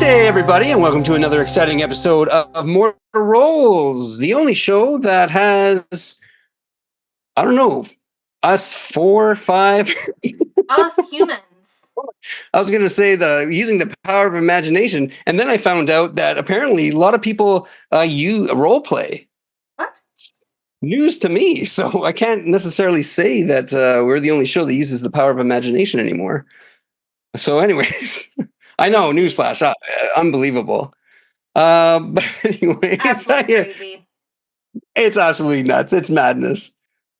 day, everybody, and welcome to another exciting episode of Mortal Rolls, the only show that has, I don't know, us 4 or 5. Us humans. I was going to say using the power of imagination, and then I found out that apparently a lot of people use role play. What? News to me, so I can't necessarily say that we're the only show that uses the power of imagination anymore. So, anyways. I know, newsflash, unbelievable. But anyways, Absolutely crazy. It's absolutely nuts. It's madness.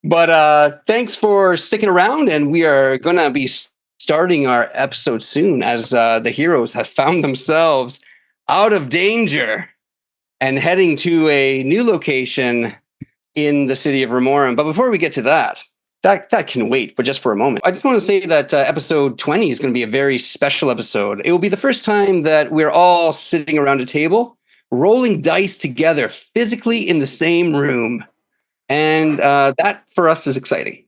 But thanks for sticking around, and we are going to be starting our episode soon as the heroes have found themselves out of danger and heading to a new location in the city of Remoran. But before we get to that can wait, but just for a moment. I just want to say that episode 20 is going to be a very special episode. It will be the first time that we're all sitting around a table, rolling dice together physically in the same room. And that for us is exciting.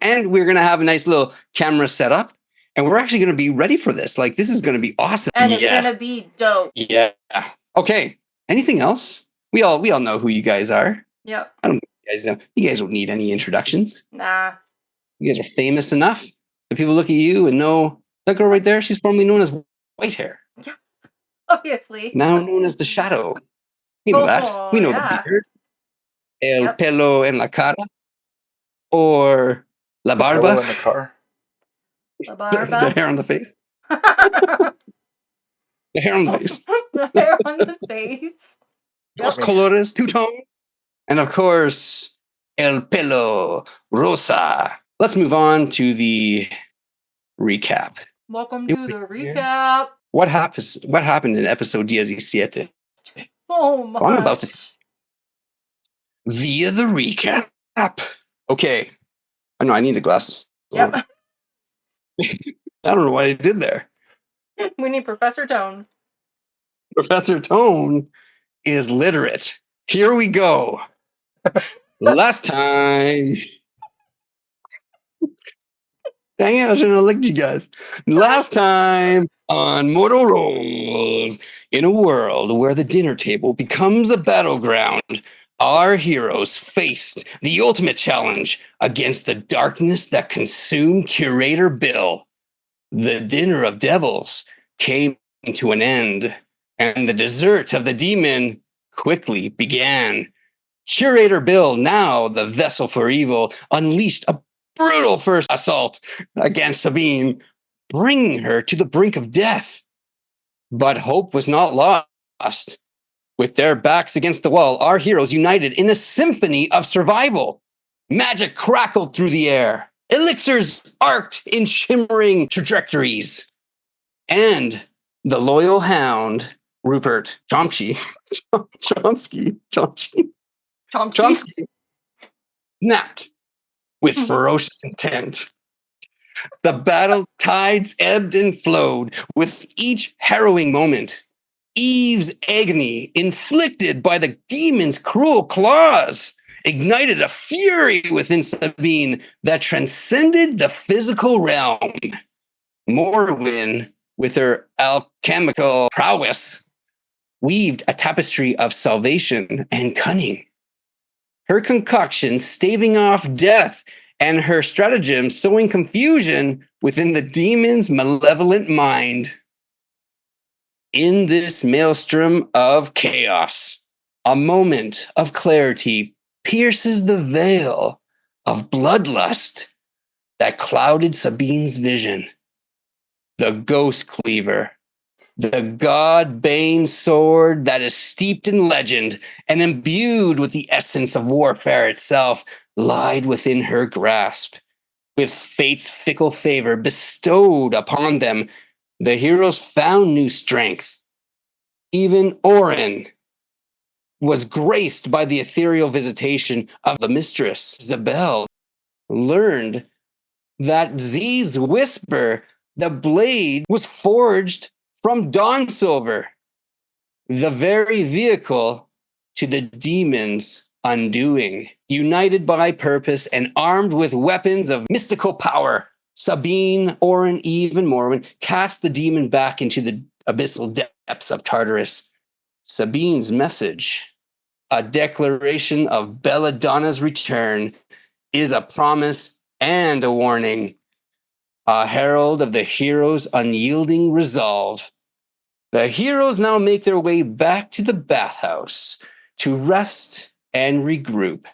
And we're going to have a nice little camera set up. And we're actually going to be ready for this. Like, this is going to be awesome. And it's going to be dope. Yeah. Okay. Anything else? We all know who you guys are. Yep. I don't you guys don't need any introductions. Nah. You guys are famous enough that people look at you and know that girl right there, she's formerly known as Whitehair. Yeah, obviously. Now known as the Shadow. We know that. We know the beard. El pelo en la cara. Or la barba. In the car. La barba. The hair on the face. The hair on the face. The hair on the face. Dos colores, two-tone. And of course, el pelo rosa. Let's move on to the recap. Welcome to the recap. What happened in episode 𝘼𝙣𝙤𝙤𝙤𝙤? Oh my. I'm about to via the recap. Okay. I know I need the glasses. Yep. I don't know what I did there. We need Professor Tone. Professor Tone is literate. Here we go. Last time. Dang it, I shouldn't have licked you guys. Last time on Mortal Rolls, in a world where the dinner table becomes a battleground, our heroes faced the ultimate challenge against the darkness that consumed Curator Bill. The dinner of devils came to an end, and the dessert of the demon quickly began. Curator Bill, now the vessel for evil, unleashed a brutal first assault against Sabine, bringing her to the brink of death. But hope was not lost. With their backs against the wall, our heroes united in a symphony of survival. Magic crackled through the air. Elixirs arced in shimmering trajectories. And the loyal hound, Rupert Chomsky, snapped with ferocious intent. The battle tides ebbed and flowed with each harrowing moment. Eve's agony, inflicted by the demon's cruel claws, ignited a fury within Sabine that transcended the physical realm. Morwyn, with her alchemical prowess, weaved a tapestry of salvation and cunning. Her concoction staving off death, and her stratagem sowing confusion within the demon's malevolent mind. In this maelstrom of chaos, a moment of clarity pierces the veil of bloodlust that clouded Sabine's vision. The Ghost Cleaver, the God-bane sword that is steeped in legend and imbued with the essence of warfare itself, lied within her grasp. With fate's fickle favor bestowed upon them, the heroes found new strength. Even Oren was graced by the ethereal visitation of the mistress. Zabel learned that Z's whisper, the blade, was forged from Dawn Silver, the very vehicle to the demon's undoing. United by purpose and armed with weapons of mystical power, Sabine, Oren, Eve, and Morwen cast the demon back into the abyssal depths of Tartarus, Sabine's message, a declaration of Belladonna's return, is a promise and a warning, a herald of the hero's unyielding resolve. The heroes now make their way back to the bathhouse to rest and regroup,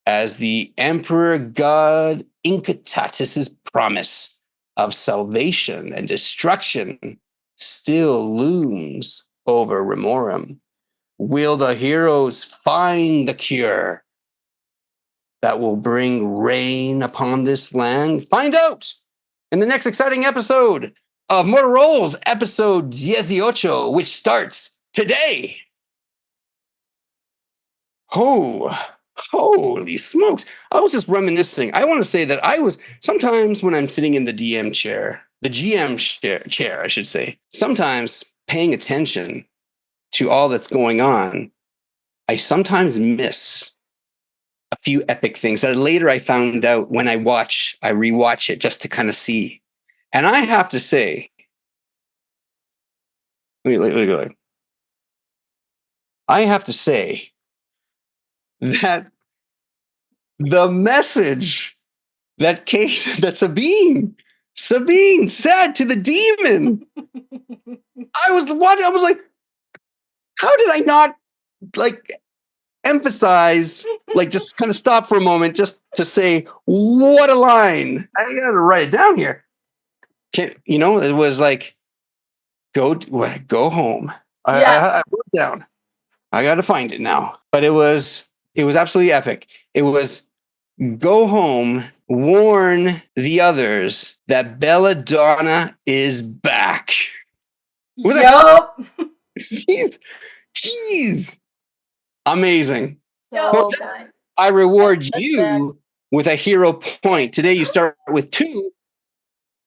as the emperor god Inkatatus's promise of salvation and destruction still looms over Remorum. Will the heroes find the cure that will bring rain upon this land? Find out in the next exciting episode of Mortal Rolls, episode 18, which starts today. Oh, holy smokes. I was just reminiscing. I want to say that I was sometimes when I'm sitting in the DM chair, the GM chair, I should say, sometimes paying attention to all that's going on, I sometimes miss a few epic things that later I found out when I rewatch it just to kind of see. And I have to say, let me go. I have to say that the message that Sabine said to the demon, I was like, how did I not like emphasize, like just kind of stop for a moment just to say, what a line. I gotta write it down here. It was like, go home. I wrote it down. I gotta find it now. But it was absolutely epic. It was, go home, warn the others that Belladonna is back. Yup. Jeez. Amazing. So good. I reward you with a hero point. Today you start with 2,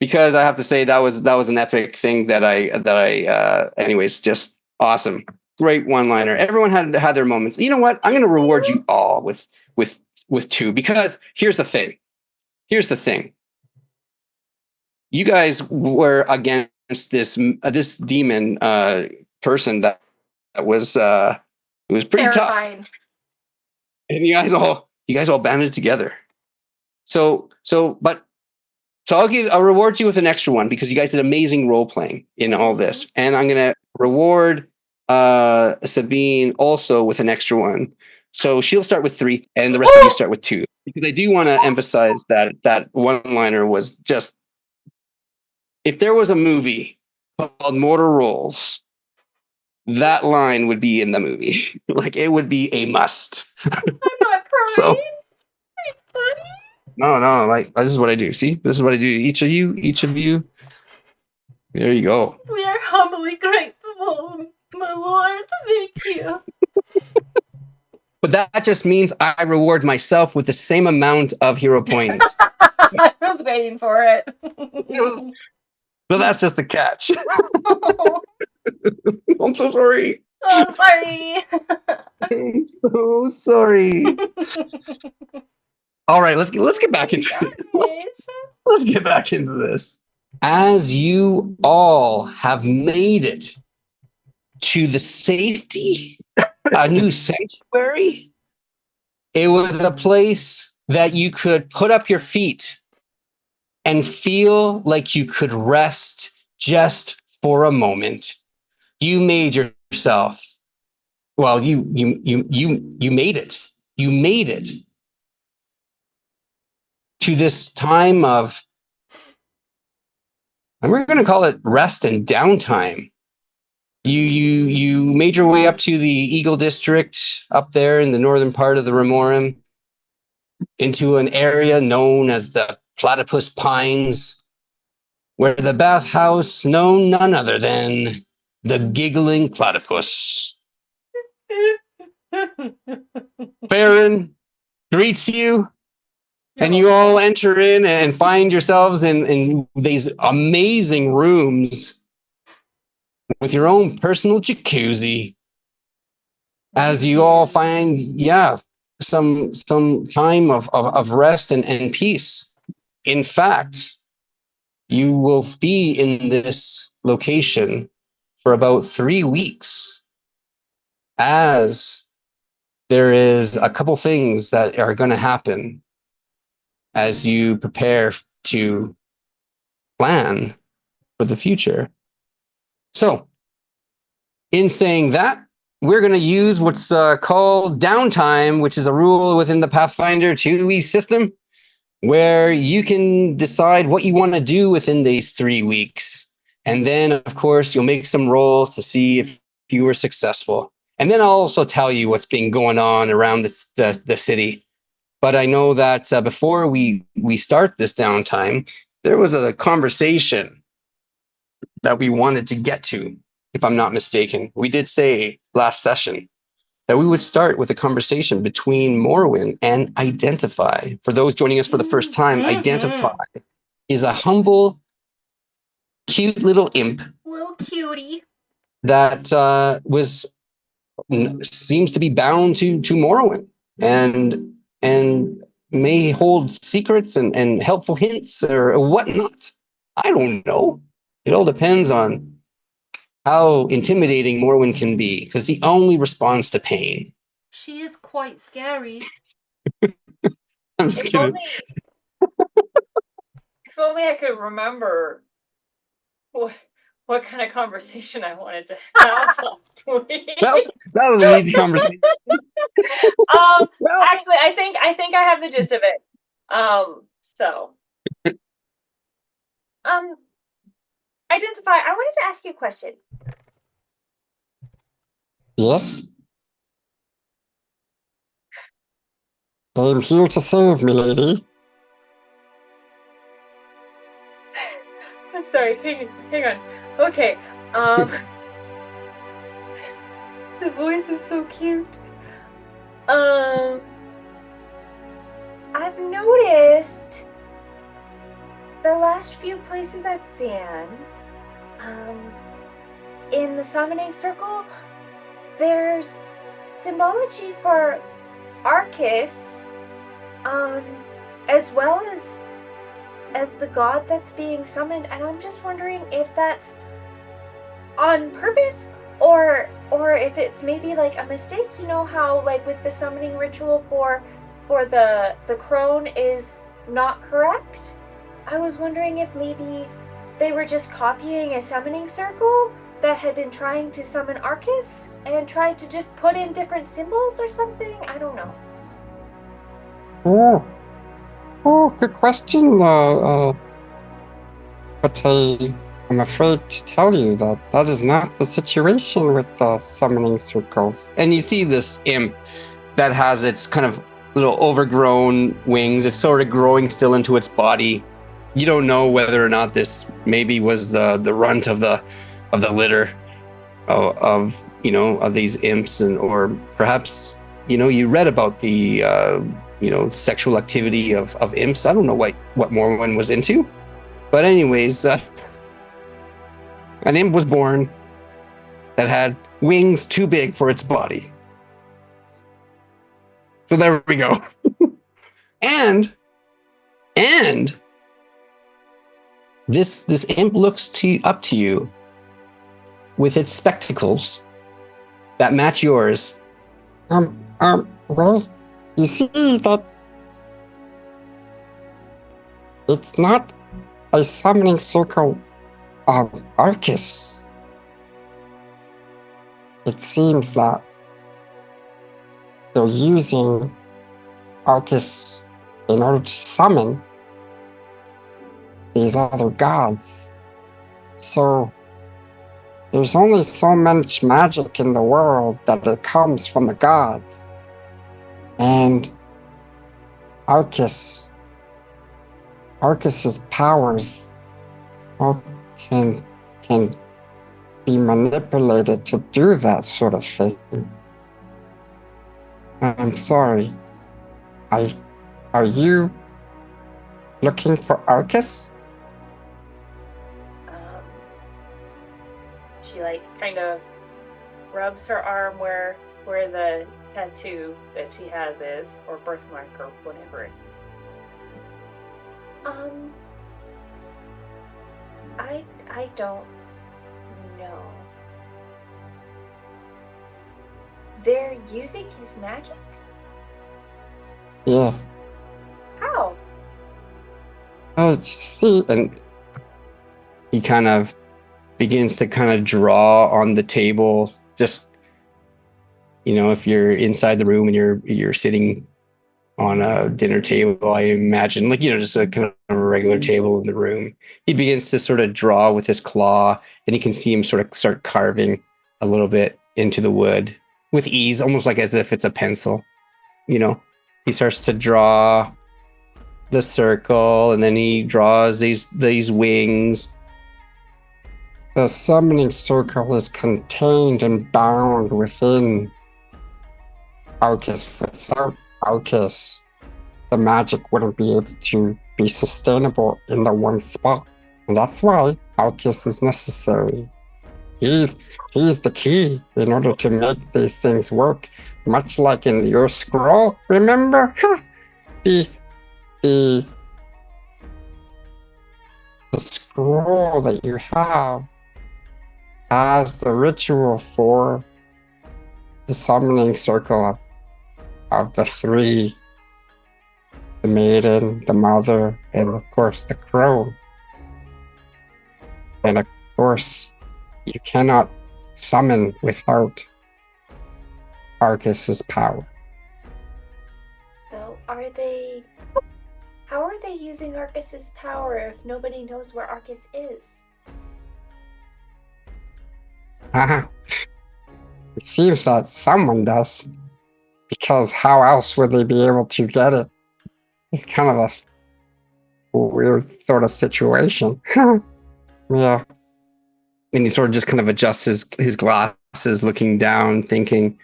because I have to say that was an epic thing that I anyways, just awesome. Great one-liner. Everyone had their moments. You know what? I'm going to reward you all with 2, because here's the thing. You guys were against this demon person that was it was pretty Terrifying. tough. And you guys all banded together. So I'll reward you with an extra one, because you guys did amazing role playing in all this. And I'm going to reward Sabine also with an extra one. So she'll start with 3 and the rest of you start with 2, because I do want to emphasize that one-liner was just, if there was a movie called Mortal Rolls, that line would be in the movie. Like, it would be a must. I'm not crying. So, It's funny. no, like, this is what I do. See, this is what I do. Each of you. There you go. We are humbly grateful, my lord. Thank you. But that just means I reward myself with the same amount of hero points. I was waiting for it. So that's just the catch. I'm so sorry. Oh, sorry. I'm so sorry. All right, let's get back into let's get back into this. As you all have made it to the safety, a new sanctuary, it was a place that you could put up your feet and feel like you could rest just for a moment. You made yourself. Well, you made it. You made it to this time of, and we're going to call it rest and downtime. You made your way up to the Eagle District up there in the northern part of the Remorum, into an area known as the Platypus Pines, where the bathhouse known none other than the Giggling Platypus. Baron greets you, and you all enter in and find yourselves in these amazing rooms with your own personal jacuzzi, as you all find, some time of rest and peace. In fact, you will be in this location for about 3 weeks, as there is a couple things that are going to happen as you prepare to plan for the future. So, in saying that, we're going to use what's called downtime, which is a rule within the Pathfinder 2e system, where you can decide what you want to do within these 3 weeks. And then, of course, you'll make some rolls to see if you were successful. And then I'll also tell you what's been going on around the city. But I know that before we start this downtime, there was a conversation that we wanted to get to, if I'm not mistaken. We did say last session that we would start with a conversation between Morrowind and Identify. For those joining us for the first time, Identify is a humble, cute little imp. Little cutie. That seems to be bound to Morrowind and may hold secrets and helpful hints or whatnot. I don't know. It all depends on how intimidating Morrowind can be, because he only responds to pain. She is quite scary. I'm just kidding. If only I could remember what kind of conversation I wanted to have last week. Well, that was an easy conversation. Actually, I think I have the gist of it. Identify. I wanted to ask you a question. Yes? I'm here to serve, milady. I'm sorry. Hang on. Okay. The voice is so cute. I've noticed the last few places I've been, in the summoning circle, there's symbology for Arcus, as well as the god that's being summoned, and I'm just wondering if that's on purpose or if it's maybe like a mistake. You know how like with the summoning ritual for the crone is not correct? I was wondering if maybe they were just copying a summoning circle that had been trying to summon Arcus and tried to just put in different symbols or something. I don't know. Oh, good question. But I'm afraid to tell you that is not the situation with the summoning circles. And you see this imp that has its kind of little overgrown wings. It's sort of growing still into its body. You don't know whether or not this maybe was the runt of the litter of these imps, or perhaps you read about the sexual activity of imps. I don't know what Morrowind was into, but anyways, an imp was born that had wings too big for its body. So there we go. and this imp looks up to you with its spectacles that match yours. Well, you see that it's not a summoning circle of Arcus. It seems that they're using Arcus in order to summon these other gods. So there's only so much magic in the world that it comes from the gods. And Arcus's powers can be manipulated to do that sort of thing. I'm sorry. Are you looking for Arcus? She like kind of rubs her arm where the tattoo that she has is, or birthmark, or whatever it is. I don't know. they're using his magic? Yeah. How? See, And he kind of begins to kind of draw on the table. Just, if you're inside the room and you're sitting on a dinner table, I imagine, just a kind of a regular table in the room. He begins to sort of draw with his claw, and you can see him sort of start carving a little bit into the wood with ease, almost like as if it's a pencil. He starts to draw the circle, and then he draws these wings. the summoning circle is contained and bound within 𝙬𝙤𝙤. Without 𝙬𝙤𝙤, the magic wouldn't be able to be sustainable in the one spot. And that's why 𝙬𝙤𝙤 is necessary. He's the key in order to make these things work. Much like in your scroll, remember? The scroll that you have has the ritual for the summoning circle of the three: the maiden, the mother, and of course the crow. And of course, you cannot summon without 𝙬𝙤𝙤's power. So how are they using 𝙬𝙤𝙤's power if nobody knows where 𝙬𝙤𝙤 is? It seems that someone does, because how else would they be able to get it? It's kind of a weird sort of situation. Yeah. And he sort of just kind of adjusts his glasses, looking down, thinking.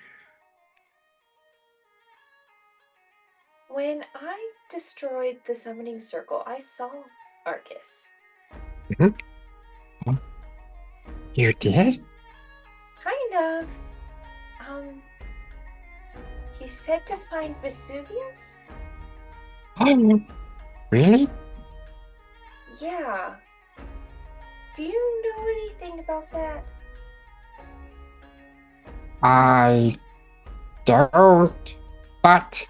When I destroyed the summoning circle, I saw 𝙬𝙤𝙤. Mm-hmm. You did? Kind of. He said to find Vesuvius? Oh, really? Yeah. Do you know anything about that? I don't, but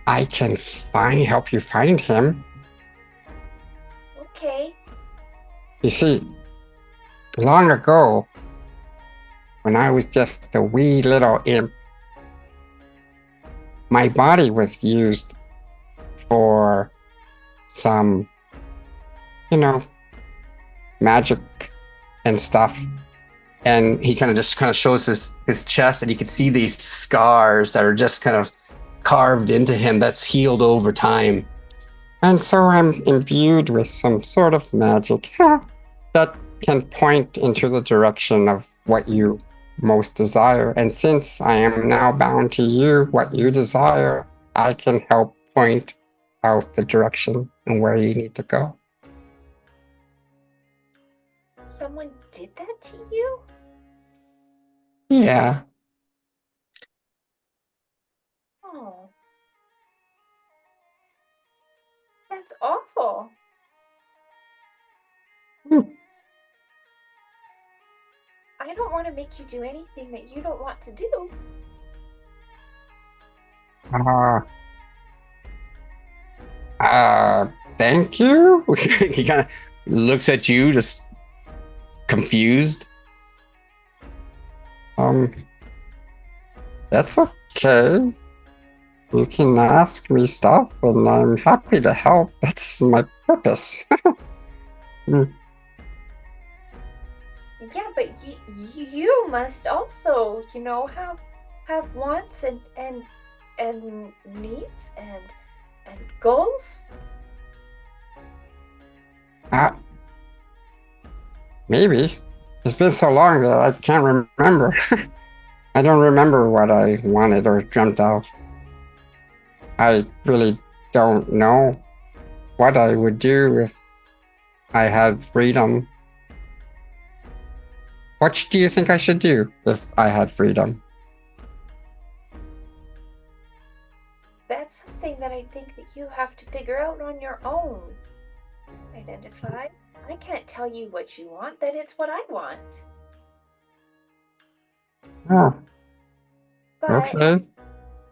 I can help you find him. Okay. You see, long ago, when I was just a wee little imp, my body was used for some, magic and stuff. And he kind of shows his chest, and you can see these scars that are just kind of carved into him that's healed over time. And so I'm imbued with some sort of magic that can point into the direction of what you most desire. And since I am now bound to you, what you desire, I can help point out the direction and where you need to go. Someone did that to you? Yeah. Oh. That's awful. I don't want to make you do anything that you don't want to do. Thank you. He kind of looks at you, just confused. That's okay. You can ask me stuff, and I'm happy to help. That's my purpose. Yeah, but you must also, have wants and needs and goals. Maybe. It's been so long that I can't remember. I don't remember what I wanted or dreamt of. I really don't know what I would do if I had freedom. What do you think I should do if I had freedom? That's something that I think that you have to figure out on your own. Identify. I can't tell you what you want, that it's what I want. Oh, But okay.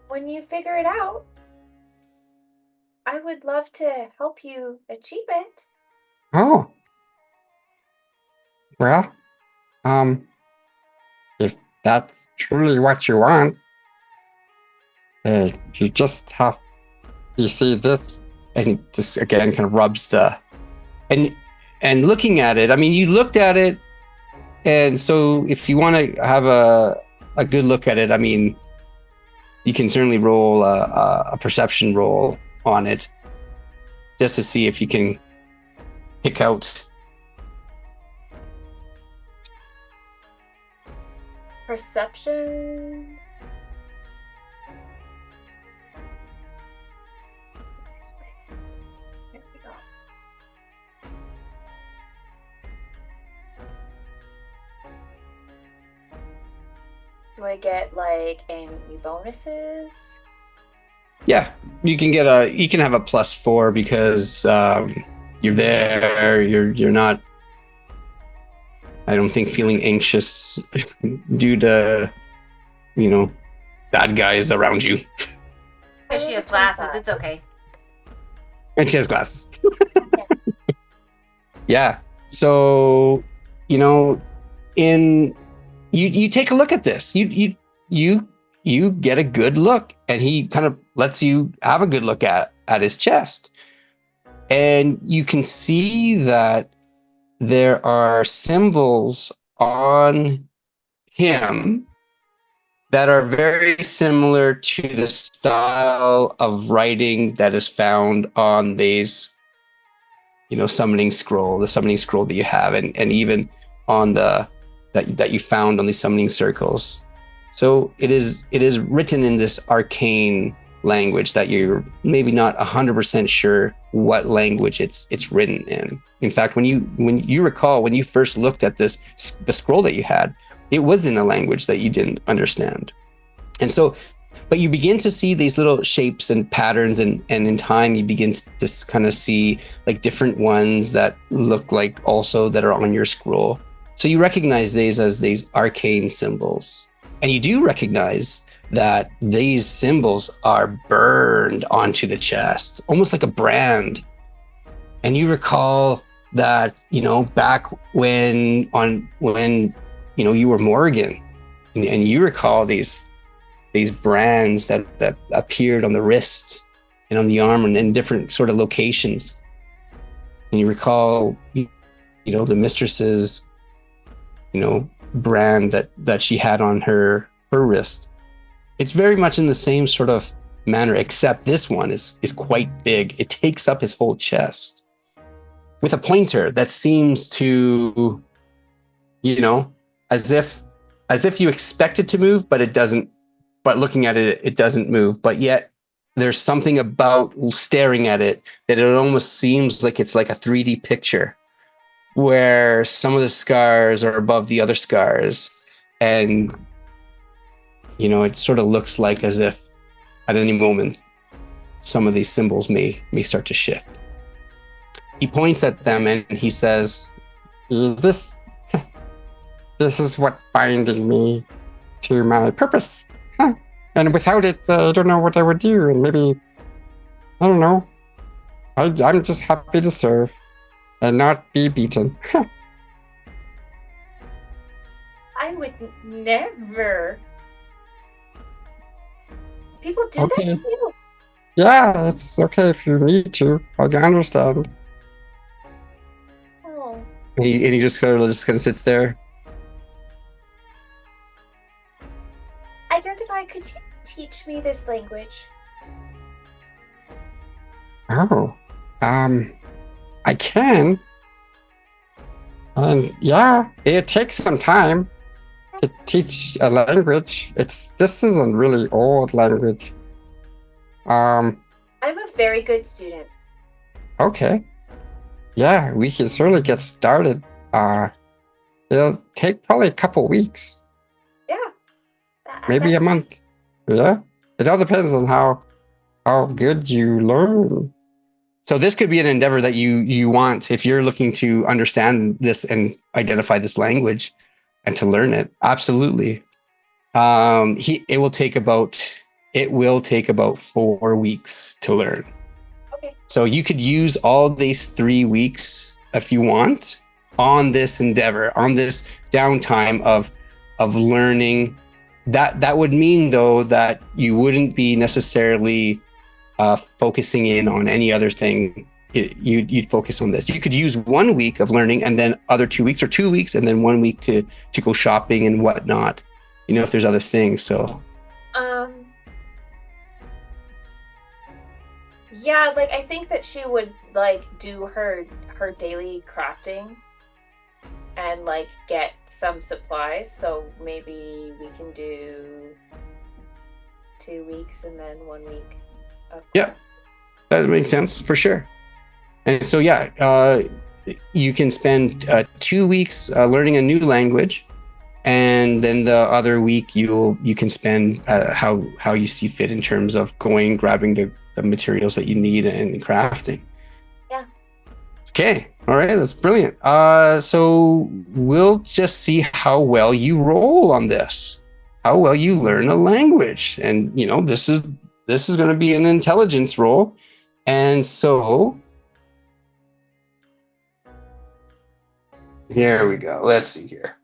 when you figure it out, I would love to help you achieve it. Oh, well, if that's truly what you want, you just have, you see this, And just again kind of rubs the and looking at it. I mean, you looked at it, and so if you want to have a good look at it, I mean, you can certainly roll a perception roll on it just to see if you can pick out. Perception. Here we go. Do I get like any bonuses? Yeah, you can have a +4 because you're there. You're not, I don't think, feeling anxious due to, bad guys around you. If she has glasses, it's okay. And she has glasses. Yeah. So, you take a look at this. You get a good look, and he kind of lets you have a good look at his chest. And you can see that there are symbols on him that are very similar to the style of writing that is found on these, summoning scroll, the summoning scroll that you have, and even on that you found on these summoning circles. So it is written in this arcane language that you're maybe not 100% sure what language it's written in. In fact, when you recall when you first looked at the scroll that you had, it was in a language that you didn't understand. And so, but you begin to see these little shapes and patterns, and in time you begin to kind of see like different ones that look like also that are on your scroll. So you recognize these as these arcane symbols. And you do recognize that these symbols are burned onto the chest, almost like a brand. And you recall that, back when you were Morgan, and you recall these brands that appeared on the wrist and on the arm and in different sort of locations. And you recall, the mistress's, brand that she had on her wrist. It's very much in the same sort of manner, except this one is quite big. It takes up his whole chest with a pointer that seems to, as if you expect it to move, but it doesn't. But looking at it, it doesn't move. But yet there's something about staring at it that it almost seems like it's like a 3D picture, where some of the scars are above the other scars, and it sort of looks like as if at any moment some of these symbols may start to shift. He points at them and he says, this is what's binding me to my purpose. Huh. And without it, I don't know what I would do. And maybe, I don't know. I'm just happy to serve and not be beaten. I would never. People do that to you. Yeah, it's okay if you need to. I understand. Oh. and he just kind of sits there. Identify, could you teach me this language? Oh, I can. And yeah, it takes some time to teach a language. This isn't really old language. I'm a very good student. Okay. Yeah, we can certainly get started. It'll take probably a couple weeks, Yeah. maybe a month. Yeah, it all depends on how good you learn. So this could be an endeavor that you want if you're looking to understand this and identify this language and to learn it. Absolutely. It will take about 4 weeks to learn. Okay. So you could use all these 3 weeks if you want on this endeavor, on this downtime of learning. That would mean though that you wouldn't be necessarily focusing in on any other thing. You'd focus on this. You could use 1 week of learning and then other 2 weeks, or 2 weeks and then 1 week to go shopping and whatnot. You know, if there's other things. So yeah, like I think that she would like do her daily crafting and like get some supplies. So maybe we can do 2 weeks and then 1 week of yeah, that makes sense for sure. And so you can spend 2 weeks learning a new language, and then the other week you can spend how you see fit in terms of going grabbing the materials that you need and crafting. Yeah. Okay. All right. That's brilliant. So we'll just see how well you roll on this, how well you learn a language, and you know this is going to be an intelligence roll, and so here we go. Let's see here.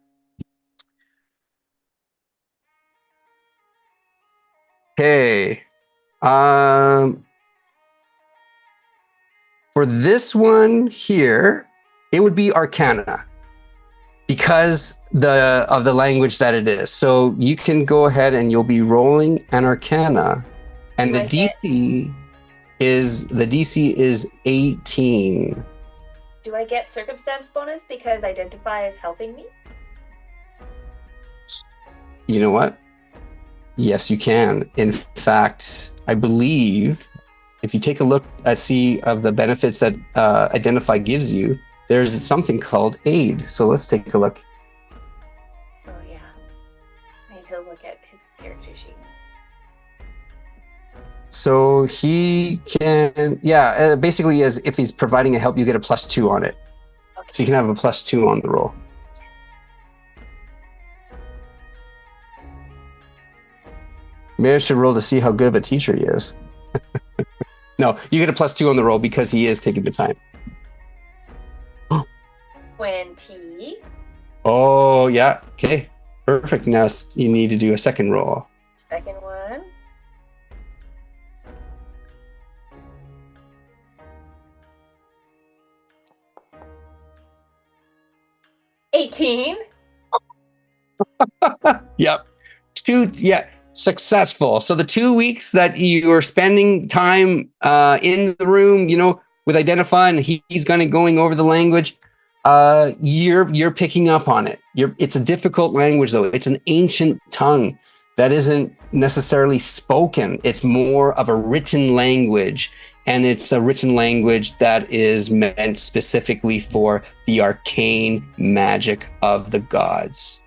Okay. For this one here, it would be Arcana because of the language that it is. So you can go ahead and you'll be rolling an Arcana, and the DC is 18. Do I get circumstance bonus because identify is helping me? You know what? Yes, you can. In fact, I believe if you take a look at of the benefits that Identify gives you, there's something called Aid. So let's take a look. Oh yeah, I need to look at his character sheet. So he can, basically as if he's providing a help, you get a +2 on it. Okay. So you can have a +2 on the roll. Maybe I should roll to see how good of a teacher he is. No, you get a +2 on the roll because he is taking the time. 20. Oh, yeah. Okay. Perfect. Now you need to do a second roll. Second one. $18. Yep. Successful. So the 2 weeks that you are spending time in the room, you know, with Identify, and he's going over the language, you're picking up on it. It's a difficult language, though. It's an ancient tongue that isn't necessarily spoken. It's more of a written language, and it's a written language that is meant specifically for the arcane magic of the gods.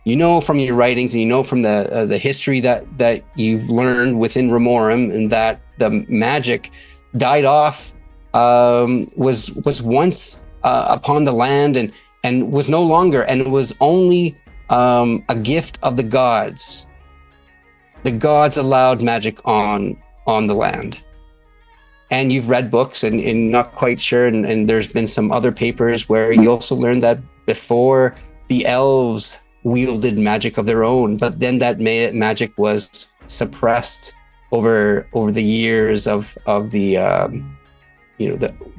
You know from your writings, and you know from the history that you've learned within Remorum, and that the magic died off, was once upon the land, and was no longer, and it was only a gift of the gods. The gods allowed magic on the land. And you've read books and not quite sure, and there's been some other papers where you also learned that before the elves wielded magic of their own, but then that magic was suppressed over the years of the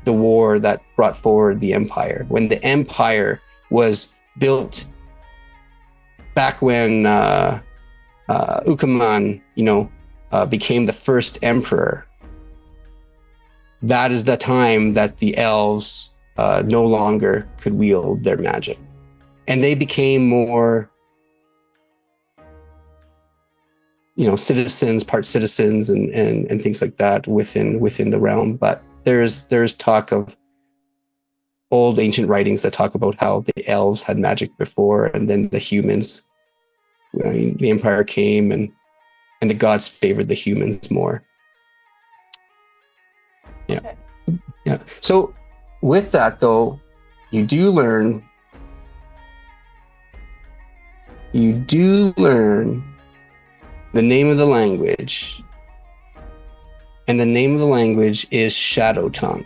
the war that brought forward the empire. When the empire was built back when 𝘼𝙣𝙣, became the first emperor, that is the time that the elves no longer could wield their magic. And they became more, citizens, part citizens, and things like that within the realm. But there's talk of old ancient writings that talk about how the elves had magic before, and then the humans, the empire came, and the gods favored the humans more. Yeah. Okay. Yeah. So with that, though, you do learn you do learn the name of the language. And the name of the language is Shadow Tongue.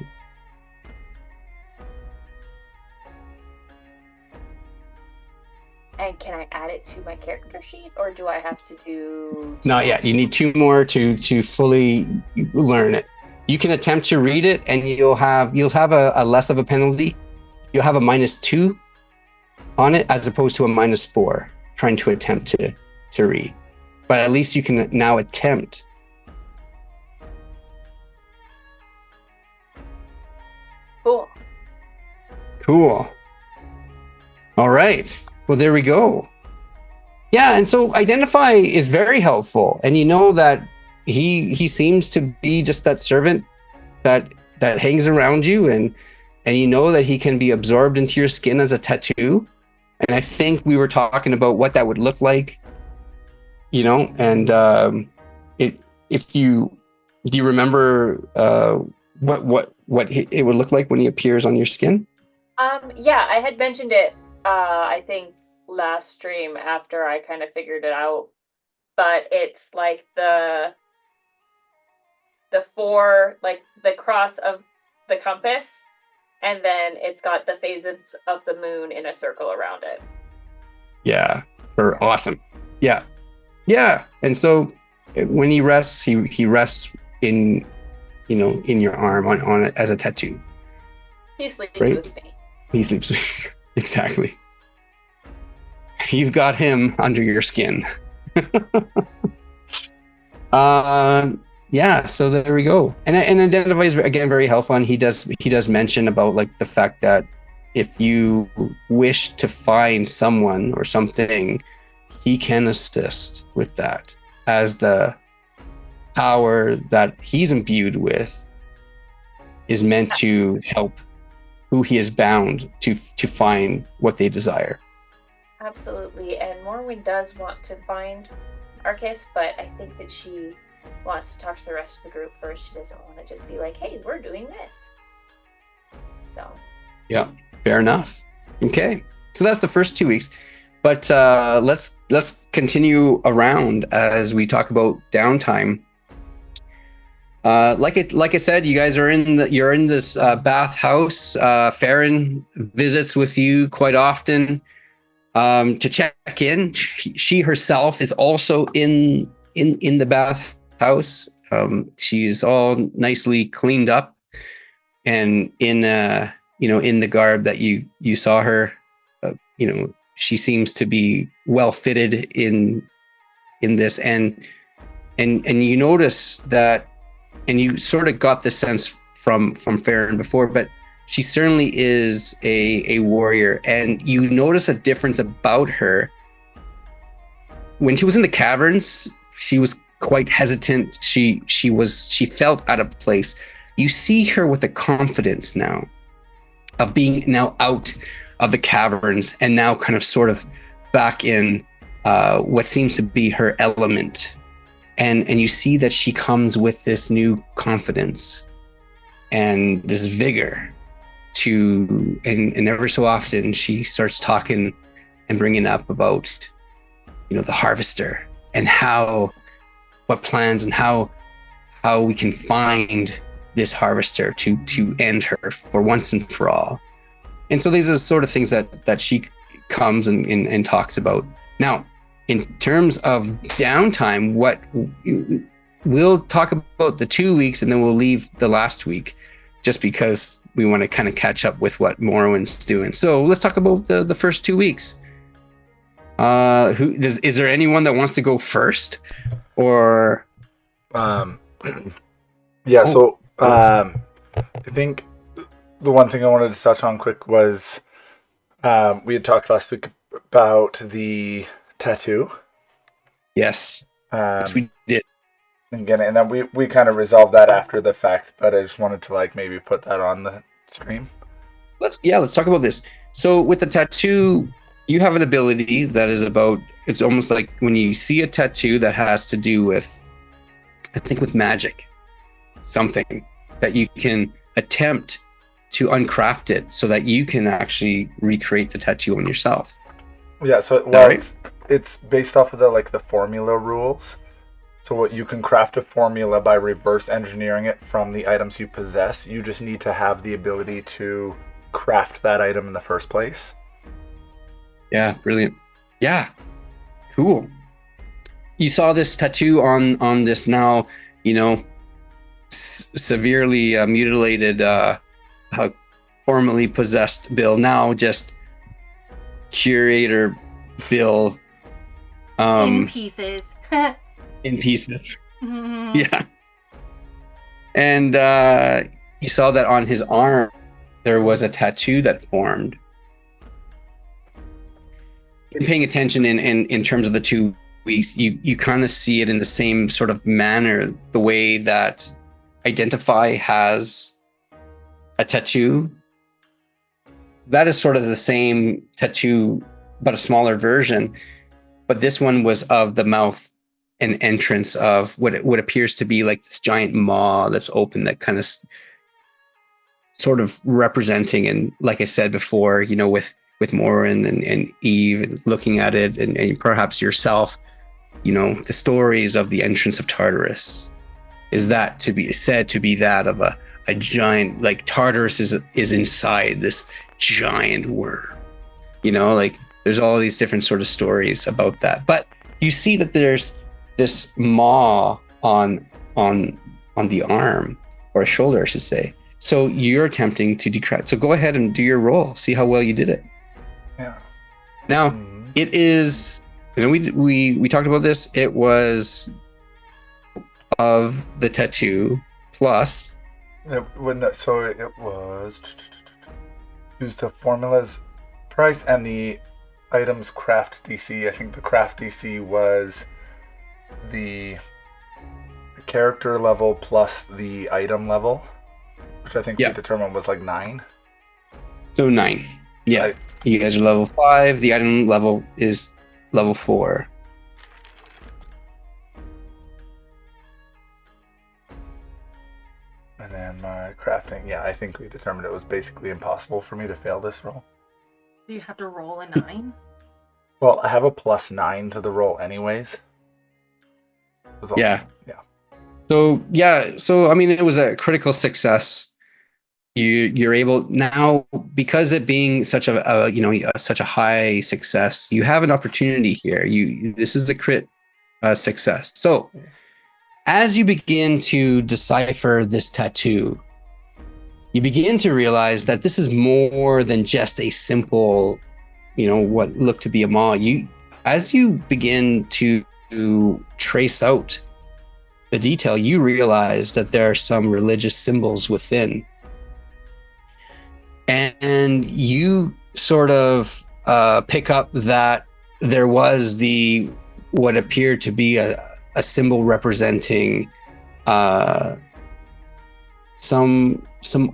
And can I add it to my character sheet, or do I have to do? Not yet. You need 2 more to fully learn it. You can attempt to read it, and you'll have a less of a penalty. You'll have a -2 on it as opposed to a -4 trying to attempt to read. But at least you can now attempt. Cool. All right. Well, there we go. Yeah, and so identify is very helpful, and you know that he seems to be just that servant that hangs around you, and you know that he can be absorbed into your skin as a tattoo. And I think we were talking about what that would look like, you know, and do you remember what it would look like when he appears on your skin? Yeah, I had mentioned it, I think last stream after I kind of figured it out, but it's like the 4, like the cross of the compass, and then it's got the phases of the moon in a circle around it. Yeah, awesome. Yeah. And so when he rests, he rests in, you know, in your arm on it as a tattoo. He sleeps right? with me. He sleeps exactly. You've got him under your skin. Yeah, so there we go. And identify is again very helpful. And he does mention about like the fact that if you wish to find someone or something, he can assist with that, as the power that he's imbued with is meant to help who he is bound to find what they desire. Absolutely, and Morwen does want to find Arcus, but I think that she wants to talk to the rest of the group first. She doesn't want to just be like, hey, we're doing this. So. Yeah, fair enough. Okay, so that's the first 2 weeks. But let's continue around as we talk about downtime. Like I said, you guys are you're in this bath house. Farron visits with you quite often to check in. She herself is also in the bath house. She's all nicely cleaned up and in the garb that you saw her. She seems to be well fitted in this, and you notice that. And you sort of got the sense from Farron before, but she certainly is a warrior. And you notice a difference about her. When she was in the caverns, she was quite hesitant. She felt out of place. You see her with a confidence now of being now out of the caverns and now kind of sort of back in what seems to be her element. And you see that she comes with this new confidence and this vigor and ever so often she starts talking and bringing up about, the harvester and what plans and how we can find this harvester to end her for once and for all. And so these are the sort of things that she comes and talks about. Now, in terms of downtime, we'll talk about the 2 weeks and then we'll leave the last week just because we want to kind of catch up with what Morwen's doing. So let's talk about the first 2 weeks. Is there anyone that wants to go first, or? Yeah. So I think the one thing I wanted to touch on quick was we had talked last week about the tattoo. Yes, we did. Again, and then we kind of resolved that after the fact, but I just wanted to maybe put that on the stream. Let's talk about this. So with the tattoo, you have an ability that is it's almost like when you see a tattoo that has to do with, I think, with magic, something that you can attempt to uncraft it so that you can actually recreate the tattoo on yourself. Yeah, so it's based off of the formula rules. So what you can craft a formula by reverse engineering it from the items you possess. You just need to have the ability to craft that item in the first place. Yeah, brilliant. Yeah, cool. You saw this tattoo on this now, severely mutilated, formerly possessed Bill. Now just curator Bill. In pieces. In pieces. Mhm. Yeah. And you saw that on his arm, there was a tattoo that formed. In paying attention in terms of the 2 weeks, you kind of see it in the same sort of manner, the way that Identify has a tattoo. That is sort of the same tattoo, but a smaller version. But this one was of the mouth and entrance of what appears to be like this giant maw that's open, that kind of sort of representing, and like I said before, with Oren and Eve, and looking at it, and perhaps yourself, the stories of the entrance of Tartarus. Is that to be said to be that of a giant, like Tartarus is inside this giant worm? Like there's all these different sort of stories about that. But you see that there's this maw on the arm, or a shoulder, I should say. So you're attempting to decrypt. So go ahead and do your roll. See how well you did it. Yeah. Now it is. We talked about this. It was of the tattoo plus. It was use the formula's price and the item's craft DC. I think the craft DC was the character level plus the item level, which I think we determined was like 9. So 9. Yeah. You guys are level 5. The item level is level 4. And then my crafting, I think we determined it was basically impossible for me to fail this roll. Do you have to roll a 9? Well, I have a +9 to the roll anyways. Yeah. So I mean, it was a critical success. You're able now, because it being such such a high success, you have an opportunity here. This is a crit success. So as you begin to decipher this tattoo, you begin to realize that this is more than just a simple, what looked to be a maw. As you begin to trace out the detail, you realize that there are some religious symbols within. And you sort of pick up that there was what appeared to be a symbol representing some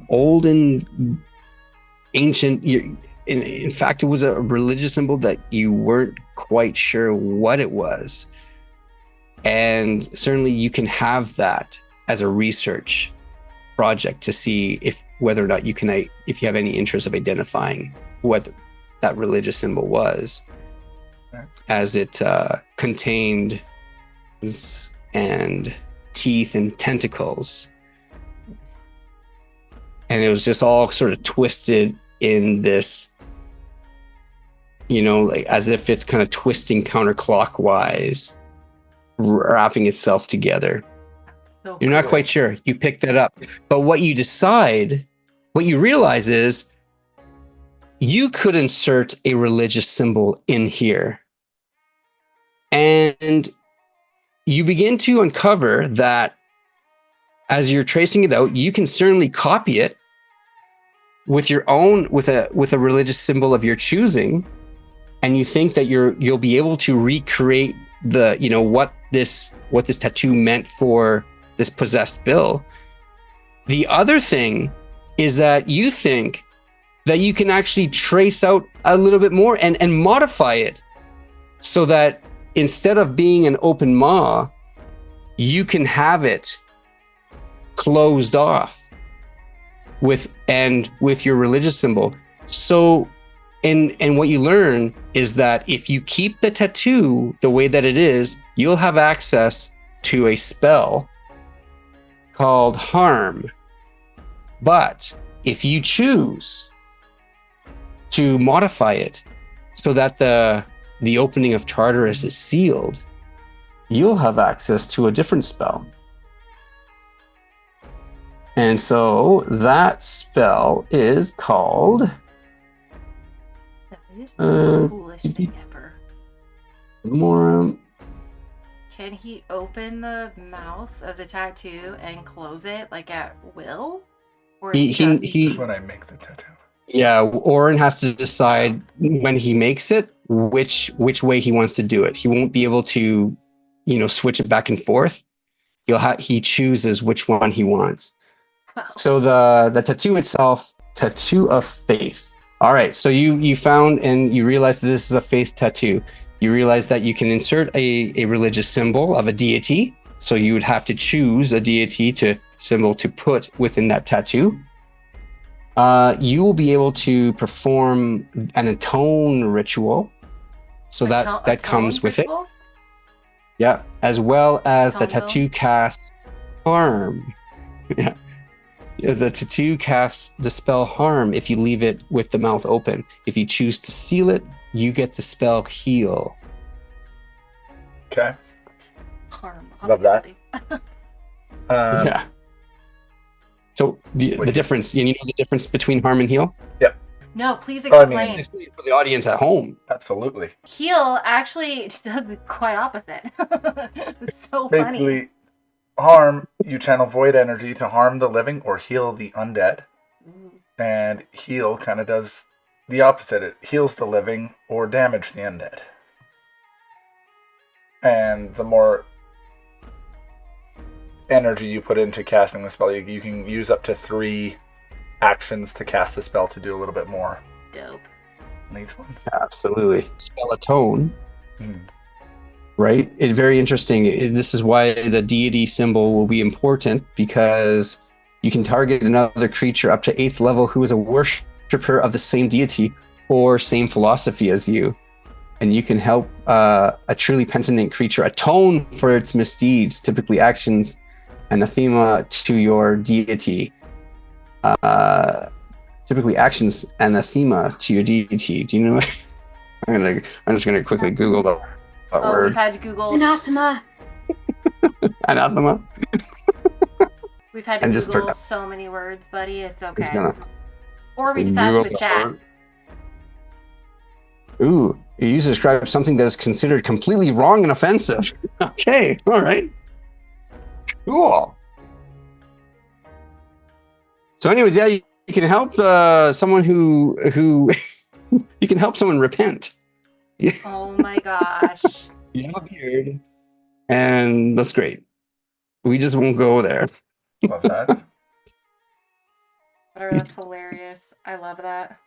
old and ancient. In fact, it was a religious symbol that you weren't quite sure what it was. And certainly you can have that as a research project to see whether or not you have any interest of identifying what that religious symbol was, as it contained and teeth and tentacles, and it was just all sort of twisted in this, like as if it's kind of twisting counterclockwise, wrapping itself together. So You're not quite sure. You pick that up, but what you realize is you could insert a religious symbol in here, and you begin to uncover that as you're tracing it out, you can certainly copy it with your own, with a religious symbol of your choosing, and you think that you'll be able to recreate the, what this tattoo meant for this possessed Bill. The other thing is that you think that you can actually trace out a little bit more and modify it so that instead of being an open maw, you can have it closed off with your religious symbol. So And what you learn is that if you keep the tattoo the way that it is, you'll have access to a spell called Harm. But if you choose to modify it so that the opening of Tartarus is sealed, you'll have access to a different spell. And so that spell is called... That is the coolest thing ever. More. Can he open the mouth of the tattoo and close it like at will? Or it's just... Just when I make the tattoo. Yeah, Oren has to decide when he makes it which way he wants to do it. He won't be able to, switch it back and forth. He chooses which one he wants. Wow. So the tattoo itself, Tattoo of Faith. All right, so you found and you realize that this is a faith tattoo. You realize that you can insert a religious symbol of a deity. So you would have to choose a deity symbol to put within that tattoo. You will be able to perform an atone ritual. So that comes with it. Yeah, as well as the tattoo cast Harm. Yeah. The tattoo casts Dispel Harm if you leave it with the mouth open. If you choose to seal it, you get the spell Heal. Okay. Harm. Love that. Yeah. So the difference, you know the difference between Harm and Heal? Yep. No, please explain. Explain for the audience at home. Absolutely. Heal actually does the quite opposite. It's so funny. Basically, Harm, you channel void energy to harm the living or heal the undead. And Heal kind of does the opposite. It heals the living or damage the undead. And the more energy you put into casting the spell, you can use up to 3 actions to cast the spell to do a little bit more. Dope. On each one. Absolutely. Spell Atone. Right? It's very interesting. This is why the deity symbol will be important, because you can target another creature up to 8th level who is a worshiper of the same deity or same philosophy as you. And you can help a truly penitent creature atone for its misdeeds, typically actions, anathema to your deity. Typically actions anathema to your deity. Do you know what? I'm just gonna quickly Google that word. We've had to Google Anathema. Anathema. We've had to And just Google so many words, buddy. It's okay. Just gonna Or we just ask Google the that chat. word. Ooh, you use to describe something that is considered completely wrong and offensive. Okay, all right. Cool. So anyways, yeah, you can help someone who you can help someone repent. Oh my gosh. You have a beard, and that's great. We just won't go there. Love that. That's hilarious. I love that.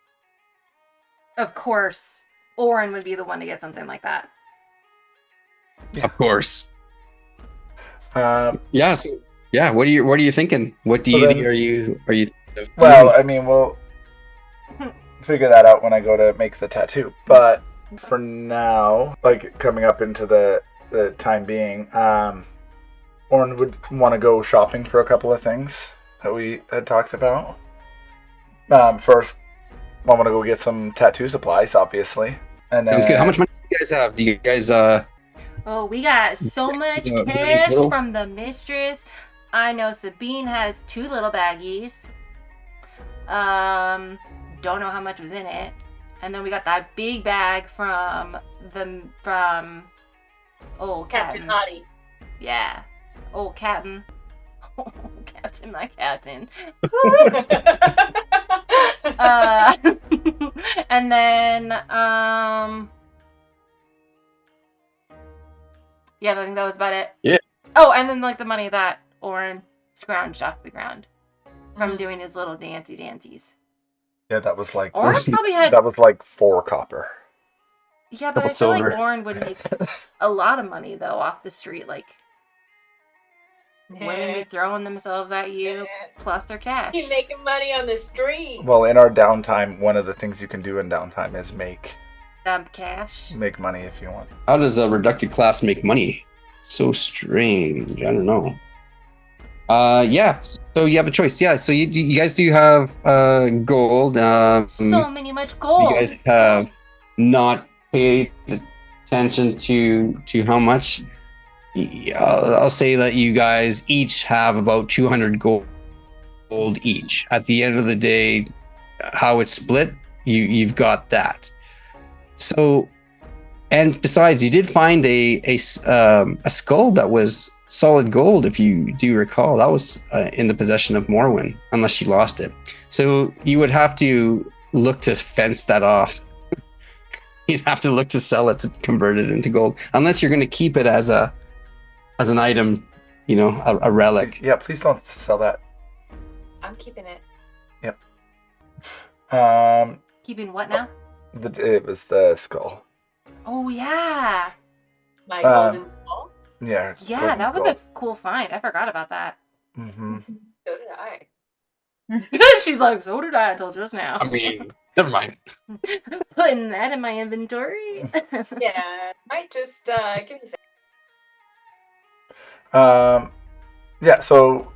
Of course, Oren would be the one to get something like that. Of course. Yeah. So, yeah. What are you thinking? What deity are you? Well, I mean, we'll figure that out when I go to make the tattoo. But for now, like coming up into the time being, Oren would want to go shopping for a couple of things that we had talked about. First, I want to go get some tattoo supplies, obviously. And then, sounds good. How much money do you guys have? Do you guys Oh, we got so much cash from the mistress. I know Sabine has 2 little baggies. Don't know how much was in it. And then we got that big bag from old Captain Captain. Hottie. Yeah, old Captain. Oh, Captain, my Captain. And then yeah, I think that was about it. Yeah. Oh, and then like the money that Oren scrounged off the ground from doing his little dancies. yeah, that was like Oren probably had. that was like 4 copper. Yeah, but I couple feel like silver. Oren would make a lot of money though off the street. Like, Women be throwing themselves at you, plus their cash. You're making money on the street. Well, in our downtime, one of the things you can do in downtime is make Cash. money if you want. How does a reducted class make money? So strange. I don't know. Yeah. So you have a choice. Yeah. So you guys do have gold. So much gold. You guys have not paid attention to how much. I'll say that you guys each have about 200 gold each. At the end of the day, how it's split, you've got that. So, and besides, you did find a skull that was solid gold, if you do recall. That was in the possession of Morwen, unless she lost it. So you would have to look to fence that off. You'd have to look to sell it to convert it into gold, unless you're going to keep it as an item, a relic. Please don't sell that. I'm keeping it. Yep. Keeping what now? It was the skull. Oh yeah. My golden skull? Yeah. Yeah, that was a cool find. I forgot about that. Mm-hmm. So did I. She's like, so did I until just now. I mean, never mind. Putting that in my inventory. Yeah, might just give me a second.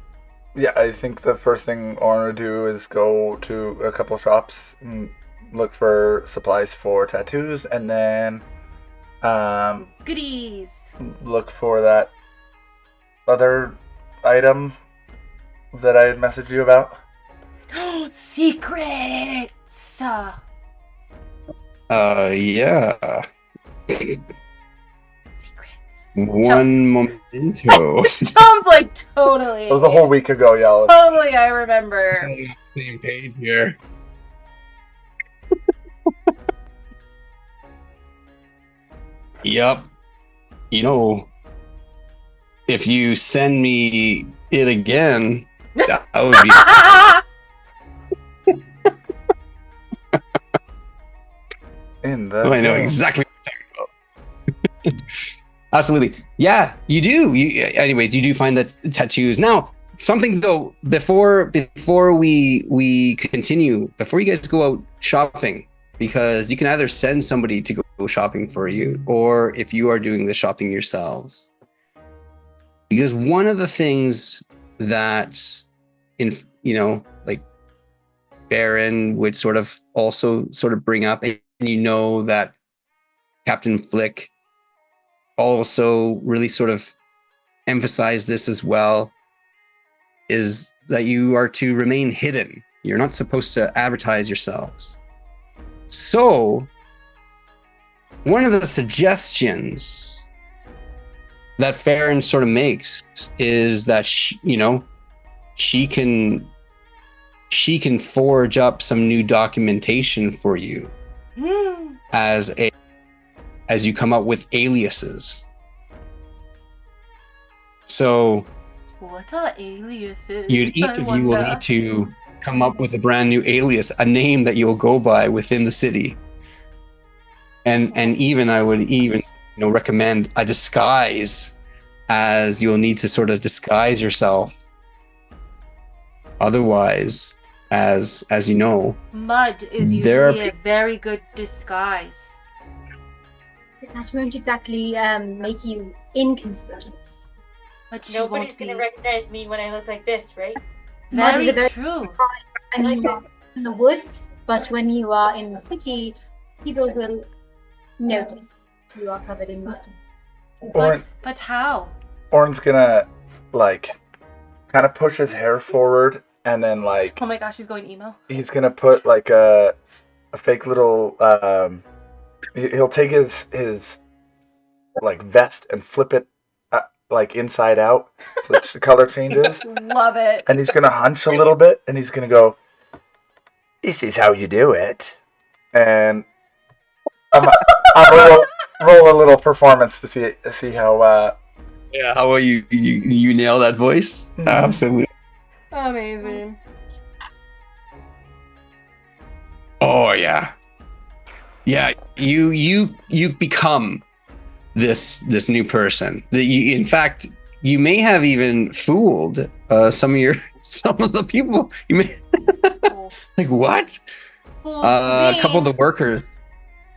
I think the first thing Oren would do is go to a couple shops and look for supplies for tattoos, and then Goodies. look for that other item that I had messaged you about. Secrets. Yeah. Secrets. One momento. Sounds like totally. It was a whole week ago, y'all. Totally, I remember. Same page here. Yep. If you send me it again, that would be. In the I know zone. exactly what you're talking about. Absolutely. Yeah, you do. Anyways, you do find that tattoos. Now, something though, before we continue, before you guys go out shopping, because you can either send somebody to go shopping for you, or if you are doing the shopping yourselves. Because one of the things that like Baron would sort of bring up, and that Captain Flick also really sort of emphasized this as well, is that you are to remain hidden. You're not supposed to advertise yourselves. So, one of the suggestions that Farron sort of makes is that she can forge up some new documentation for you as you come up with aliases. So what are aliases? Each of you will need to come up with a brand new alias, a name that you'll go by within the city. And even I would recommend a disguise, as you'll need to sort of disguise yourself. Otherwise, as you know, mud is usually a very good disguise. That won't exactly make you inconspicuous. But nobody's gonna recognize me when I look like this, right? Very true. And you are in the woods, but when you are in the city, people will notice you are covered in mud. But how? Oren's gonna kind of push his hair forward, and then oh my gosh, he's going emo. He's gonna put a fake little he'll take his vest and flip it inside out, so the color changes. Love it. And he's gonna hunch a little bit, and he's gonna go, "This is how you do it." And I'll roll a little performance to see how. Yeah, how will you nail that voice? Mm-hmm. Absolutely. Amazing. Oh yeah. Yeah, you become this new person. In fact, you may have even fooled some of the people. You may like what? A couple of the workers,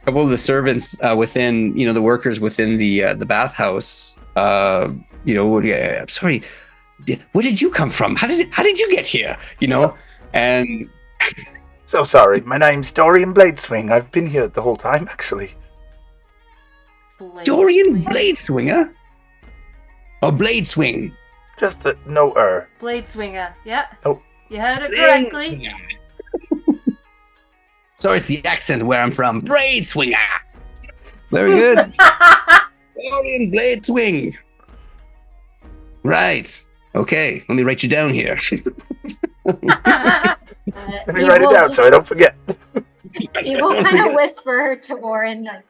a couple of the servants within, the workers within the bathhouse. I'm sorry. Where did you come from? How did you get here? And So sorry. My name's Dorian Bladeswing. I've been here the whole time, actually. Dorian Bladeswinger? Oh, Bladeswing. Just the no Bladeswinger. Yeah. Oh. You heard it correctly. Sorry, it's the accent where I'm from. Bladeswinger. Very good. Dorian Bladeswing. Right. Okay. Let me write you down here. Let me write it down so I don't forget. You will kind of whisper to Oren, like,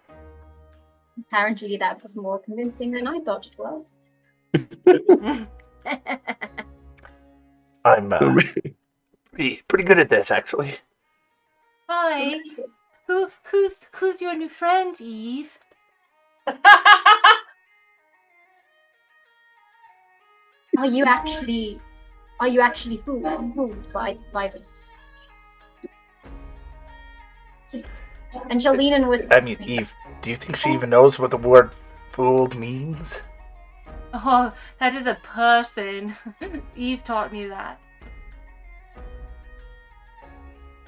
apparently that was more convincing than I thought it was. I'm pretty good at this, actually. Hi. Who's your new friend, Eve? Are you actually fooled by this? And Jolene was. I mean, Eve, do you think she even knows what the word fooled means? Oh, that is a person. Eve taught me that.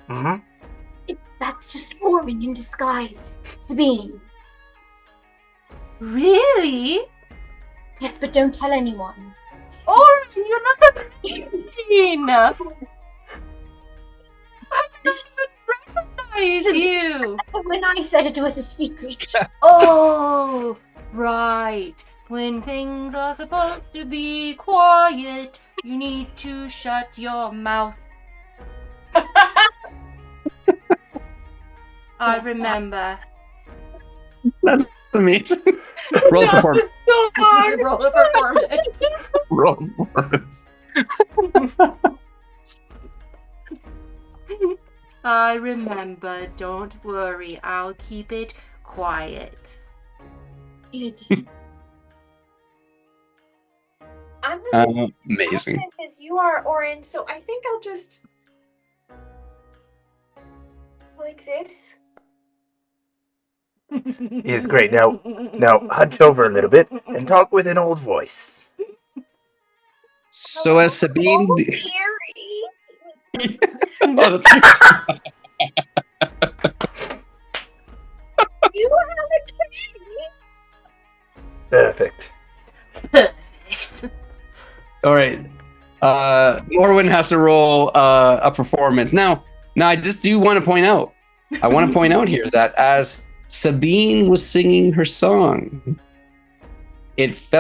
Mm-hmm. That's just Oren in disguise. Sabine. Really? Yes, but don't tell anyone. Oren, you're not a mean. I didn't even recognize you. When I said it was a secret. Oh, right. When things are supposed to be quiet, you need to shut your mouth. I remember. That's amazing. Roll performance. So hard. Roll a performance. Roll performance. I remember. Don't worry. I'll keep it quiet. Good. I'm not Amazing. accent as you are, Oren, so I think I'll just like this. Is great. Now hunch over a little bit and talk with an old voice. So as Sabine, Oh, Gary. oh, that's You have a key. Perfect. Perfect. all right. Orwin has to roll a performance. Now, I just do want to point out. I want to point out here that as Sabine was singing her song, it's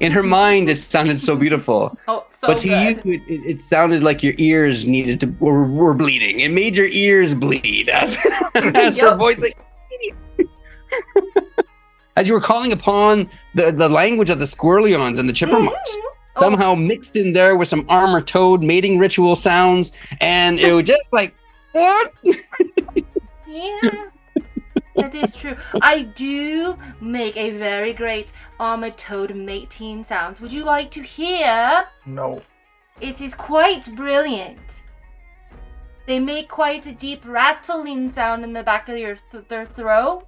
in her mind. It sounded so beautiful, Oh, so but to good. you, it sounded like your ears were bleeding. It made your ears bleed as her Yep. voice, as you were calling upon the language of the squirrelions and the chippermukes. Oh, Somehow mixed in there with some armor toad mating ritual sounds, and it was just like, what? yeah. That is true. I do make a very great armored toad mating sounds. Would you like to hear? No. It is quite brilliant. They make quite a deep rattling sound in the back of their throat.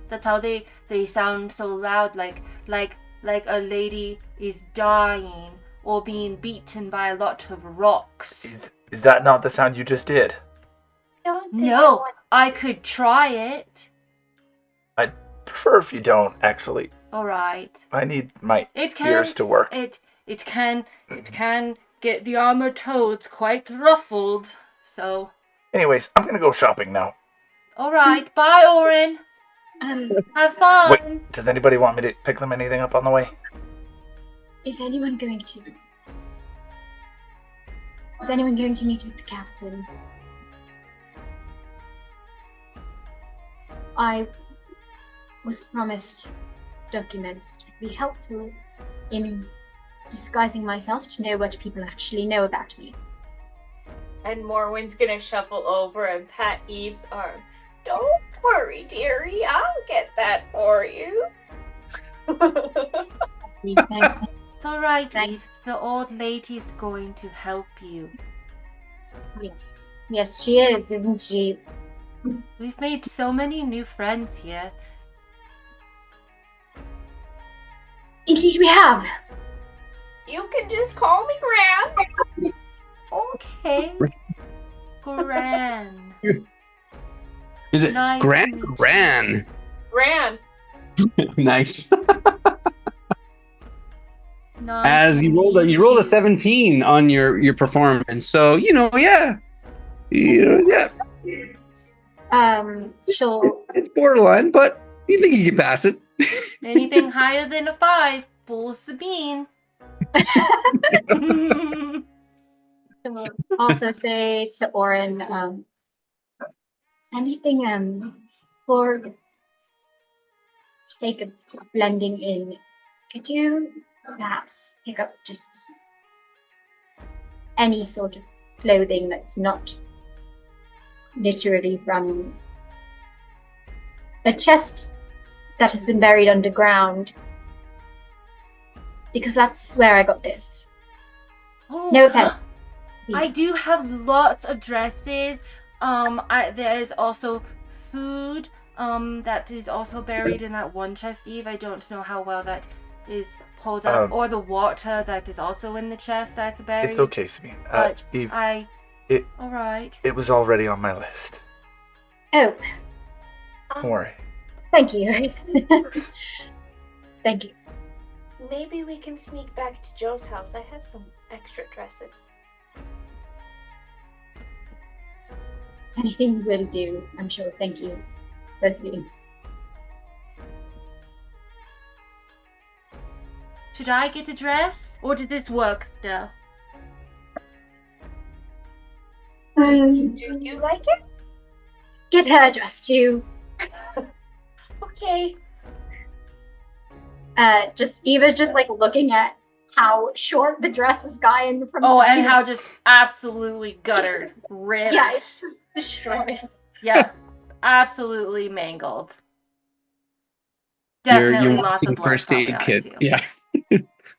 That's how they sound so loud, like a lady is dying or being beaten by a lot of rocks. Is that not the sound you just did? Don't think I No, want- I could try it. I'd prefer if you don't, actually. All right. I need my It can ears to work. It can get the armored toads quite ruffled. So, Anyways, I'm gonna go shopping now. all right. Bye, Oren. Have fun. Wait, does anybody want me to pick them anything up on the way? Is anyone going to meet with the captain? I was promised documents that would be helpful in disguising myself to know what people actually know about me. And Morwen's gonna shuffle over and pat Eve's arm. Don't worry, dearie. I'll get that for you. It's all right, Thank- Eve. The old lady's going to help you. Yes. Yes, she is, isn't she? We've made so many new friends here. Indeed we have. You can just call me Gran. Okay. Gran. Is it Nice Gran? to meet you. Gran. Gran. Nice. Nice As to you rolled meet you rolled a you. 17 on your performance, so yeah. Sure. It's borderline, but you think you can pass it. Anything higher than a 5, full Sabine. Also say to Oren, anything for sake of blending in, could you perhaps pick up just any sort of clothing that's not literally from a chest that has been buried underground? Because that's where I got this. Oh, No offense. I do have lots of dresses. There is also food. That is also buried in that one chest, Eve. I don't know how well that is pulled up, or the water that is also in the chest that's buried. It's okay, Sabine. But Eve, all right. it was already on my list. Oh, Don't worry. thank you. Thank you. Maybe we can sneak back to Joe's house. I have some extra dresses. Anything will do, I'm sure. Thank you. Both of you. Should I get a dress, or does this work still? Do you like it? Get her dress too. Okay. Eva's just like looking at how short the dress is gotten from. Oh, and Sabine. how just absolutely guttered, ripped. Yeah, it's just destroyed. Yeah, absolutely mangled. Your Definitely lots walking of blood first aid probably on it, kit. too. Yeah.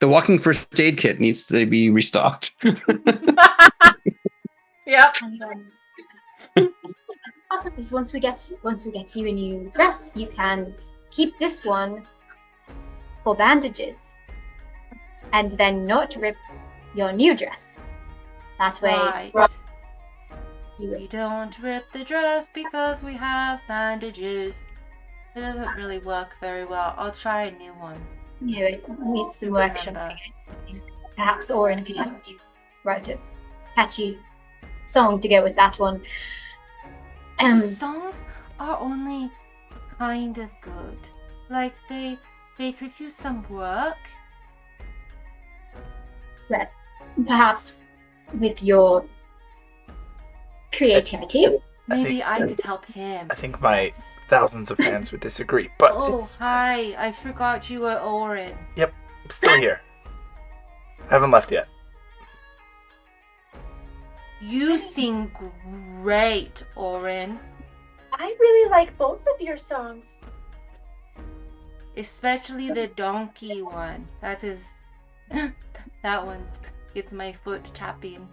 The walking first aid kit needs to be restocked. Yep. And because once we get you a new dress, you can keep this one for bandages, and then not rip your new dress. That way, Right. you We don't rip the dress because we have bandages. It doesn't really work very well. I'll try a new one. need some workshop. Remember. Perhaps Oren could help you write a catchy song to go with that one. The songs are only kind of good. Like they could use some work. Well, perhaps with your creativity. Maybe think- I could help him. I think my Yes. thousands of fans would disagree, but Oh, it's hi. I forgot you were Oren. I'm still here. I haven't left yet. You sing great, Oren. I really like both of your songs. Especially the donkey one. That is... that one's... It's my foot tapping.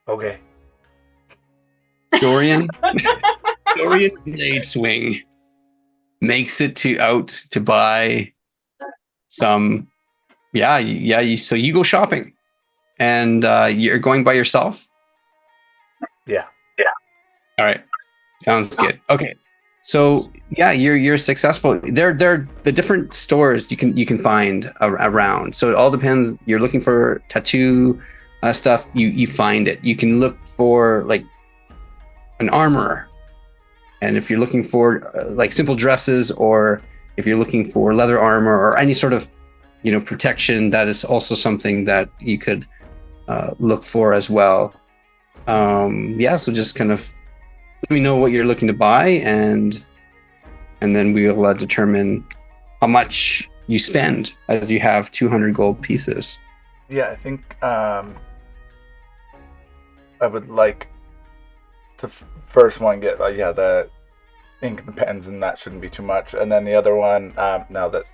Okay. Dorian Blade Swing makes it out to buy some. So you go shopping, and you're going by yourself. Yeah. All right, sounds good. Okay, so you're successful. They're the different stores you can find around. So it all depends. You're looking for tattoo stuff. You find it. You can look for like an armorer, and if you're looking for like simple dresses, or if you're looking for leather armor or any sort of protection, that is also something that you could look for as well. So just kind of let me know what you're looking to buy, and then we'll determine how much you spend, as you have 200 gold pieces. Yeah, I think I would like to first one get the ink and pens, and that shouldn't be too much. And then the other one, now that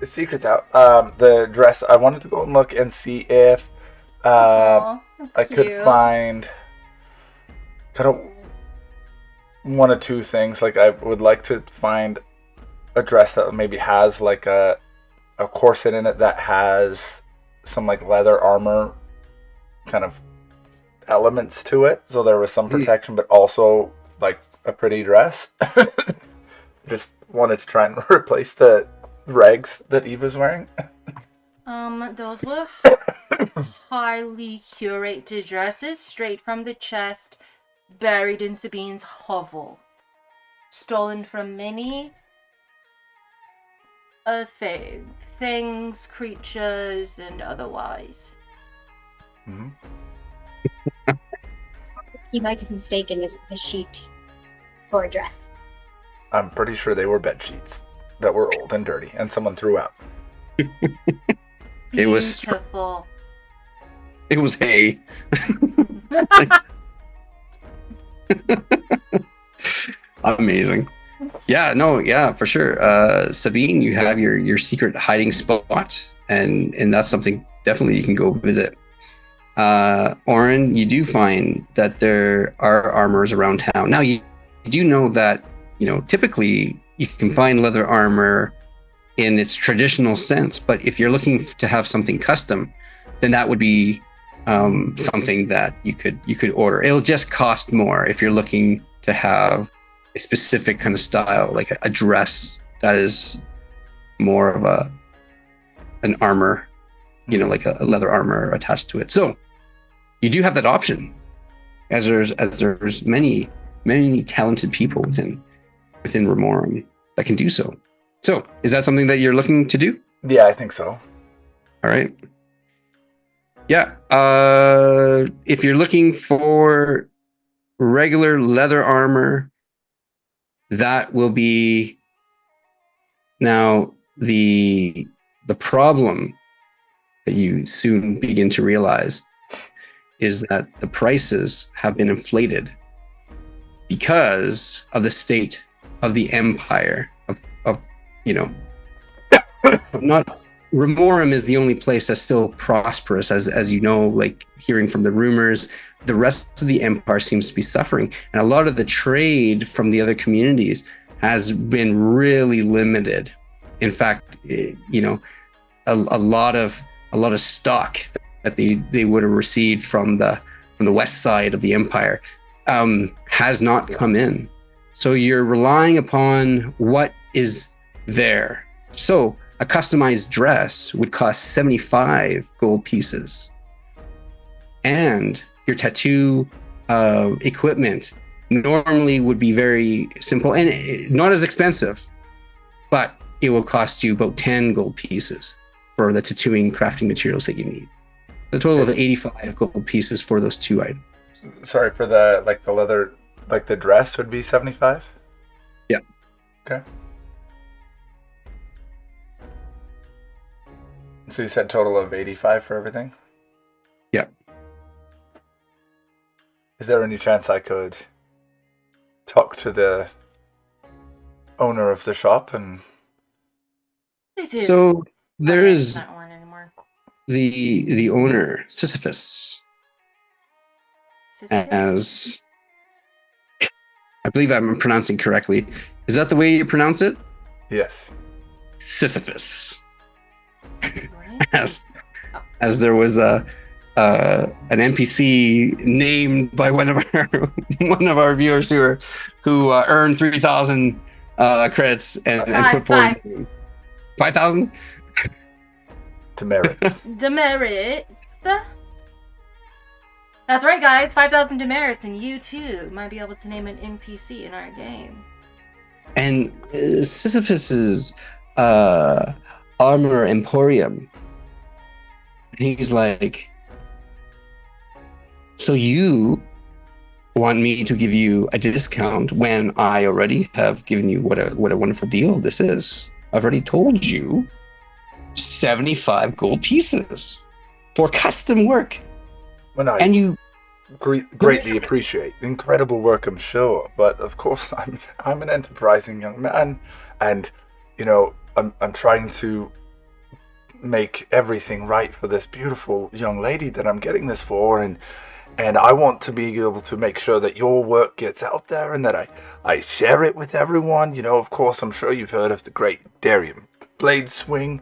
the secret's out, the dress, I wanted to go and look and see if Aw, that's I could cute. find kind of one or two things. Like, I would like to find a dress that maybe has like a corset in it that has some like leather armor kind of elements to it, so there was some protection, but also like a pretty dress. Just wanted to try and replace the rags that Eve was wearing. Those were highly curated dresses, straight from the chest, buried in Sabine's hovel, stolen from many things, creatures, and otherwise. Mm-hmm. You might have mistaken a sheet for a dress. I'm pretty sure they were bed sheets that were old and dirty, and someone threw out. It was- Beautiful. It was hay. Amazing. Yeah, no, yeah, for sure. Sabine, you have your secret hiding spot, and that's something definitely you can go visit. Oren, you do find that there are armors around town. Now, you do know that, typically you can find leather armor in its traditional sense, but if you're looking to have something custom, then that would be something that you could order. It'll just cost more if you're looking to have a specific kind of style, like a dress that is more of an armor, like a leather armor attached to it. So you do have that option, as there's many talented people within Remorum that can do so. So is that something that you're looking to do? Yeah, I think so. All right. Yeah. If you're looking for regular leather armor, that will be now the problem that you soon begin to realize is that the prices have been inflated because of the state of the empire of not Remorum is the only place that's still prosperous, as you know, like hearing from the rumors. The rest of the empire seems to be suffering, and a lot of the trade from the other communities has been really limited. In fact, a lot of stock that they would have received from the west side of the empire has not come in. So you're relying upon what is there. So a customized dress would cost 75 gold pieces, and your tattoo equipment normally would be very simple and not as expensive, but it will cost you about 10 gold pieces for the tattooing crafting materials that you need. A total of 85 gold pieces for those two items. Sorry, for the leather, like the dress would be 75? Yeah. Okay. So you said total of 85 for everything? Yeah. Is there any chance I could talk to the owner of the shop and... So there is not one anymore. the owner, Sisyphus, as I believe I'm pronouncing correctly. Is that the way you pronounce it? Yes. Sisyphus. As there was an NPC named by one of our viewers who earned 3,000 credits and put forward 5,000 demerits. Demerits. That's right, guys. 5,000 demerits, and you too might be able to name an NPC in our game. And Sisyphus's armor emporium. He's like, so you want me to give you a discount when I already have given you what a wonderful deal this is? I've already told you 75 gold pieces for custom work. Well, no, And you greatly appreciate. Incredible work, I'm sure. But of course, I'm an enterprising young man, and I'm trying to make everything right for this beautiful young lady that I'm getting this for, and I want to be able to make sure that your work gets out there and that I share it with everyone. Of course, I'm sure you've heard of the great 𝙬𝙤𝙤𝙬𝙤,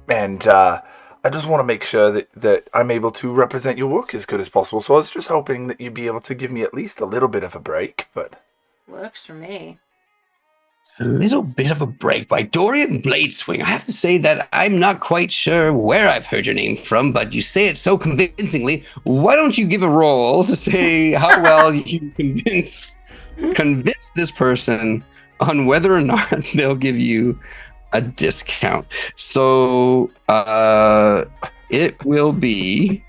and I just want to make sure that I'm able to represent your work as good as possible. So I was just hoping that you'd be able to give me at least a little bit of a break. But Works for me. A little bit of a break by Dorian Bladeswing. I have to say that I'm not quite sure where I've heard your name from, but you say it so convincingly. Why don't you give a roll to say how well you convince this person on whether or not they'll give you a discount. So it will be,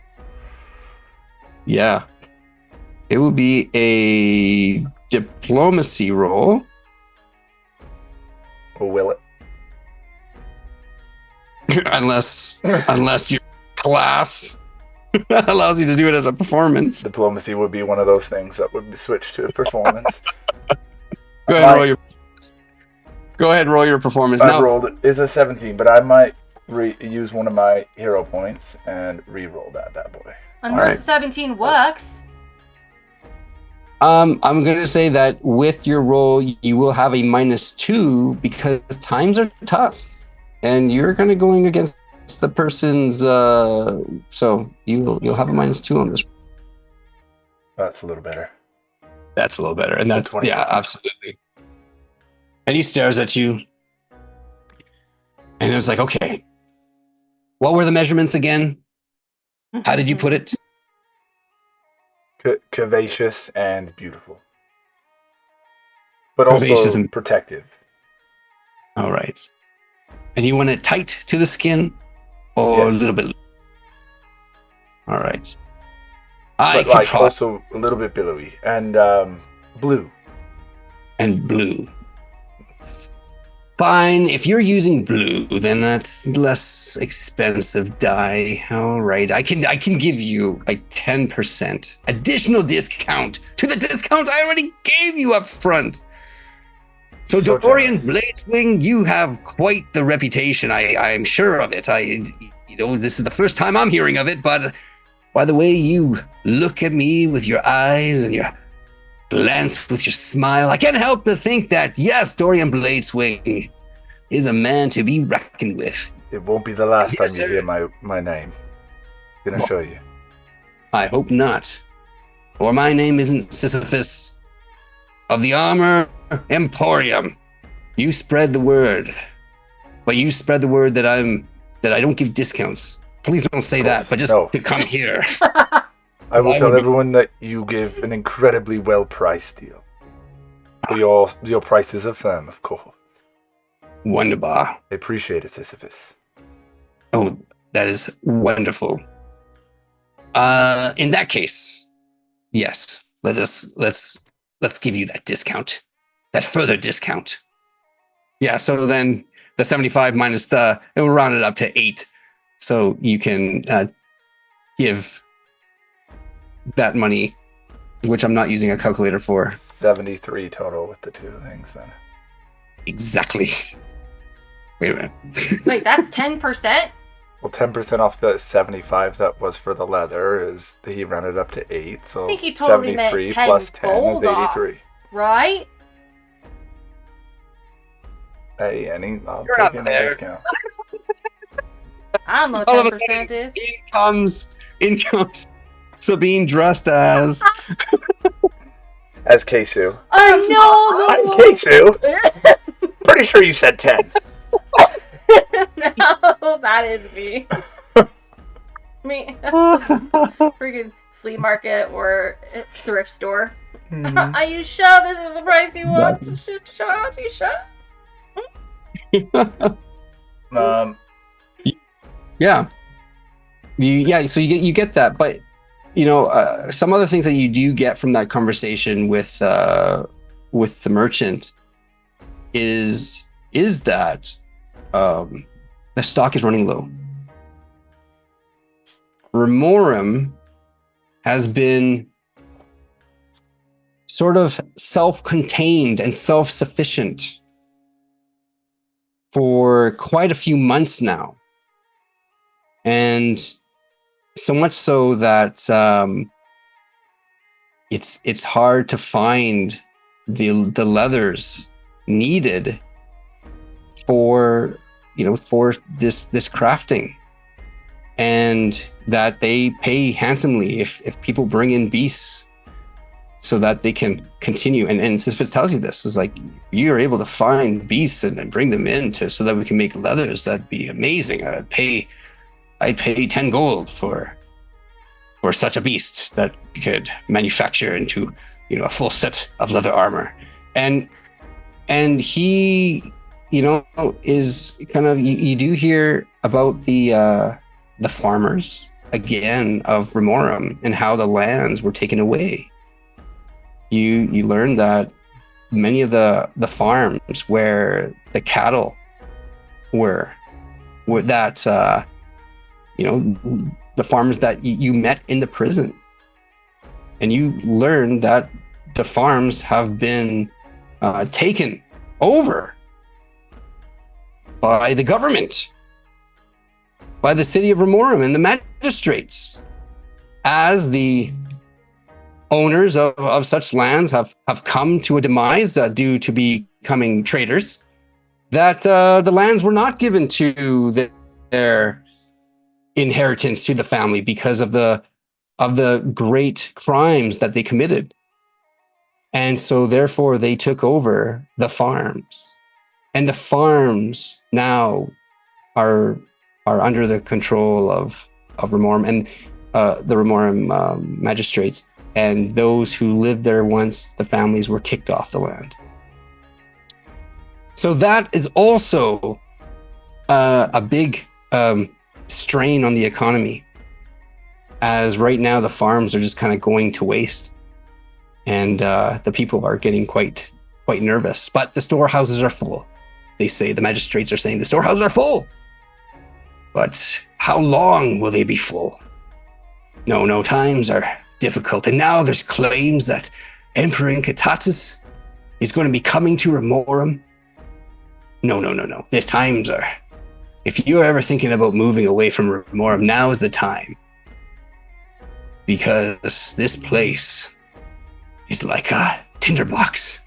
it will be a diplomacy roll. Or will it? unless your class allows you to do it as a performance. Diplomacy would be one of those things that would be switched to a performance. Go ahead, roll your performance. I rolled it. It's a 17, but I might use one of my hero points and re-roll that bad boy. Unless 17 works. I'm going to say that with your roll, you will have a -2 because times are tough, and you're going to going against the person's. So you'll have a -2 on this. That's a little better. That's a little better, and that's absolutely. And he stares at you, and it's like, okay, what were the measurements again? How did you put it? Curvaceous and beautiful, but also and protective. All right. And you want it tight to the skin, or a little bit? All right. But like also a little bit billowy and blue. And blue. Fine. If you're using blue, then that's less expensive dye. All right. I can give you a 10% additional discount to the discount I already gave you up front. So Dorian Bladeswing, you have quite the reputation. I'm sure of it. This is the first time I'm hearing of it, but by the way you look at me with your eyes and your glance with your smile, I can't help but think that, yes, Dorian Bladeswing is a man to be reckoned with. It won't be the last time you hear my name. I'm going to show you. I hope not. Or my name isn't Sisyphus of the Armor Emporium. You spread the word. But you spread the word that I don't give discounts. Please don't say that, but just to come here. I will tell everyone that you give an incredibly well-priced deal. Your prices are firm, of course. Wonderbar. I appreciate it, Sisyphus. Oh, that is wonderful. In that case, yes, let's give you that discount, that further discount. Yeah, so then the 75 minus it will round it up to 8, so you can give that money, which I'm not using a calculator for. 73 total with the two things then. Exactly. Wait a minute. Wait, that's 10%? Well, 10% off the 75 that was for the leather is he rounded up to 8, so I think he totally 73 meant 10 plus 10 is gold 83. off, right? Hey, I'll You're take not in there. a discount. I don't know what All of a 10% is. In comes Sabine dressed as 𝘼𝙤𝙤𝙤. I know! 𝘼𝙤𝙤𝙤? Pretty sure you said 10. No, that is me. Me. Freaking flea market or thrift store. Are you sure this is the price you want? Are you sure? Yeah. So you get that, but some other things that you do get from that conversation with the merchant is that the stock is running low. Remorum has been sort of self-contained and self-sufficient for quite a few months now. And so much so that it's hard to find the leathers needed for this crafting, and that they pay handsomely if people bring in beasts so that they can continue. And since it tells you this, is like, you're able to find beasts and bring them in so that we can make leathers, that'd be amazing. I'd pay 10 gold for such a beast that could manufacture into a full set of leather armor. And he is kind of, you do hear about the farmers again of Remorum and how the lands were taken away. You learn that many of the farms where the cattle were that the farmers that you met in the prison, and you learn that the farms have been taken over by the government, by the city of Remorum and the magistrates, as the owners of such lands have come to a demise due to becoming traders, that the lands were not given to their inheritance to the family because of the great crimes that they committed. And so therefore they took over the farms, and the farms now are under the control of Remorum and the Remorum magistrates. And those who lived there once, the families were kicked off the land. So that is also a big strain on the economy, as right now the farms are just kind of going to waste, and the people are getting quite nervous. But the storehouses are full. They say, the magistrates are saying, the storehouses are full. But how long will they be full? No, times are difficult. And now there's claims that Emperor Incatatus is going to be coming to Remorum. No. These times are... If you're ever thinking about moving away from Remorum, now is the time. Because this place is like a tinderbox.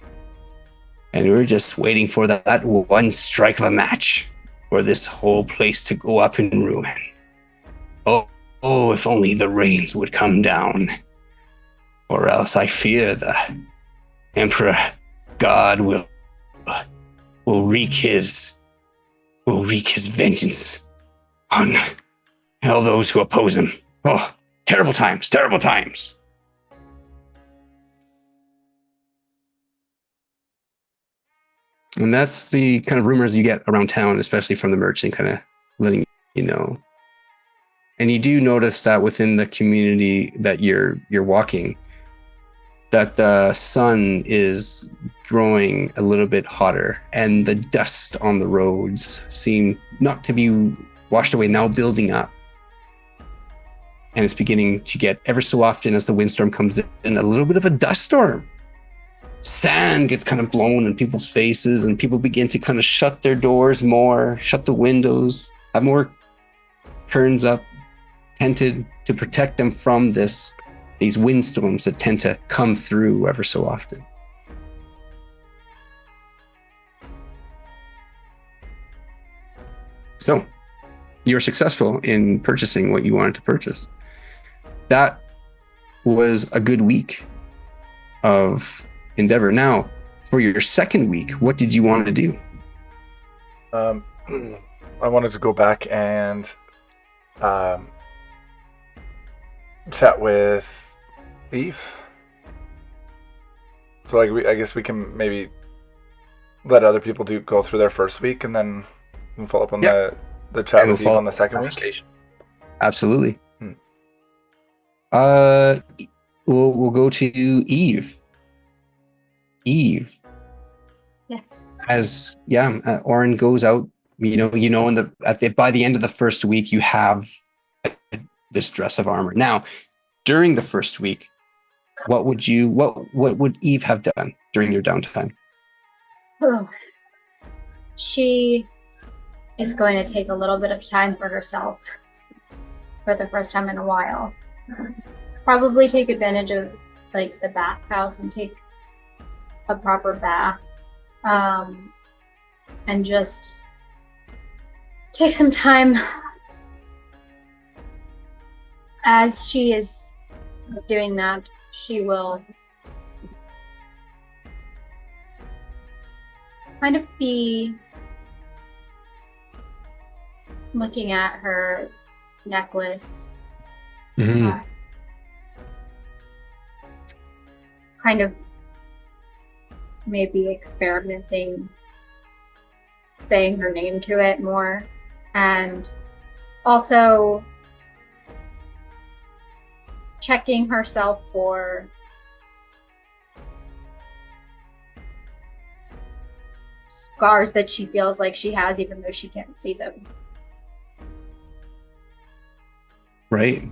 And we're just waiting for that one strike of a match for this whole place to go up in ruin. Oh, if only the rains would come down. Or else I fear the Emperor God will wreak his vengeance on all those who oppose him. Oh, terrible times. And that's the kind of rumors you get around town, especially from the merchant, kind of letting you know. And you do notice that within the community that you're walking, that the sun is growing a little bit hotter, and the dust on the roads seem not to be washed away, now building up. And it's beginning to get, ever so often as the windstorm comes in, a little bit of a dust storm. Sand gets kind of blown in people's faces, and people begin to kind of shut their doors more, shut the windows, have more curtains up, tented to protect them from these windstorms that tend to come through ever so often. So, you're successful in purchasing what you wanted to purchase. That was a good week of endeavor. Now, for your second week, what did you want to do? I wanted to go back and chat with Eve. So, I guess we can maybe let other people go through their first week, and then we'll follow up on the chat with Eve on the second week. Absolutely. We'll go to Eve. Eve. Yes. As Oren goes out. By the end of the first week, you have this dress of armor. Now, during the first week, what would Eve have done during your downtime? Oh. She is going to take a little bit of time for herself for the first time in a while. Probably take advantage of like the bathhouse and take a proper bath. And just take some time. As she is doing that, she will kind of be looking at her necklace, kind of maybe experimenting, saying her name to it more, and also checking herself for scars that she feels like she has, even though she can't see them. Right.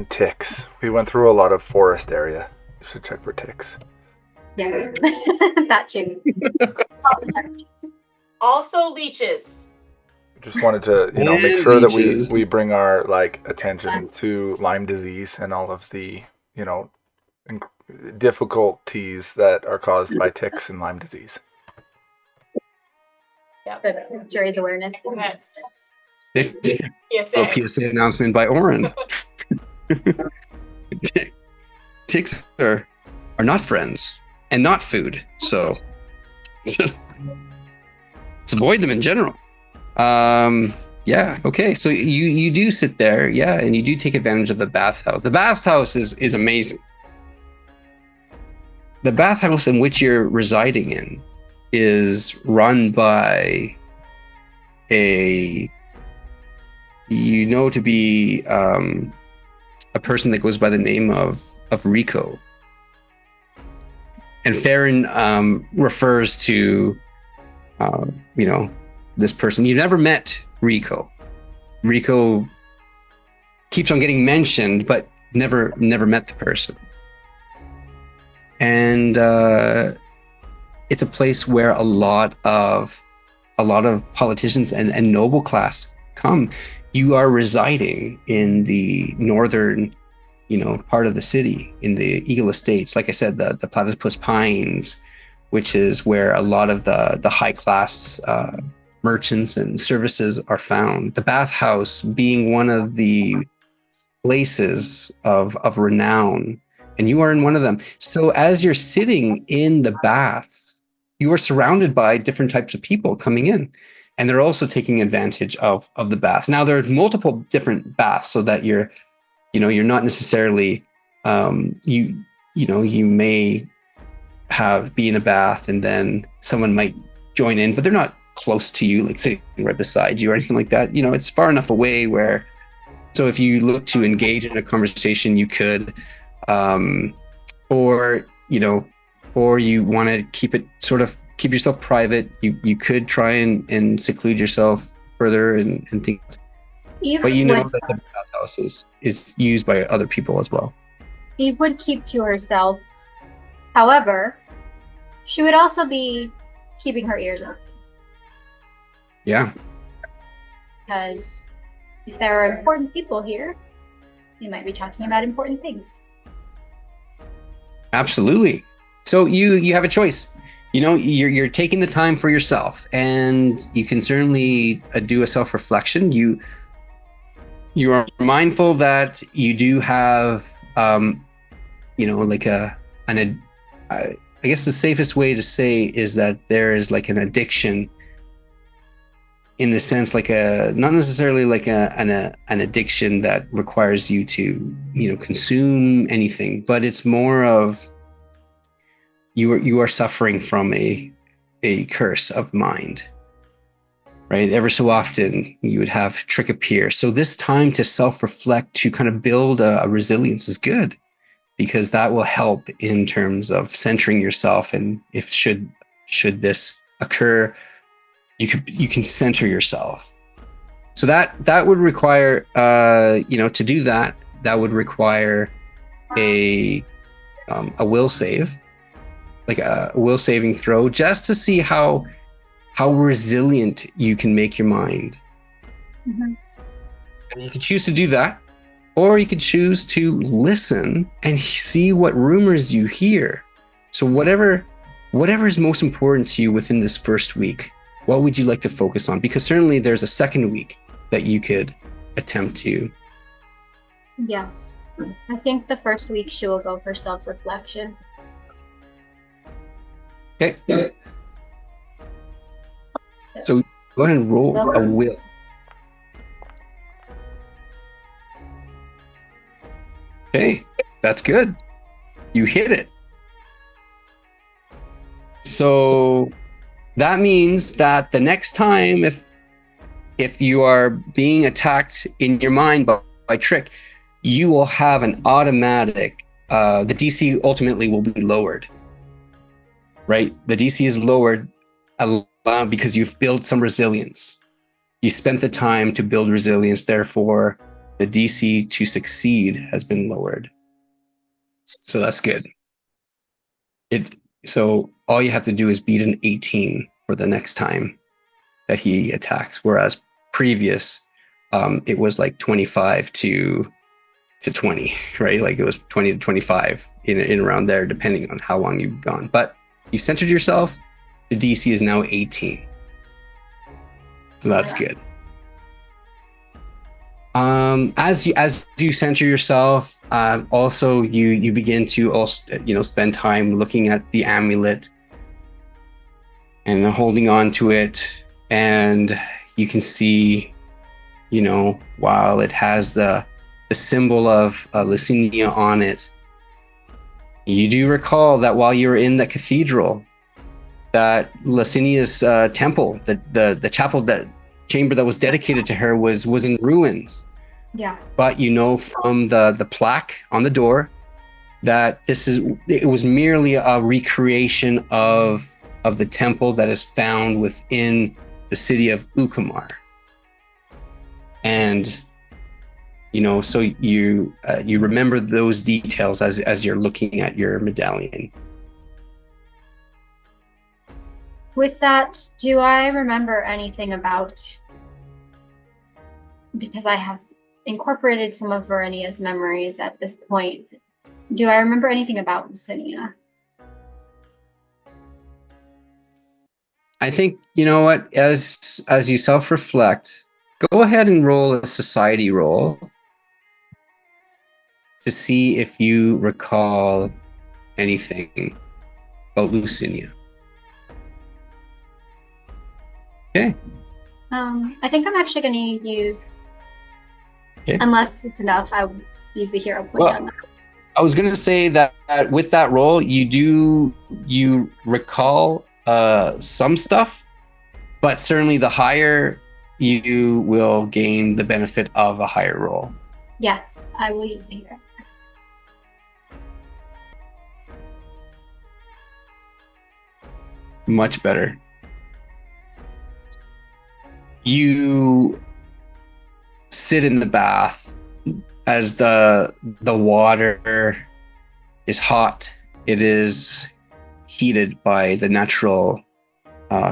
Ticks. We went through a lot of forest area. You should check for ticks. Yeah, that too. Also leeches. Just wanted to, make And sure that leeches. we bring our attention to Lyme disease and all of the, difficulties that are caused by ticks and Lyme disease. Good. Raise awareness. Yes. Oh, PSA announcement by Oren. Ticks are not friends and not food, so just avoid them in general. Yeah, okay. So you do sit there, yeah, and you do take advantage of the bathhouse. The bathhouse is amazing. The bathhouse in which you're residing in is run by to be a person that goes by the name of Rico. And Farron refers to this person. You've never met Rico. Rico keeps on getting mentioned, but never met the person. And it's a place where a lot of politicians and noble class come. You are residing in the northern, part of the city, in the Eagle Estates. Like I said, the Platypus Pines, which is where a lot of the high class merchants and services are found. The bathhouse being one of the places of renown, and you are in one of them. So as you're sitting in the baths, you are surrounded by different types of people coming in, and they're also taking advantage of the baths. Now there's multiple different baths, so that you're not necessarily you may be in a bath and then someone might join in, but they're not close to you, like sitting right beside you or anything like that. It's far enough away where, so if you look to engage in a conversation, you could, or you want to keep yourself private, you could try and seclude yourself further and things. But that the bathhouse is used by other people as well. Eve would keep to herself. However, she would also be keeping her ears open. Yeah. Because if there are important people here, they might be talking about important things. Absolutely. So you have a choice. You're taking the time for yourself, and you can certainly do a self-reflection. You are mindful that you do have, I guess the safest way to say is that there is like an addiction, in the sense not necessarily like an addiction that requires you to consume anything, but it's more of you are suffering from a curse of mind, right? Ever so often you would have trick appear. So this time to self-reflect, to kind of build a resilience is good, because that will help in terms of centering yourself. And if should this occur, you can center yourself. So that would require, to do that would require a will save, like a will saving throw, just to see how resilient you can make your mind. Mhm. And you can choose to do that, or you could choose to listen and see what rumors you hear. So whatever is most important to you within this first week, what would you like to focus on? Because certainly there's a second week that you could attempt to. Yeah. I think the first week she will go for self-reflection. Okay. So Go ahead and roll a will. Okay, that's good. You hit it. So that means that the next time, if you are being attacked in your mind by Trick, you will have an automatic. The DC ultimately will be lowered, right? The DC is lowered because you've built some resilience. You spent the time to build resilience, therefore the DC to succeed has been lowered. So that's good. So all you have to do is beat an 18 for the next time that he attacks, whereas previous it was like 25 to 20, right? Like it was 20 to 25 in around there, depending on how long you've gone. But you centered yourself. The DC is now 18. So that's good. As you center yourself, also you begin to also, spend time looking at the amulet and holding on to it, and you can see, while it has the symbol of 𝘼𝙣𝙤𝙤 on it, you do recall that while you were in the cathedral, that 𝘼𝙤𝙤's temple, the chapel, that chamber that was dedicated to her was in ruins. Yeah. But from the plaque on the door that it was merely a recreation of the temple that is found within the city of 𝘼𝙤𝙤. And so you remember those details as you're looking at your medallion. With that, do I remember anything about, because I have incorporated some of Verenia's memories at this point, do I remember anything about 𝘼𝙤𝙤? I think, what, as you self-reflect, go ahead and roll a society roll to see if you recall anything about 𝘼𝙤𝙤. Okay. I think I'm actually going to use, Okay. unless it's enough, I'll use the hero point on that. I was going to say that with that roll, you recall some stuff, but certainly the higher, you will gain the benefit of a higher roll. Yes, I will use the hero. Much better. You sit in the bath as the water is hot. It is heated by the natural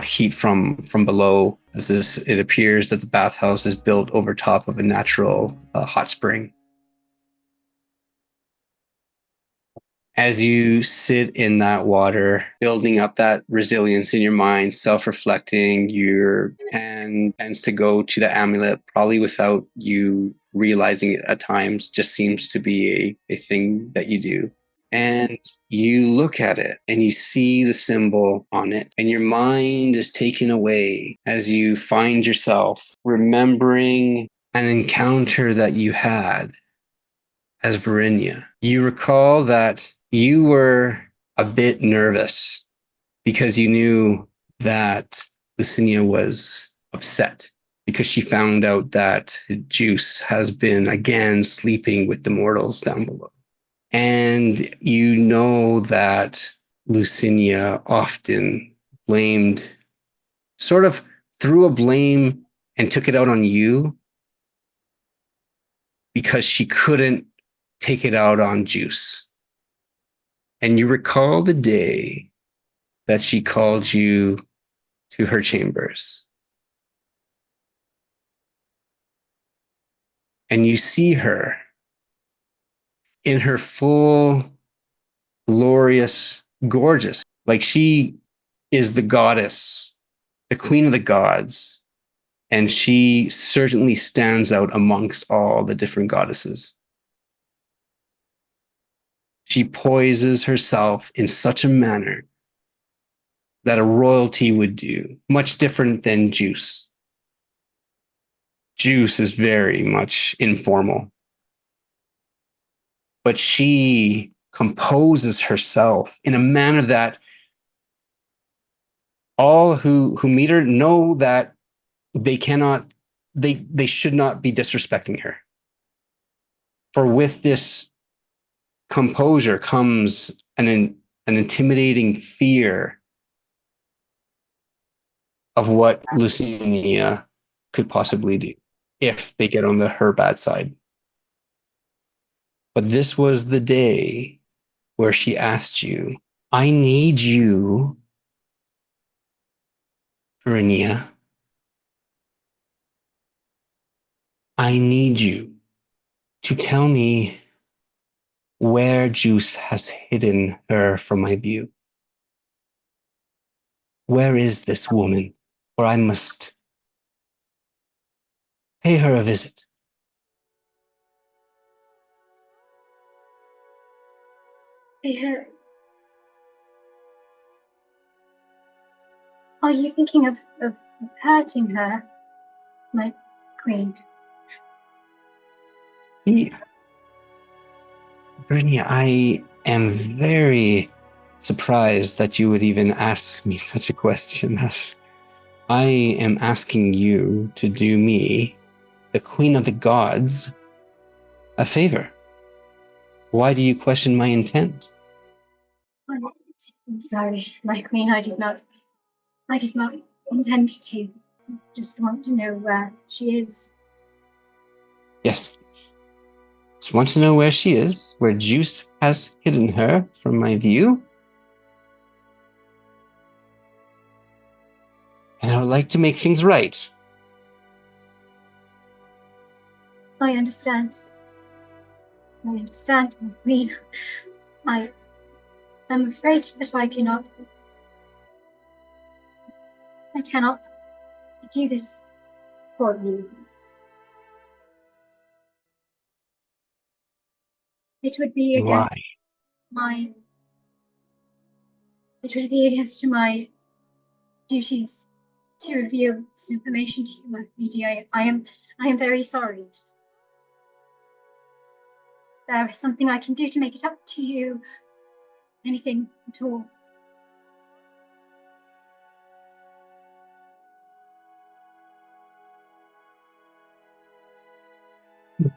heat from below. It appears that the bathhouse is built over top of a natural hot spring. As you sit in that water, building up that resilience in your mind, self-reflecting, your hand tends to go to the amulet, probably without you realizing it at times. Just seems to be a thing that you do. And you look at it and you see the symbol on it, and your mind is taken away as you find yourself remembering an encounter that you had as Verenia. You recall that you were a bit nervous because you knew that 𝘼𝙤𝙤 was upset because she found out that Juice has been again sleeping with the mortals down below. And you know that 𝘼𝙤𝙤 often threw a blame and took it out on you because she couldn't take it out on Juice. And you recall the day that she called you to her chambers. And you see her in her full, glorious, gorgeous, like she is the goddess, the queen of the gods. And she certainly stands out amongst all the different goddesses. She poises herself in such a manner that a royalty would do, much different than Juice. Juice is very much informal. But she composes herself in a manner that all who meet her know that they should not be disrespecting her. For with this composure comes an intimidating fear of what Lucinia could possibly do if they get on her bad side. But this was the day where she asked you, I need you, Verinia. I need you to tell me where Juice has hidden her from my view. Where is this woman? For I must pay her a visit. Pay her. Are you thinking of hurting her, my queen? Brittany, I am very surprised that you would even ask me such a question. As I am asking you to do me, the queen of the gods, a favor. Why do you question my intent? I'm sorry, my queen. I did not intend to. Just want to know where she is. Yes. Just want to know where she is, where Juice has hidden her from my view. And I would like to make things right. I understand. I understand, my queen. I'm afraid that I cannot do this for you. It would be against my duties to reveal this information to you, my lady. I am very sorry. There is something I can do to make it up to you. Anything at all.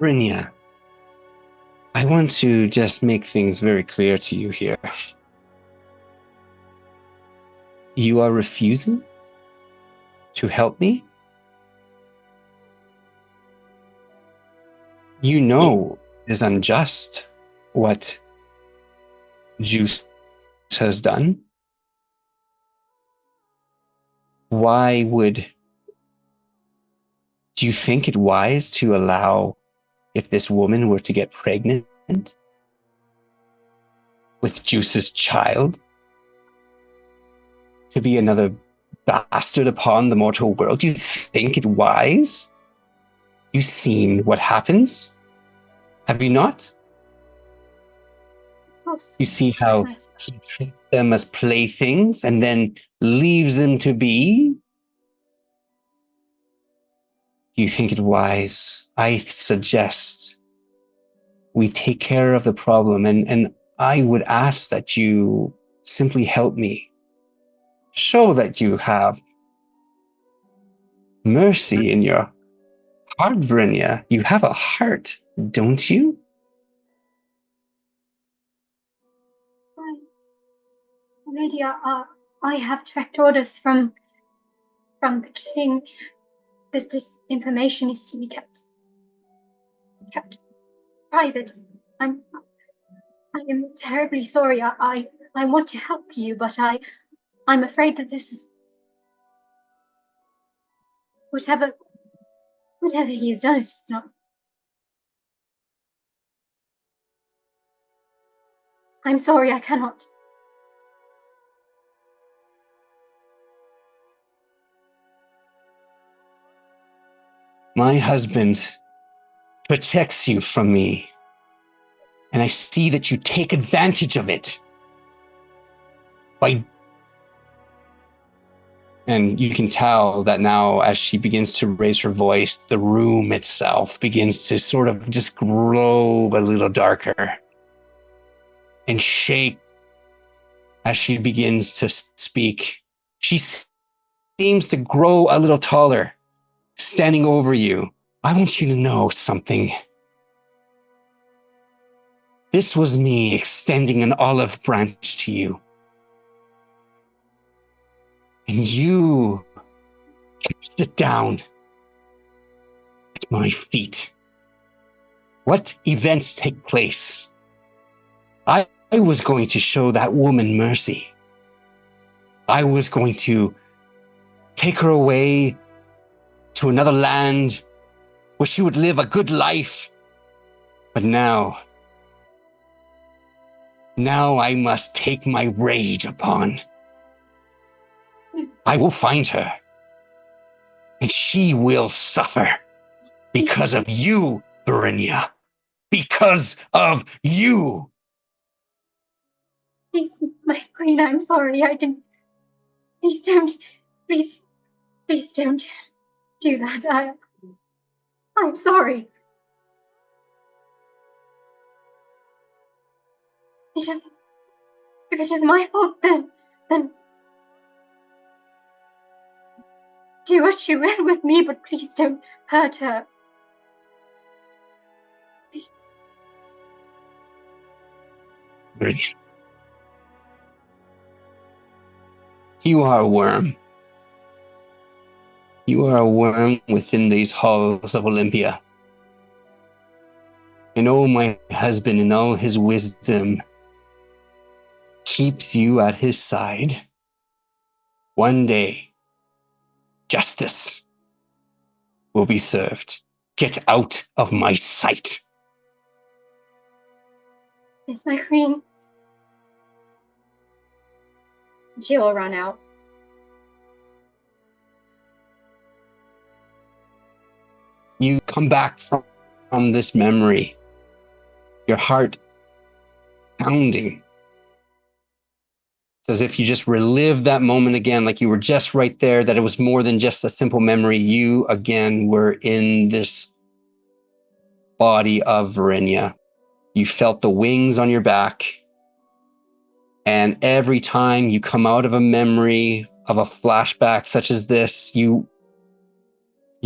Brynja, I want to just make things very clear to you here. You are refusing to help me? You know it is unjust what Juice has done. Why would... Do you think it wise to allow, if this woman were to get pregnant with Juice's child, to be another bastard upon the mortal world? Do you think it wise? You've seen what happens, have you not? Of course. You see how he treats them as playthings and then leaves them to be? Do you think it wise? I suggest we take care of the problem, and I would ask that you simply help me. Show that you have mercy in your heart, Verinia. You have a heart, don't you? Lady, I have direct orders from the king that this information is to be kept private. I am terribly sorry. I want to help you, but I'm afraid that this is whatever he has done is just not. I'm sorry, I cannot. My husband protects you from me, and I see that you take advantage of it. And you can tell that now, as she begins to raise her voice, the room itself begins to sort of just glow a little darker and shake as she begins to speak. She seems to grow a little taller, standing over you. I want you to know something. This was me extending an olive branch to you. And you can sit down at my feet. What events take place? I was going to show that woman mercy. I was going to take her away to another land where she would live a good life. But now I must take my rage upon. I will find her, and she will suffer because of you, Verinia. Because of you. Please, my queen, I'm sorry. I didn't. Please don't. Please don't do that. I'm sorry. If it is my fault, then do what you will with me, but please don't hurt her. Please. Verinia. You are a worm. You are a worm within these halls of Olympia. And oh, my husband in all his wisdom keeps you at his side. One day, justice will be served. Get out of my sight. Yes, my queen. She will run out. You come back from this memory, your heart pounding. It's as if you just relived that moment again, like you were just right there, that it was more than just a simple memory. You, again, were in this body of Verinia. You felt the wings on your back. And every time you come out of a memory of a flashback such as this, you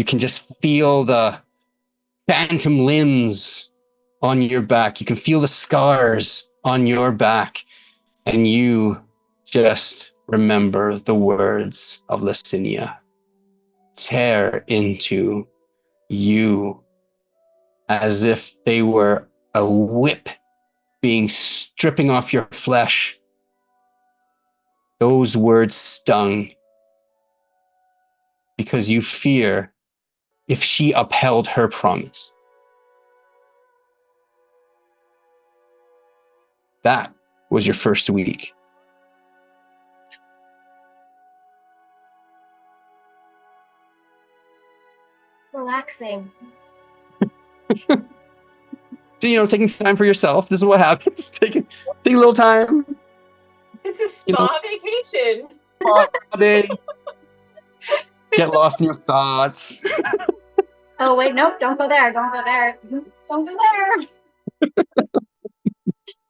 can just feel the phantom limbs on your back. You can feel the scars on your back. And you just remember the words of Licinia. Tear into you as if they were a whip stripping off your flesh. Those words stung because you fear if she upheld her promise. That was your first week. Relaxing. So, taking time for yourself. This is what happens. Take a little time. It's a spa vacation. Spa day. Get lost in your thoughts. Oh, wait, nope, don't go there. Don't go there. Don't go there.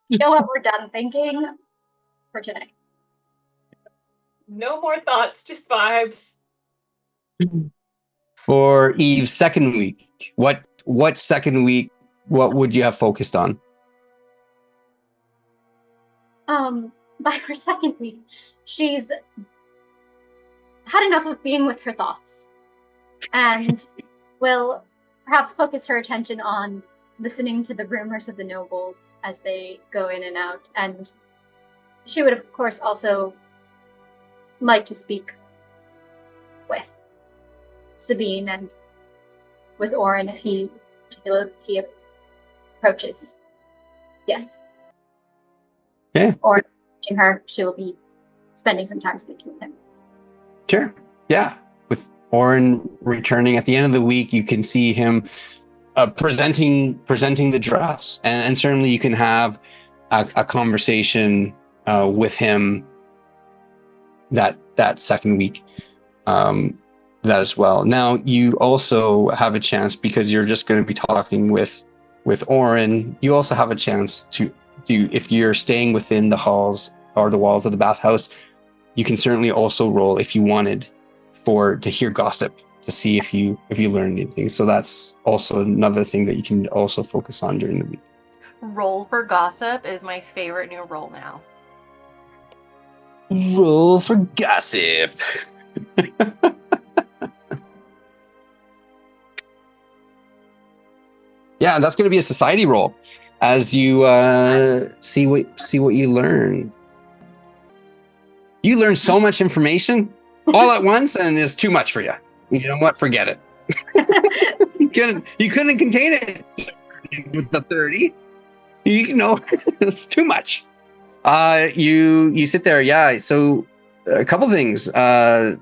You know what? We're done thinking for today. No more thoughts, just vibes. For Eve's second week, what second week, what would you have focused on? By her second week, she's had enough of being with her thoughts and will perhaps focus her attention on listening to the rumors of the nobles as they go in and out, and she would, of course, also like to speak with Sabine and with Oren if he approaches. Yes. Yeah. Or approaching her, she will be spending some time speaking with him. Sure. Yeah. With Oren returning at the end of the week, you can see him presenting the drafts, and certainly you can have a conversation with him that second week. That as well. Now you also have a chance, because you're just going to be talking with Oren. You also have a chance to do, if you're staying within the halls or the walls of the bathhouse, you can certainly also roll if you wanted to hear gossip, to see if you learn anything. So that's also another thing that you can also focus on during the week. Roll for gossip is my favorite new roll now. Roll for gossip. Yeah, that's going to be a society roll as you see what you learn. You learn so much information all at once, and it's too much for you. You know what? Forget it. You couldn't contain it with the 30. You know, it's too much. You sit there. Yeah. So a couple things that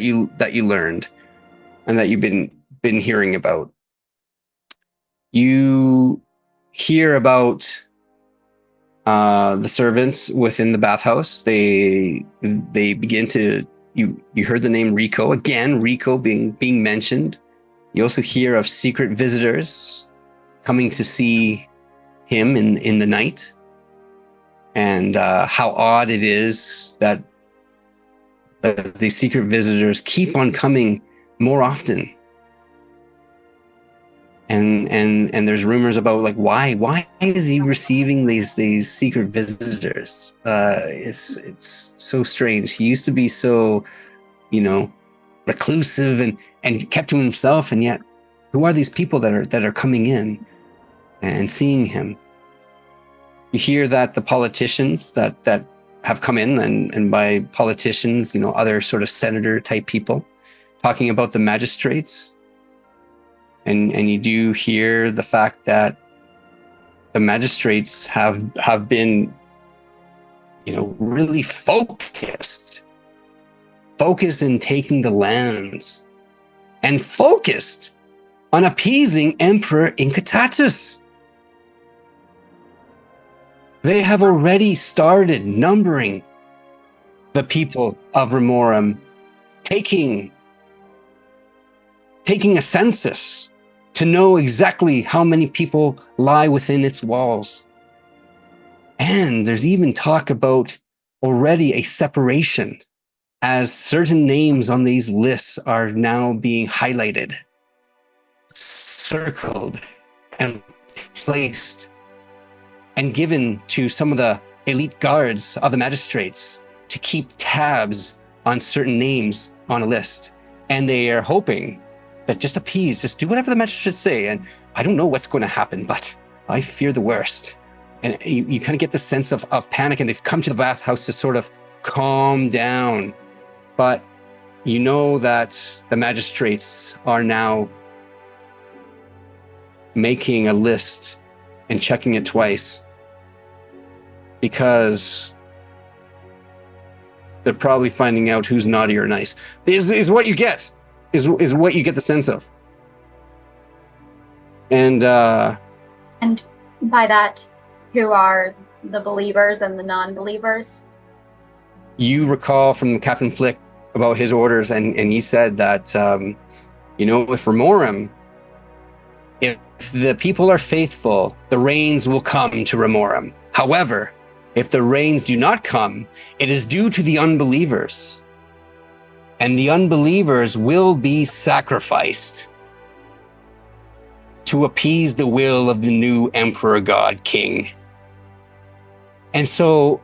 you learned and that you've been hearing about. You hear about the servants within the bathhouse. They begin to, you heard the name Rico again. Rico being mentioned. You also hear of secret visitors coming to see him in the night, and how odd it is that these secret visitors keep on coming more often. And there's rumors about, like, why is he receiving these secret visitors? It's so strange. He used to be so, reclusive and kept to himself, and yet who are these people that are coming in and seeing him? You hear that the politicians that have come in, and by politicians, other sort of senator type people, talking about the magistrates. And you do hear the fact that the magistrates have been, really focused in taking the lands, and focused on appeasing Emperor Inkatatus. They have already started numbering the people of Remorum, taking a census to know exactly how many people lie within its walls. And there's even talk about already a separation, as certain names on these lists are now being highlighted, circled, and placed, and given to some of the elite guards of the magistrates to keep tabs on certain names on a list. And they are hoping that just do whatever the magistrates say. And I don't know what's going to happen, but I fear the worst. And you kind of get the sense of panic, and they've come to the bathhouse to sort of calm down. But you know that the magistrates are now making a list and checking it twice, because they're probably finding out who's naughty or nice. Is what you get. Is what you get the sense of. And by that, who are the believers and the non-believers? You recall from Captain Flick about his orders, and he said that, if Remorum, if the people are faithful, the rains will come to Remorum. However, if the rains do not come, it is due to the unbelievers. And the unbelievers will be sacrificed to appease the will of the new Emperor God King. And so,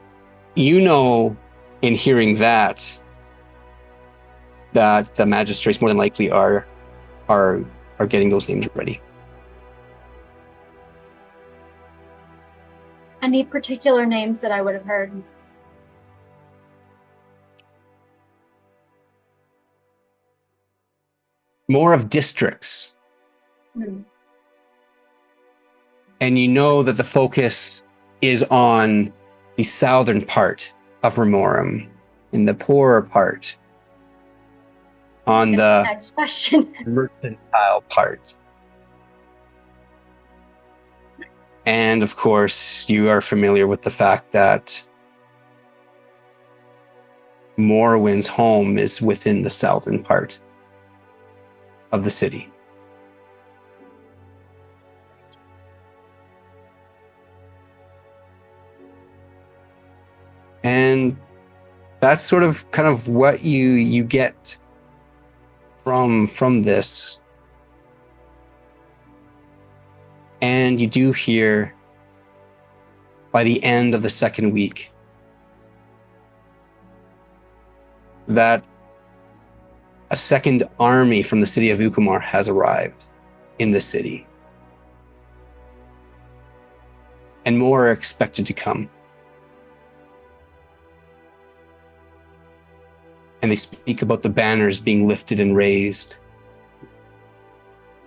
in hearing that the magistrates more than likely are getting those names ready. Any particular names that I would have heard? More of districts. Hmm. And you know that the focus is on the southern part of Remorum, in the poorer part, on the Next question. mercantile part. And of course, you are familiar with the fact that Morrowind's home is within the southern part of the city. And that's sort of kind of what you get from this. And you do hear by the end of the second week that a second army from the city of Ukamar has arrived in the city. And more are expected to come. And they speak about the banners being lifted and raised,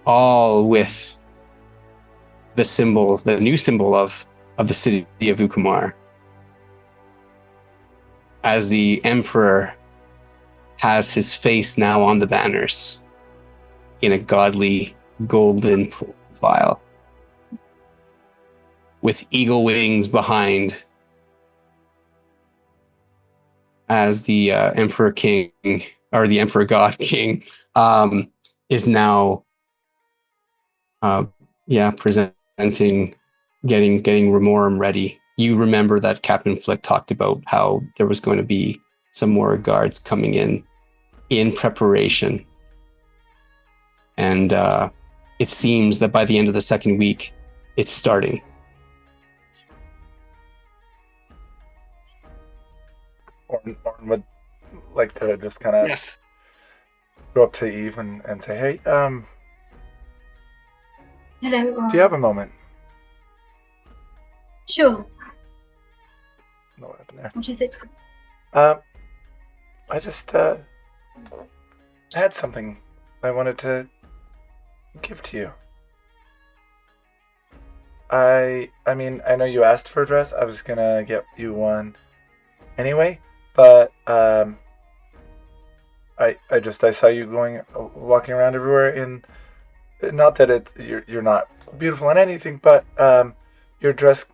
all with the symbol, the new symbol of the city of Ukamar, as the emperor has his face now on the banners in a godly golden profile, with eagle wings behind, as the Emperor King, or the Emperor God King, is now, presenting, getting Remorum ready. You remember that Captain Flick talked about how there was going to be some more guards coming in preparation. And it seems that by the end of the second week, it's starting. Oren would like to just kind of Yes. go up to Eve and say, hey, Hello. do you have a moment? Sure. What happened there? What is it? I just had something I wanted to give to you. I mean, I know you asked for a dress. I was gonna get you one anyway, but I saw you walking around everywhere in, not that you're not beautiful in anything, but your dress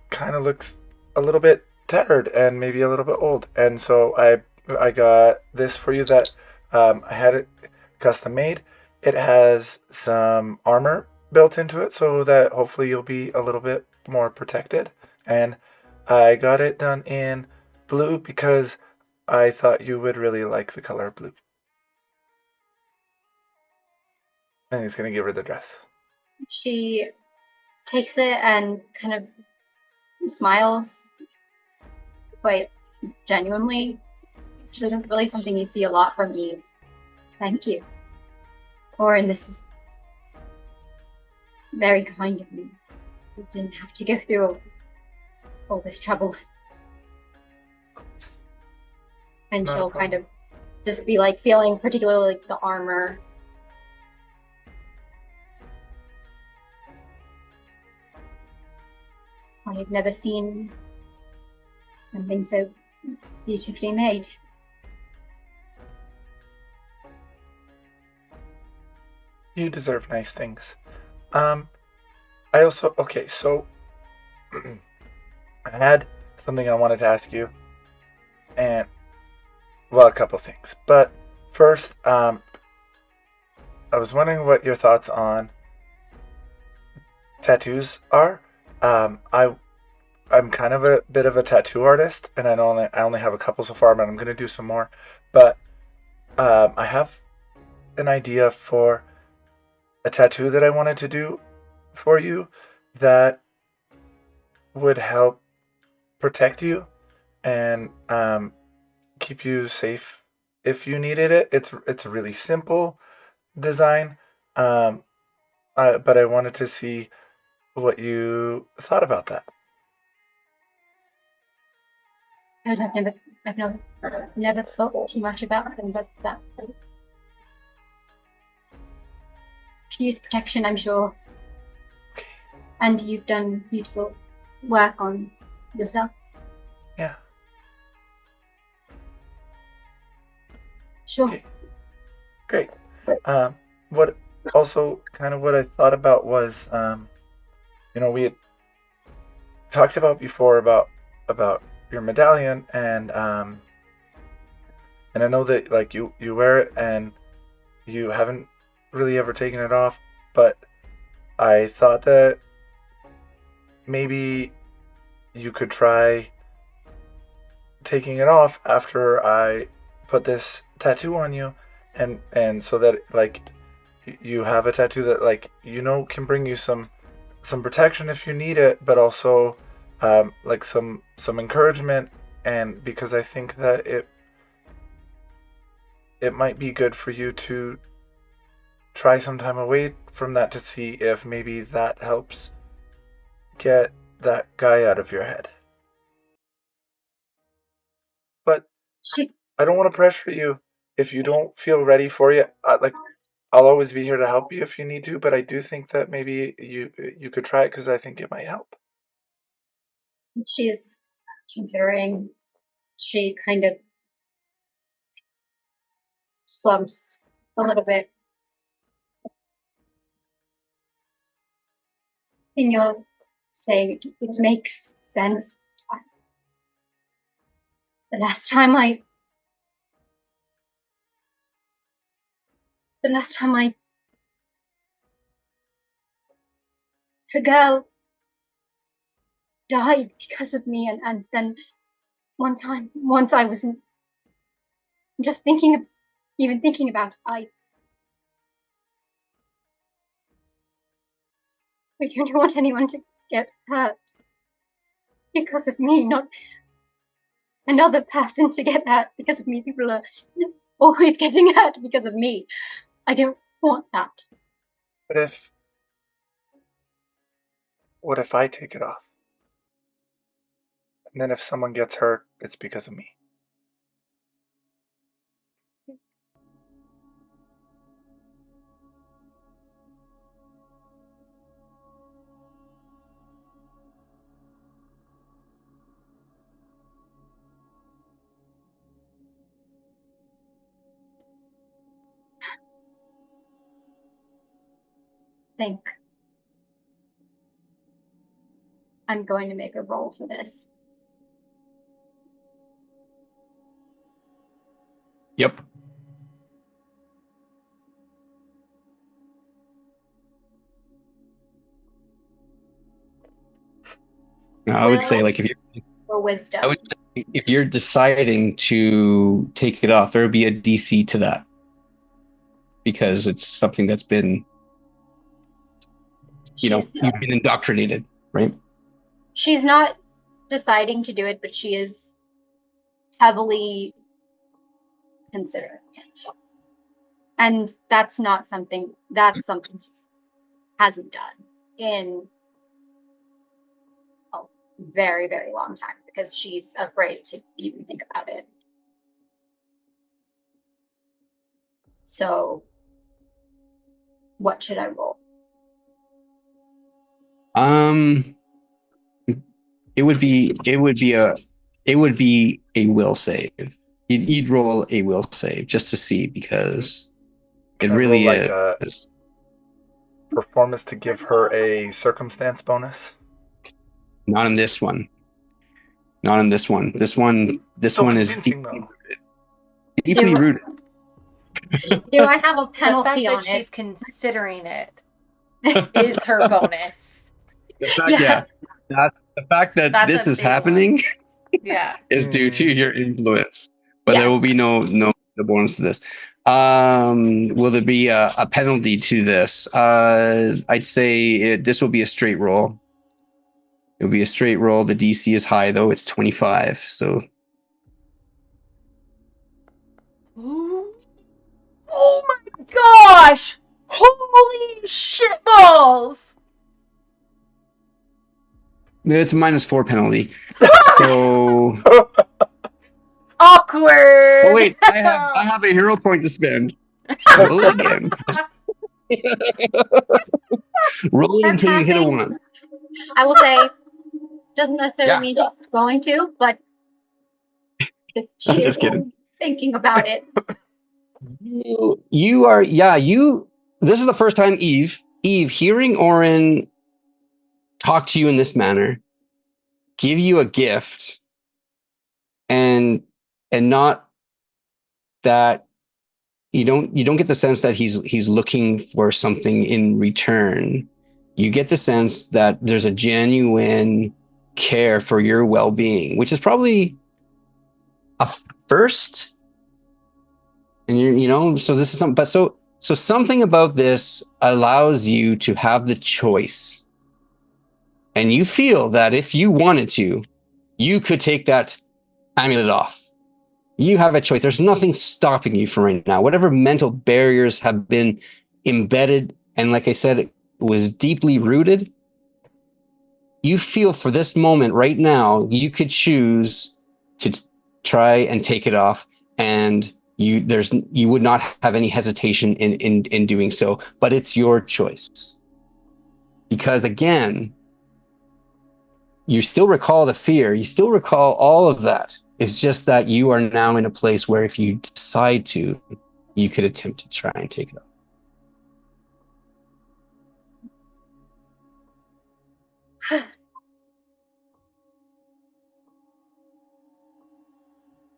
kind of looks a little bit tattered and maybe a little bit old, and so I got this for you that I had it custom made. It has some armor built into it so that hopefully you'll be a little bit more protected, and I got it done in blue because I thought you would really like the color blue. And he's gonna give her the dress. She takes it and kind of smiles quite genuinely. Which isn't really something you see a lot from Eve. Thank you. Oren, this is very kind of you. You didn't have to go through all this trouble. And Not a she'll problem. kind of just be like feeling particularly like the armor. I've never seen something so beautifully made. You deserve nice things. I also, okay, so I had something I wanted to ask you, and well, a couple things. But first, I was wondering what your thoughts on tattoos are. I'm kind of a bit of a tattoo artist, and I only have a couple so far, but I'm gonna do some more. But I have an idea for a tattoo that I wanted to do for you that would help protect you and keep you safe if you needed it. It's a really simple design, but I wanted to see what you thought about that. I've never thought too much about them, but that could use protection, I'm sure. Okay. And you've done beautiful work on yourself. Yeah. Sure. Okay. Great. What I thought about was, we had talked about before about your medallion, and I know that like you wear it and you haven't really ever taken it off, but I thought that maybe you could try taking it off after I put this tattoo on you, and so that like you have a tattoo that like can bring you some protection if you need it, but also like some encouragement, and because I think that it might be good for you to try some time away from that to see if maybe that helps get that guy out of your head. But I don't want to pressure you if you don't feel ready for it. I'll always be here to help you if you need to, but I do think that maybe you could try it because I think it might help. She's considering. She kind of slumps a little bit. And you're saying it makes sense. The last time a girl died because of me, and then once I wasn't just thinking about I don't want anyone to get hurt because of me, not another person to get hurt because of me. People are always getting hurt because of me. I don't want that. But what if I take it off? And then if someone gets hurt, it's because of me. Think. I'm going to make a roll for this. Yep. I would say, like, or wisdom. I would say if you're deciding to take it off, there would be a DC to that because it's something that's been, you've been indoctrinated, right? She's not deciding to do it, but she is heavily considering it. And that's something she hasn't done in a very, very long time because she's afraid to even think about it. So, what should I roll? It would be a will save. You'd roll a will save just to see because it really is. Performance to give her a circumstance bonus. Not in this one. Not in this one. This one is deeply rooted. Do I have a penalty the fact on that she's it? considering it is her bonus. That's the fact that this is happening. Yeah, is due to your influence, but there will be no bonus to this. Will there be a penalty to this? I'd say this will be a straight roll. It'll be a straight roll. The DC is high though; it's 25. So. Ooh. Oh my gosh! Holy shitballs! It's a -4 penalty. So Awkward. Oh wait, I have a hero point to spend. Roll it again. Roll it They're until you hit a passing. 1. I will say, doesn't necessarily Yeah. mean she's going to, but she I'm is just kidding. thinking about it. You are, yeah, this is the first time Eve, hearing Oren talk to you in this manner, give you a gift, and not that you don't get the sense that he's looking for something in return. You get the sense that there's a genuine care for your well-being, which is probably a first. And so this is something, but so something about this allows you to have the choice. And you feel that if you wanted to, you could take that amulet off. You have a choice. There's nothing stopping you from right now. Whatever mental barriers have been embedded, and like I said, it was deeply rooted. You feel for this moment right now, you could choose to try and take it off, and you would not have any hesitation in doing so. But it's your choice, because again, you still recall the fear, you still recall all of that. It's just that you are now in a place where if you decide to, you could attempt to try and take it off.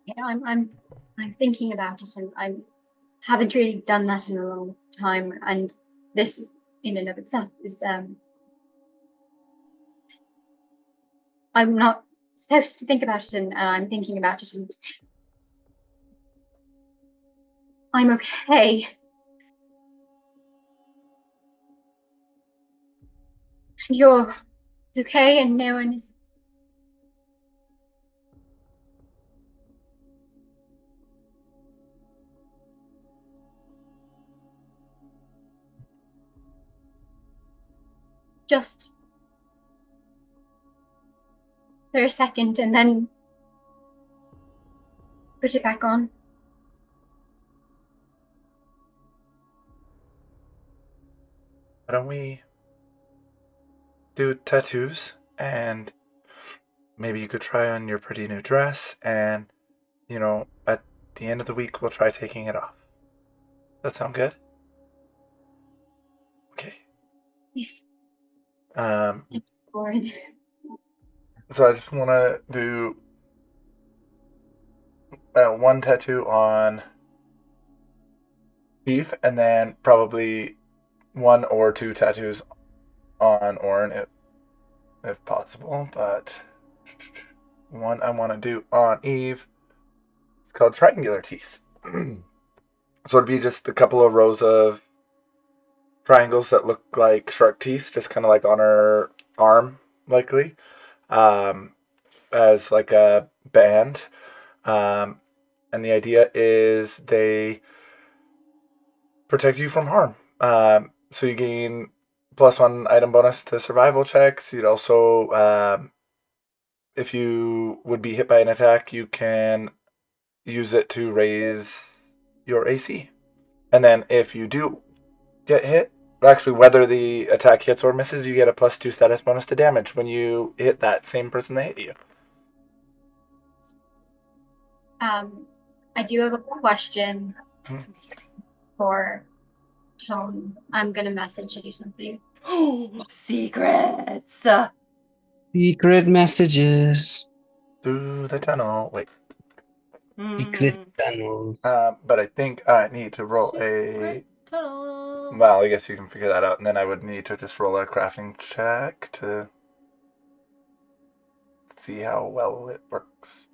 Yeah, I'm thinking about it, and I haven't really done that in a long time, and this in and of itself is I'm not supposed to think about it, and I'm thinking about it, and I'm okay. You're okay, and no one is. Just for a second, and then put it back on. Why don't we do tattoos, and maybe you could try on your pretty new dress, and at the end of the week we'll try taking it off. That sound good? Okay. Yes. Um, Forward. so I just want to do one tattoo on Eve, and then probably 1 or 2 tattoos on Oren, if possible. But one I want to do on Eve, it's called triangular teeth. So it'd be just a couple of rows of triangles that look like shark teeth, just kind of like on her arm, likely, as like a band. And the idea is they protect you from harm. So you gain +1 item bonus to survival checks. You'd also, if you would be hit by an attack, you can use it to raise your AC. And then if you do get hit, actually whether the attack hits or misses, you get a +2 status bonus to damage when you hit that same person that hit you. I do have a question for Tone. I'm gonna message you something. Secrets. Secret messages. Through the tunnel. Wait. Secret tunnels. But I think I need to roll a... Tunnel. Well, I guess you can figure that out, and then I would need to just roll a crafting check to see how well it works.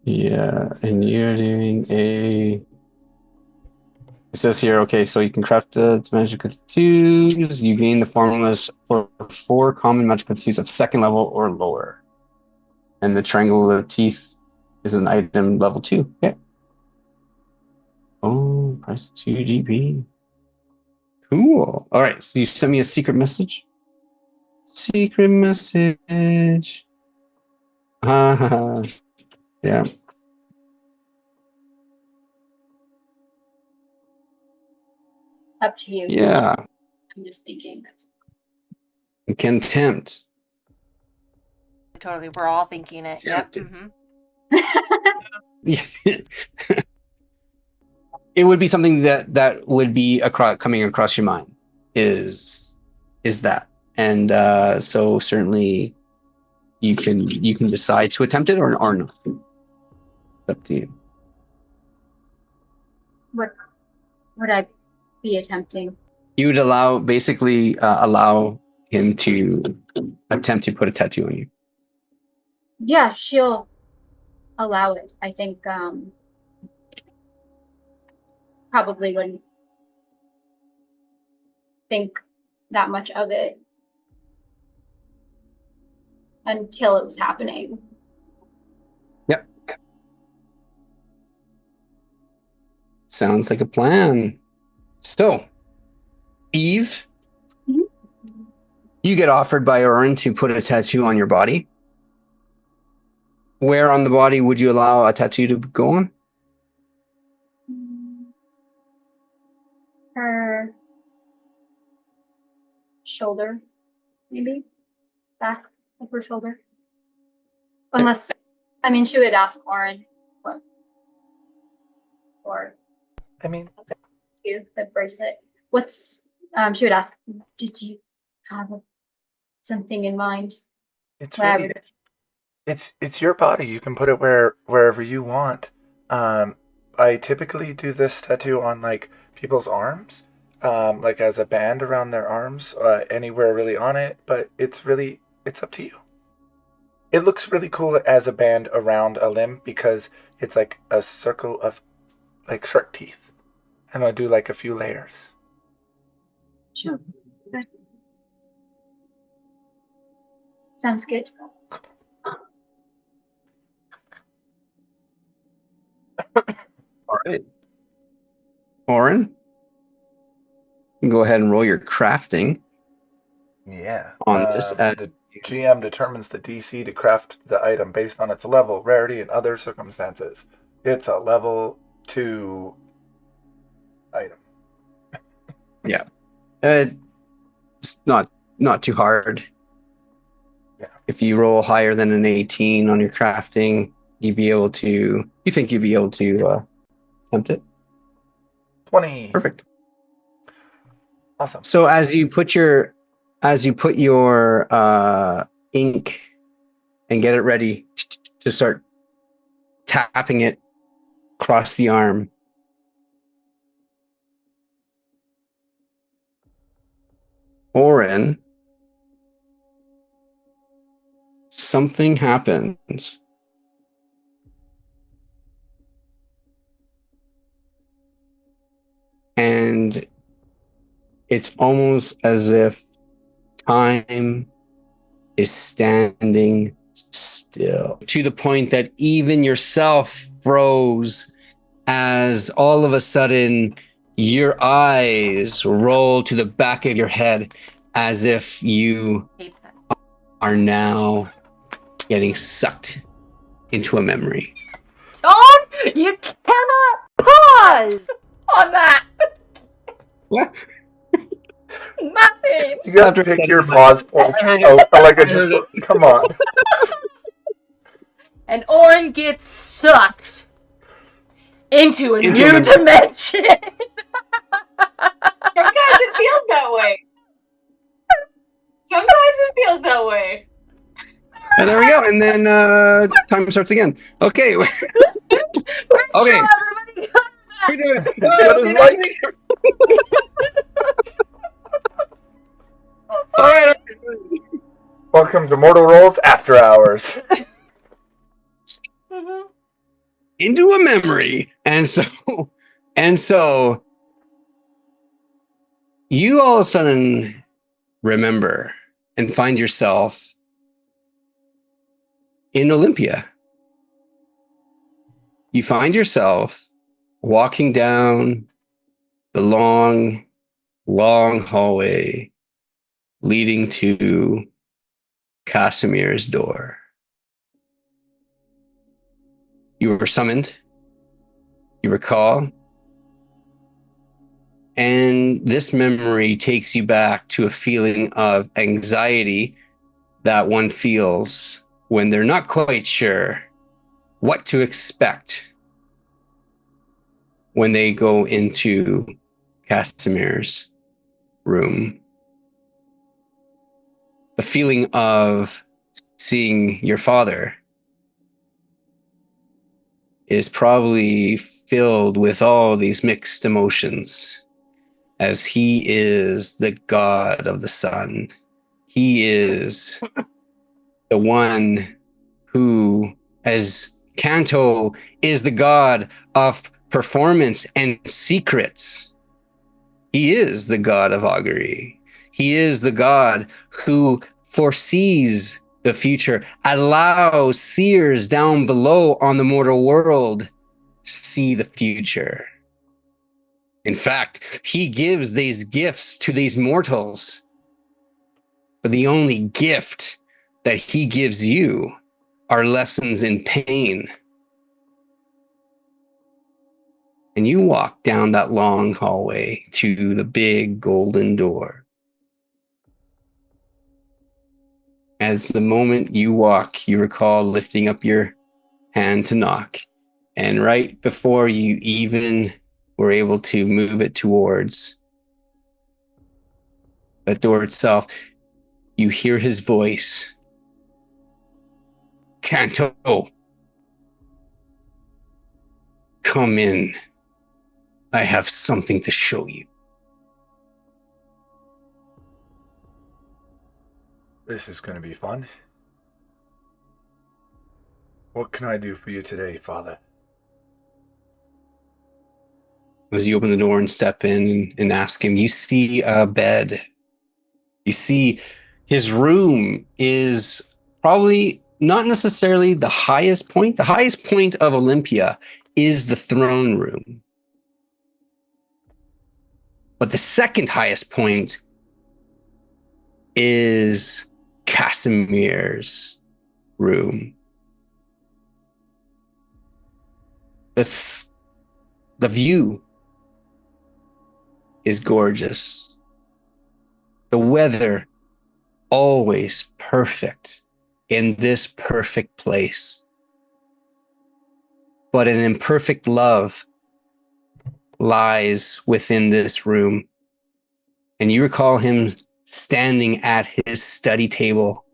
Yeah, and you're doing a... It says here, okay, so you can craft the magical tattoos. You gain the formulas for 4 common magical tattoos of 2nd level or lower. And the triangular teeth is an item level 2. Yeah. Oh, price 2 GP. Cool. All right, so you sent me a secret message. Secret message. Yeah. Up to you. Yeah. I'm just thinking. Contempt. Totally, we're all thinking it. Yep. Tempted. Mhm. It would be something that would be coming across your mind is that, and so certainly you can decide to attempt it or not. It's up to you. What would I be attempting? You would allow him to attempt to put a tattoo on you. Yeah, she'll allow it. I think probably wouldn't think that much of it until it was happening. Yep. Sounds like a plan. So, Eve, you get offered by Oren to put a tattoo on your body. Where on the body would you allow a tattoo to go on? Her shoulder, maybe back of her shoulder. Unless, I mean, she would ask Oren what, or I mean, you, the bracelet. What's she would ask, did you have something in mind? it's really, it's your body. You can put it wherever you want. I typically do this tattoo on like people's arms, like as a band around their arms, anywhere really on it. But it's up to you. It looks really cool as a band around a limb because it's like a circle of like shark teeth, and I'll do like a few layers. Sure. Okay. Sounds good. All right. Oren, you can go ahead and roll your crafting. Yeah. On this, the GM determines the DC to craft the item based on its level, rarity, and other circumstances. It's a level 2 item. Yeah. It's not too hard. Yeah. If you roll higher than an 18 on your crafting, you think you'd be able to attempt it? 20. Perfect. Awesome. So as you put your ink and get it ready to start tapping it across the arm, Oren, something happens. And it's almost as if time is standing still, to the point that even yourself froze as all of a sudden your eyes roll to the back of your head as if you are now getting sucked into a memory. Don't! You cannot pause on that! What? Nothing! You gotta pick your pause point. Come on. And Oren gets sucked into a new memory. dimension! Sometimes it feels that way. Sometimes it feels that way. And there we go. And then time starts again. Okay. Okay. Everybody come back! We're doing It's all right. Welcome to Mortal Rolls After Hours. Mm-hmm. Into a memory. And so you all of a sudden remember and find yourself in Olympia. You find yourself walking down the long, long hallway leading to Casimir's door. You were summoned, you recall, and this memory takes you back to a feeling of anxiety that one feels when they're not quite sure what to expect when they go into Casimir's room. The feeling of seeing your father is probably filled with all these mixed emotions, as he is the god of the sun. He is the one who, as Kanto is the god of performance and secrets. He is the god of augury. He is the god who foresees the future, allows seers down below on the mortal world see the future. In fact, he gives these gifts to these mortals, but the only gift that he gives you are lessons in pain. And you walk down that long hallway to the big golden door. As the moment you walk, you recall lifting up your hand to knock. And right before you even were able to move it towards the door itself, you hear his voice. Kanto, come in. I have something to show you. This is going to be fun. What can I do for you today, Father? As you open the door and step in and ask him, you see a bed. You see his room is probably not necessarily the highest point. The highest point of Olympia is the throne room. But the second highest point is Casimir's room. The view is gorgeous. The weather always perfect in this perfect place. But an imperfect love lies within this room. And you recall him standing at his study table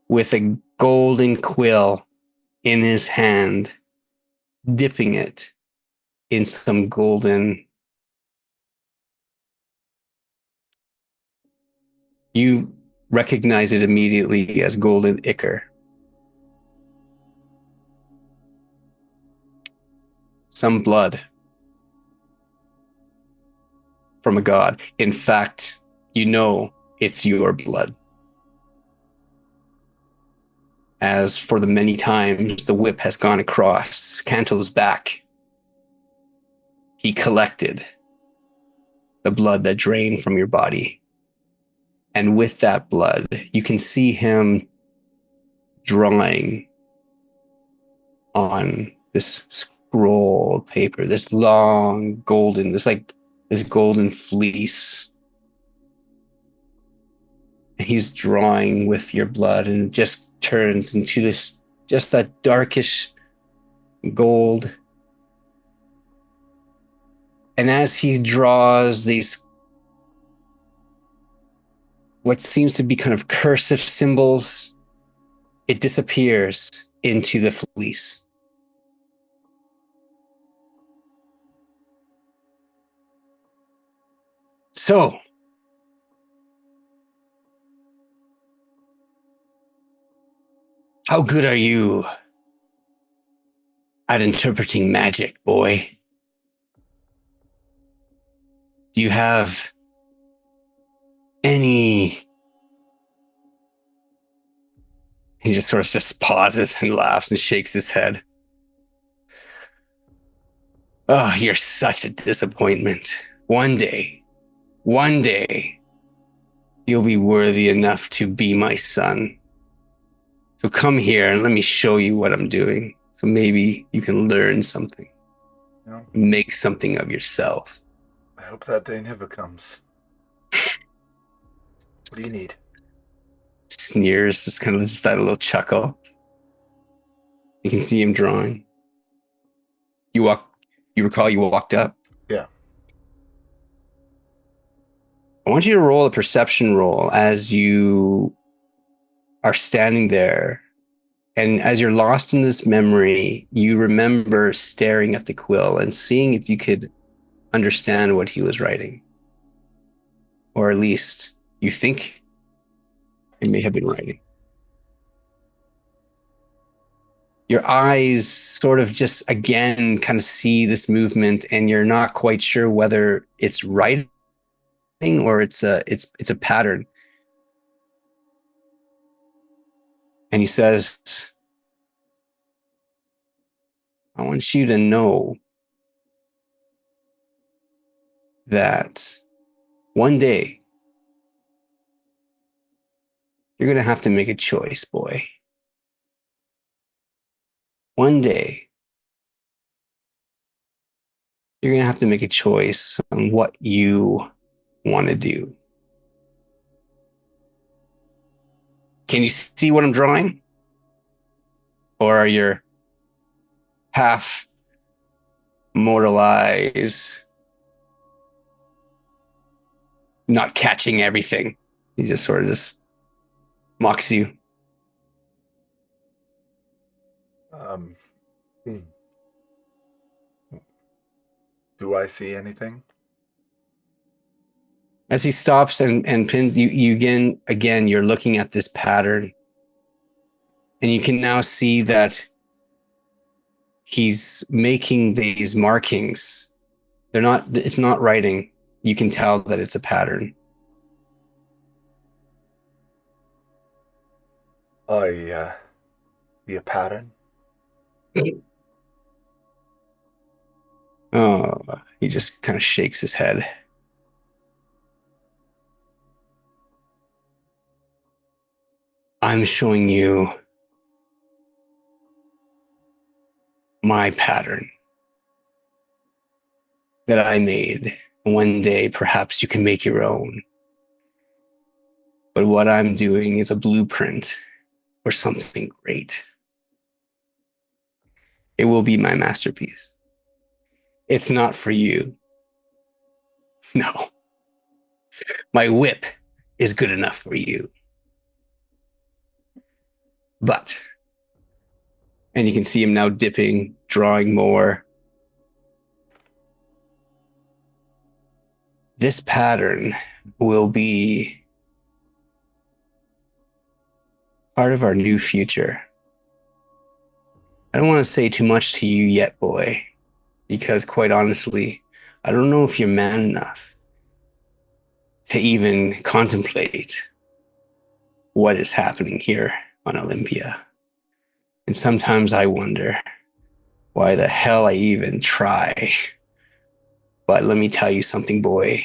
with a golden quill in his hand, dipping it in some golden. You recognize it immediately as golden ichor. Some blood from a god. In fact, you know it's your blood. As for the many times the whip has gone across Kanto's back, he collected the blood that drained from your body. And with that blood, you can see him drawing on this scroll of paper, this long golden, this golden fleece. And he's drawing with your blood, and it just turns into this, just that darkish gold. And as he draws these, what seems to be kind of cursive symbols, it disappears into the fleece. So, how good are you at interpreting magic, boy? Do you have any... He just sort of just pauses and laughs and shakes his head. Oh, you're such a disappointment. One day, you'll be worthy enough to be my son. So come here and let me show you what I'm doing. So maybe you can learn something. Yeah. Make something of yourself. I hope that day never comes. What do you need? Sneers, just kind of just that little chuckle. You can see him drawing. You recall you walked up? Yeah. I want you to roll a perception roll as you are standing there. And as you're lost in this memory, you remember staring at the quill and seeing if you could understand what he was writing. Or at least you think he may have been writing. Your eyes sort of just again kind of see this movement, and you're not quite sure whether it's writing or it's a pattern. And he says, I want you to know that one day you're going to have to make a choice, boy. One day you're going to have to make a choice on what you want to do. Can you see what I'm drawing? Or are your half mortal eyes not catching everything? He just sort of just mocks you. Do I see anything? As he stops and pins you again, you're looking at this pattern. And you can now see that he's making these markings. It's not writing. You can tell that it's a pattern. See a pattern? Oh, he just kind of shakes his head. I'm showing you my pattern that I made. One day, perhaps you can make your own. But what I'm doing is a blueprint for something great. It will be my masterpiece. It's not for you. No. My whip is good enough for you. But, and you can see him now dipping, drawing more. This pattern will be part of our new future. I don't want to say too much to you yet, boy, because quite honestly, I don't know if you're man enough to even contemplate what is happening here on Olympia. And sometimes I wonder why the hell I even try. But let me tell you something, boy.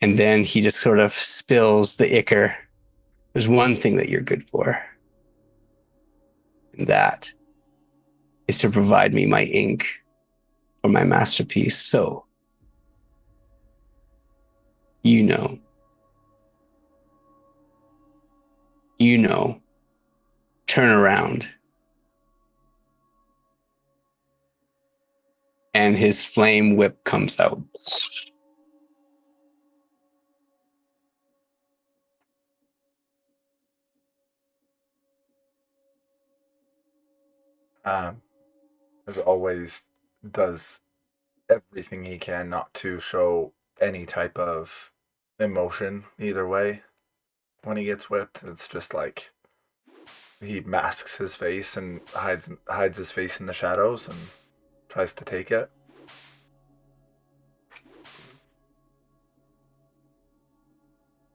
And then he just sort of spills the ichor. There's one thing that you're good for. And that is to provide me my ink for my masterpiece. So, you know, turn around. And his flame whip comes out. As always, does everything he can not to show any type of emotion either way. When he gets whipped, it's just like he masks his face and hides his face in the shadows and tries to take it.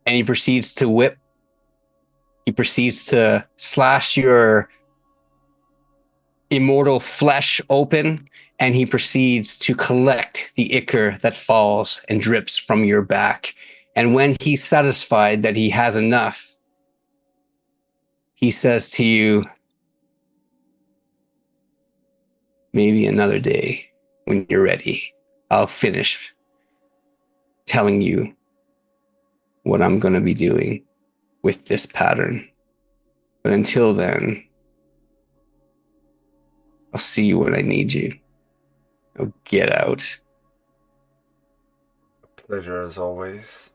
And he proceeds to whip. He proceeds to slash your immortal flesh open, and he proceeds to collect the ichor that falls and drips from your back. And when he's satisfied that he has enough, he says to you, maybe another day when you're ready, I'll finish telling you what I'm going to be doing with this pattern. But until then, I'll see you when I need you. Now get out. A pleasure as always.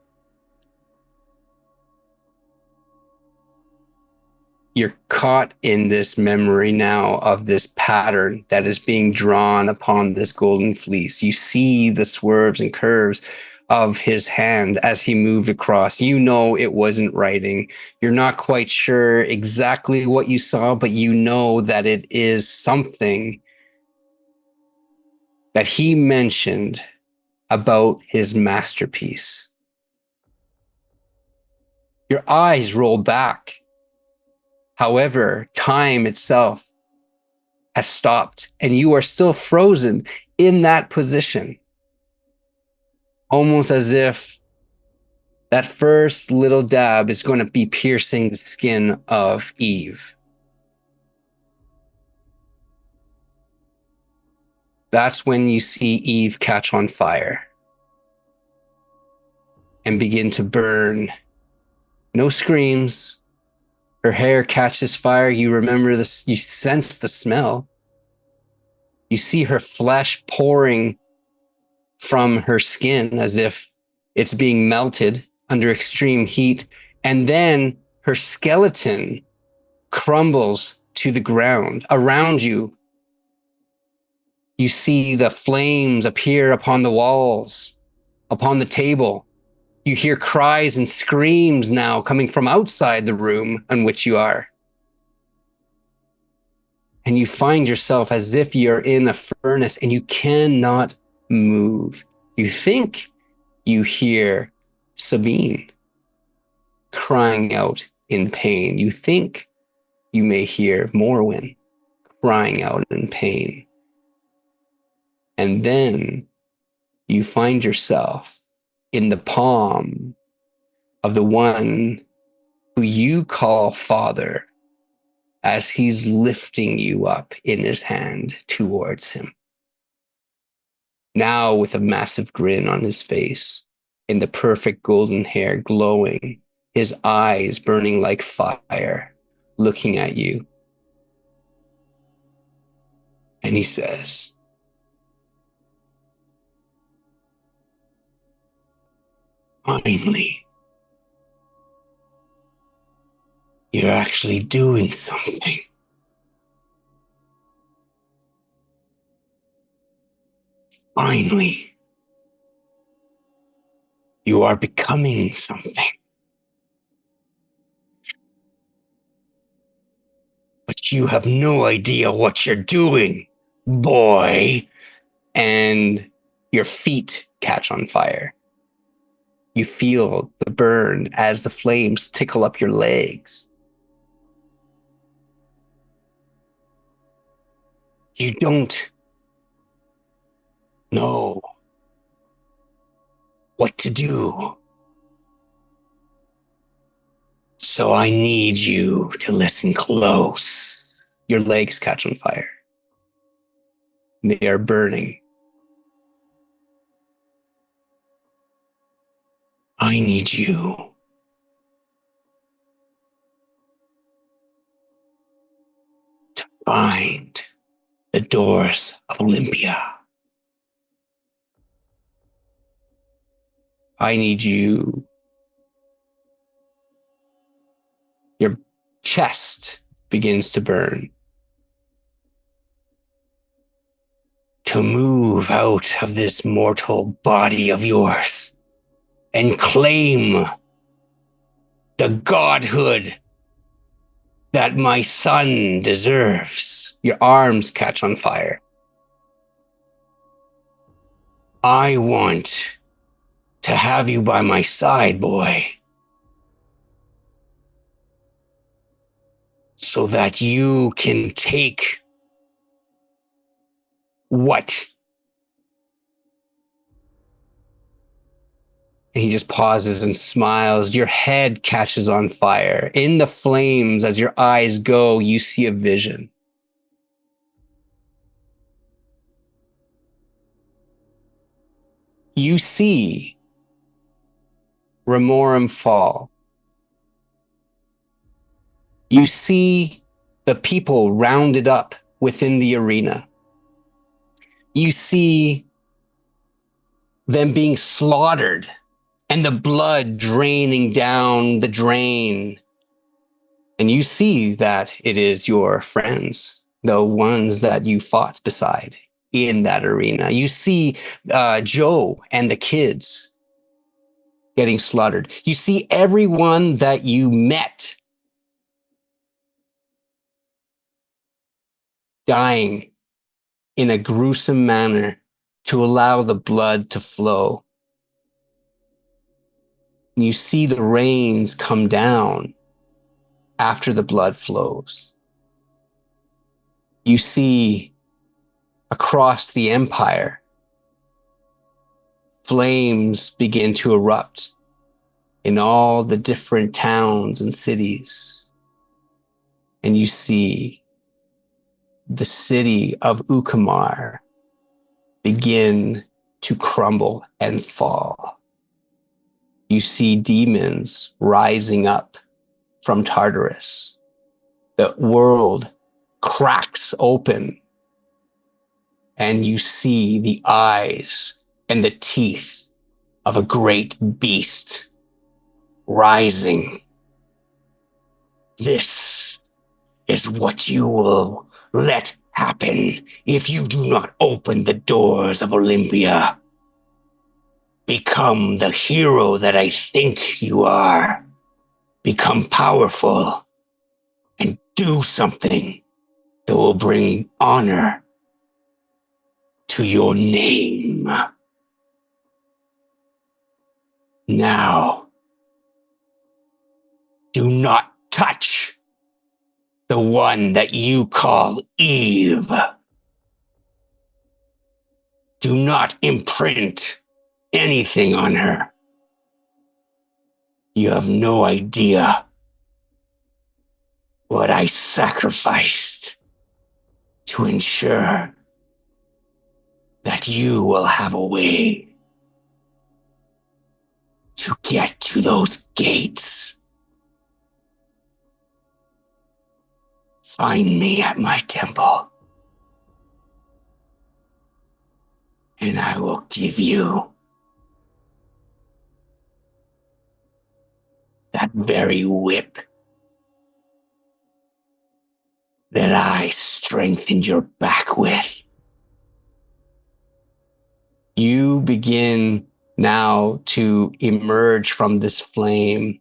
You're caught in this memory now of this pattern that is being drawn upon this golden fleece. You see the swerves and curves of his hand as he moved across. You know it wasn't writing. You're not quite sure exactly what you saw, but you know that it is something that he mentioned about his masterpiece. Your eyes roll back. However, time itself has stopped and you are still frozen in that position. Almost as if that first little dab is going to be piercing the skin of Eve. That's when you see Eve catch on fire and begin to burn. No screams. Her hair catches fire. You remember this. You sense the smell. You see her flesh pouring from her skin as if it's being melted under extreme heat. And then her skeleton crumbles to the ground. Around you, you see the flames appear upon the walls, upon the table. You hear cries and screams now coming from outside the room in which you are. And you find yourself as if you're in a furnace and you cannot move. You think you hear Sabine crying out in pain. You think you may hear Morwen crying out in pain. And then you find yourself in the palm of the one who you call Father as he's lifting you up in his hand towards him. Now with a massive grin on his face, in the perfect golden hair glowing, his eyes burning like fire, looking at you. And he says, finally, you're actually doing something. Finally, you are becoming something. But you have no idea what you're doing, boy. And your feet catch on fire. You feel the burn as the flames tickle up your legs. You don't know what to do. So I need you to listen close. Your legs catch on fire. They are burning. I need you to find the doors of Olympia. I need you. Your chest begins to burn. To move out of this mortal body of yours and claim the godhood that my son deserves. Your arms catch on fire. I want to have you by my side, boy, so that you can take what And he just pauses and smiles. Your head catches on fire. In the flames, as your eyes go, you see a vision. You see Remorum fall. You see the people rounded up within the arena. You see them being slaughtered and the blood draining down the drain. And you see that it is your friends, the ones that you fought beside in that arena. You see Joe and the kids getting slaughtered. You see everyone that you met dying in a gruesome manner to allow the blood to flow. You see the rains come down after the blood flows. You see across the empire, flames begin to erupt in all the different towns and cities. And you see the city of 𝘼𝙣𝙣𝙤 begin to crumble and fall. You see demons rising up from Tartarus. The world cracks open and you see the eyes and the teeth of a great beast rising. This is what you will let happen if you do not open the doors of Olympia. Become the hero that I think you are. Become powerful and do something that will bring honor to your name. Now, do not touch the one that you call Eve. Do not imprint anything on her. You have no idea what I sacrificed to ensure that you will have a way to get to those gates. Find me at my temple, and I will give you that very whip that I strengthened your back with. You begin now to emerge from this flame,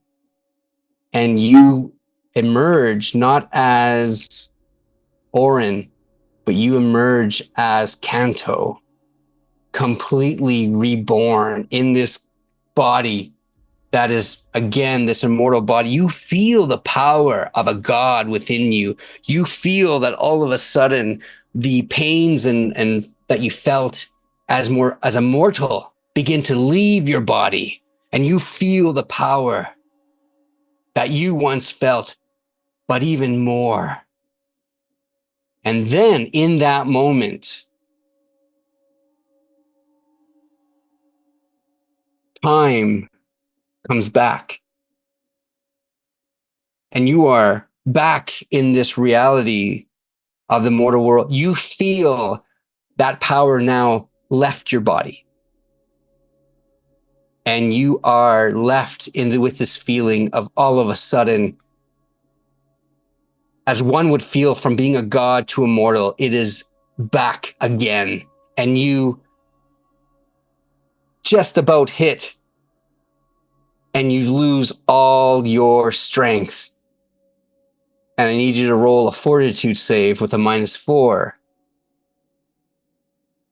and you emerge not as Oren, but you emerge as Kanto, completely reborn in this body that is, again, this immortal body. You feel the power of a god within you. You feel that all of a sudden the pains and that you felt as a mortal begin to leave your body, and you feel the power that you once felt, but even more. And then in that moment, time comes back. And you are back in this reality of the mortal world. You feel that power now left your body. And you are left with this feeling of all of a sudden, as one would feel from being a god to a mortal, it is back again. And you just about hit, and you lose all your strength. And I need you to roll a fortitude save with a -4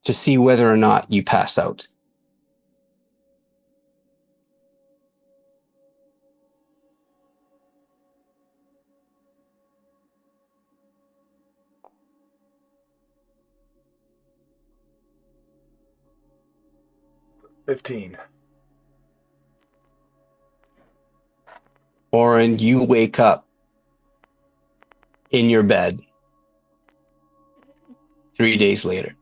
to see whether or not you pass out. $15. Oren, you wake up in your bed 3 days later.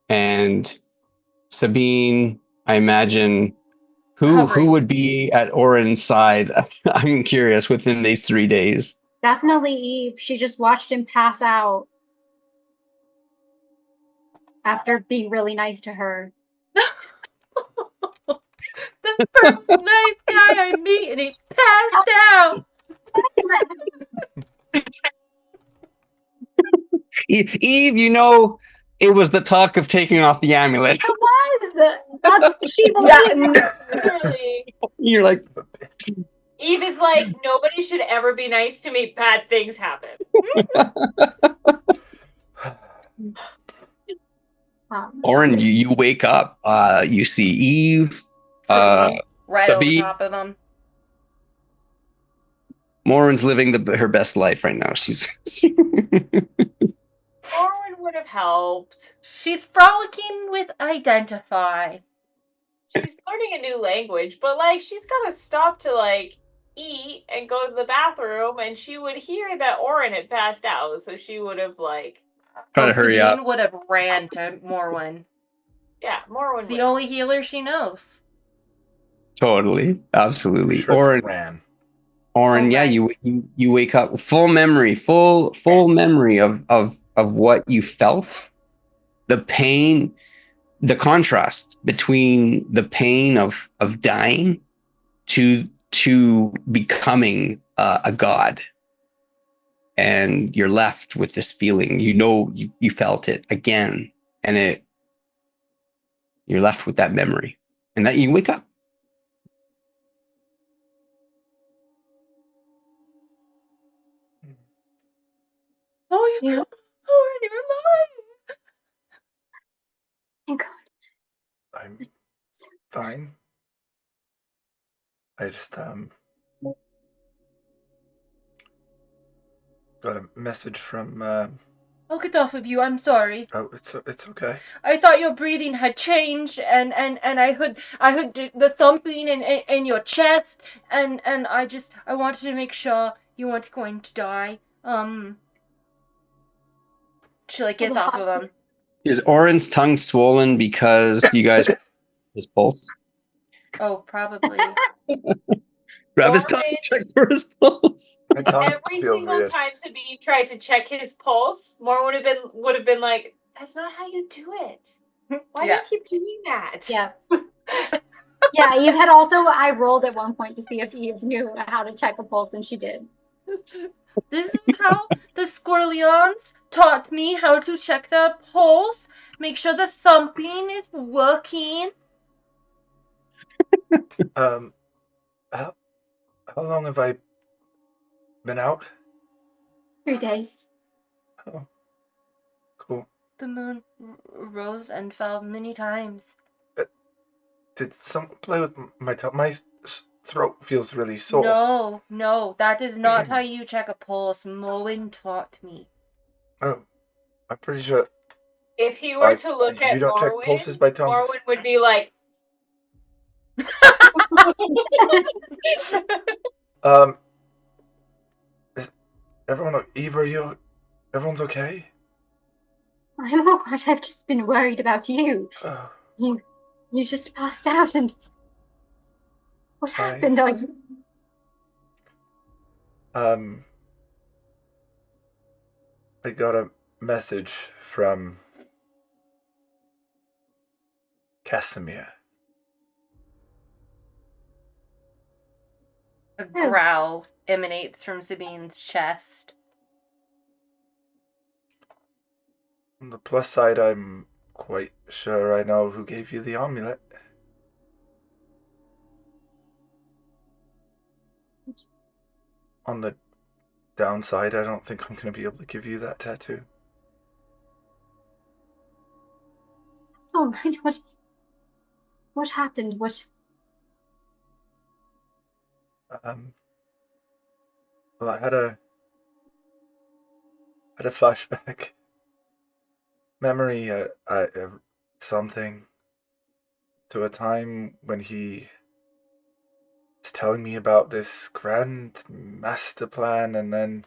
And Sabine, I imagine, who Hovering. would be at Oren's side? I'm curious, within these 3 days. Definitely Eve. She just watched him pass out after being really nice to her. The first nice guy I meet and he passed out. Eve, it was the talk of taking off the amulet. It was! That's what she Yeah, believed. Literally. You're like, Eve is like, nobody should ever be nice to me. Bad things happen. Oren, you wake up. You see Eve. Sabine, right Sabine. on top of him. Morin's living her best life right now. She's Oren would have helped. She's frolicking with identify. She's learning a new language, but like she's gotta stop to like eat and go to the bathroom, and she would hear that Oren had passed out, so she would have like trying to hurry up. Sabine would have ran to Morwen. yeah, Morwen. It's the only healer she knows. Totally, absolutely. Sure, it's ran. Oren, Oh, yeah, right. you wake up full memory, full memory of what you felt, the pain, the contrast between the pain of dying to becoming a god, and you're left with this feeling. You felt it again, and you're left with that memory, and that you wake up. Oh, you're alive. Thank God. I'm fine. I just got a message from I'll get off of you. I'm sorry. oh, it's okay. I thought your breathing had changed, and I heard the thumping in your chest, and I wanted to make sure you weren't going to die. She like gets off of him. Is Oren's tongue swollen because you guys his pulse? Oh, probably. Grab his tongue, check for his pulse. My tongue Every feels single weird. time Sabine tried to check his pulse, Morwen would have been like, "That's not how you do it. Why do you keep doing that?" Yes. Yeah, Eve had also, I rolled at one point to see if Eve knew how to check a pulse, and she did. This is how the squirrellions taught me how to check the pulse, make sure the thumping is working. How long have I been out? 3 days. Oh, cool. The moon rose and fell many times. Did someone play with my tongue? My throat feels really sore. No, that is not how you check a pulse. Moen taught me. Oh, I'm pretty sure. If he were to look you at don't check Morwen, pulses by tongues. Morwen would be like, Is everyone, Eve, everyone's okay? I'm alright, I've just been worried about you. Oh, You just passed out, and what happened? Are you... I got a message from Casimir. A growl emanates from Sabine's chest. On the plus side, I'm quite sure I know who gave you the amulet. On the downside, I don't think I'm going to be able to give you that tattoo. It's alright, what happened? What... Well, I had a flashback. Memory, something. to a time when he was telling me about this grand master plan, and then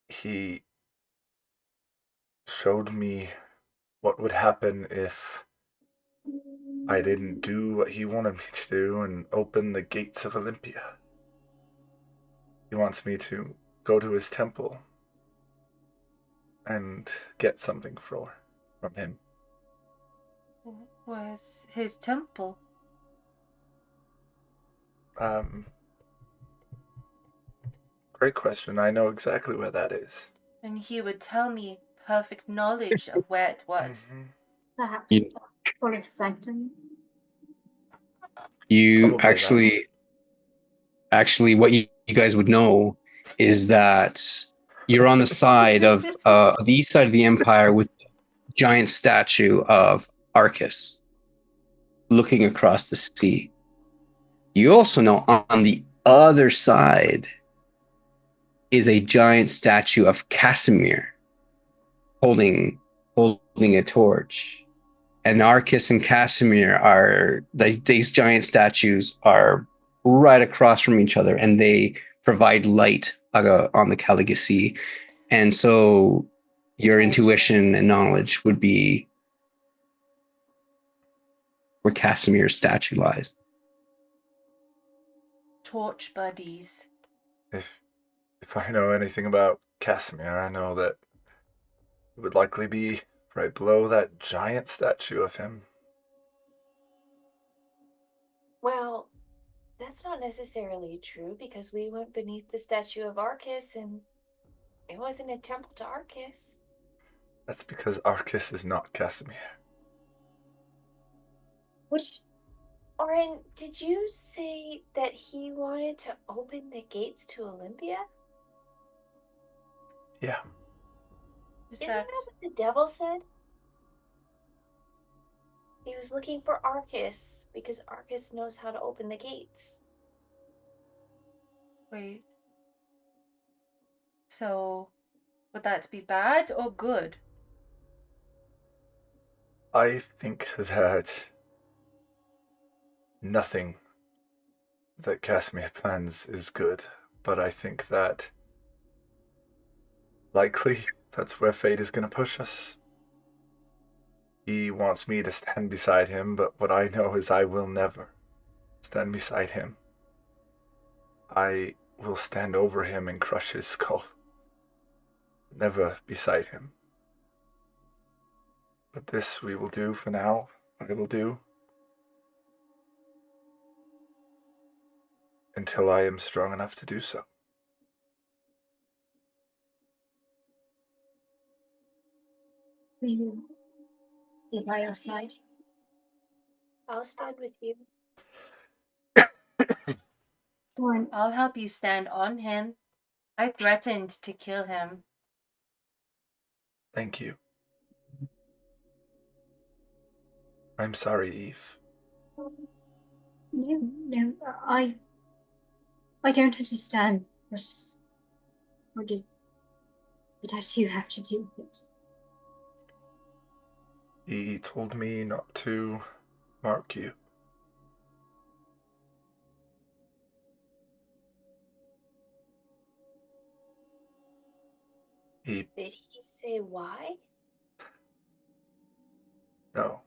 he showed me what would happen if I didn't do what he wanted me to do and open the gates of Olympia. He wants me to go to his temple and get something from him. Where's his temple? Great question. I know exactly where that is. And he would tell me perfect knowledge of where it was. Mhm. Perhaps You- for a sanctum. You Probably actually, what you guys would know is that you're on the side of the east side of the empire with the giant statue of Arcus looking across the sea. You also know on the other side is a giant statue of Casimir holding a torch. And Arcus and Casimir are these giant statues are right across from each other, and they provide light on the Caligacy. And so your intuition and knowledge would be where Casimir's statue lies. Torch buddies. If I know anything about Casimir, I know that it would likely be right below that giant statue of him. Well, that's not necessarily true because we went beneath the statue of Arcus and it wasn't a temple to Arcus. That's because Arcus is not Casimir. Which Oren, did you say that he wanted to open the gates to Olympia? Yeah. Is Isn't that that what the devil said? He was looking for Arcus because Arcus knows how to open the gates. wait? So would that be bad or good? I think that nothing that Casimir plans is good, but I think that likely that's where fate is going to push us. He wants me to stand beside him, but what I know is I will never stand beside him. I will stand over him and crush his skull. Never beside him. But this we will do for now. I will do until I am strong enough to do so. we will be by your side. I'll stand with you. Oren, I'll help you stand on him. I threatened to kill him. Thank you. I'm sorry, Eve. no, I don't understand what did you have to do with it. He told me not to mark you. He Did he say why? No,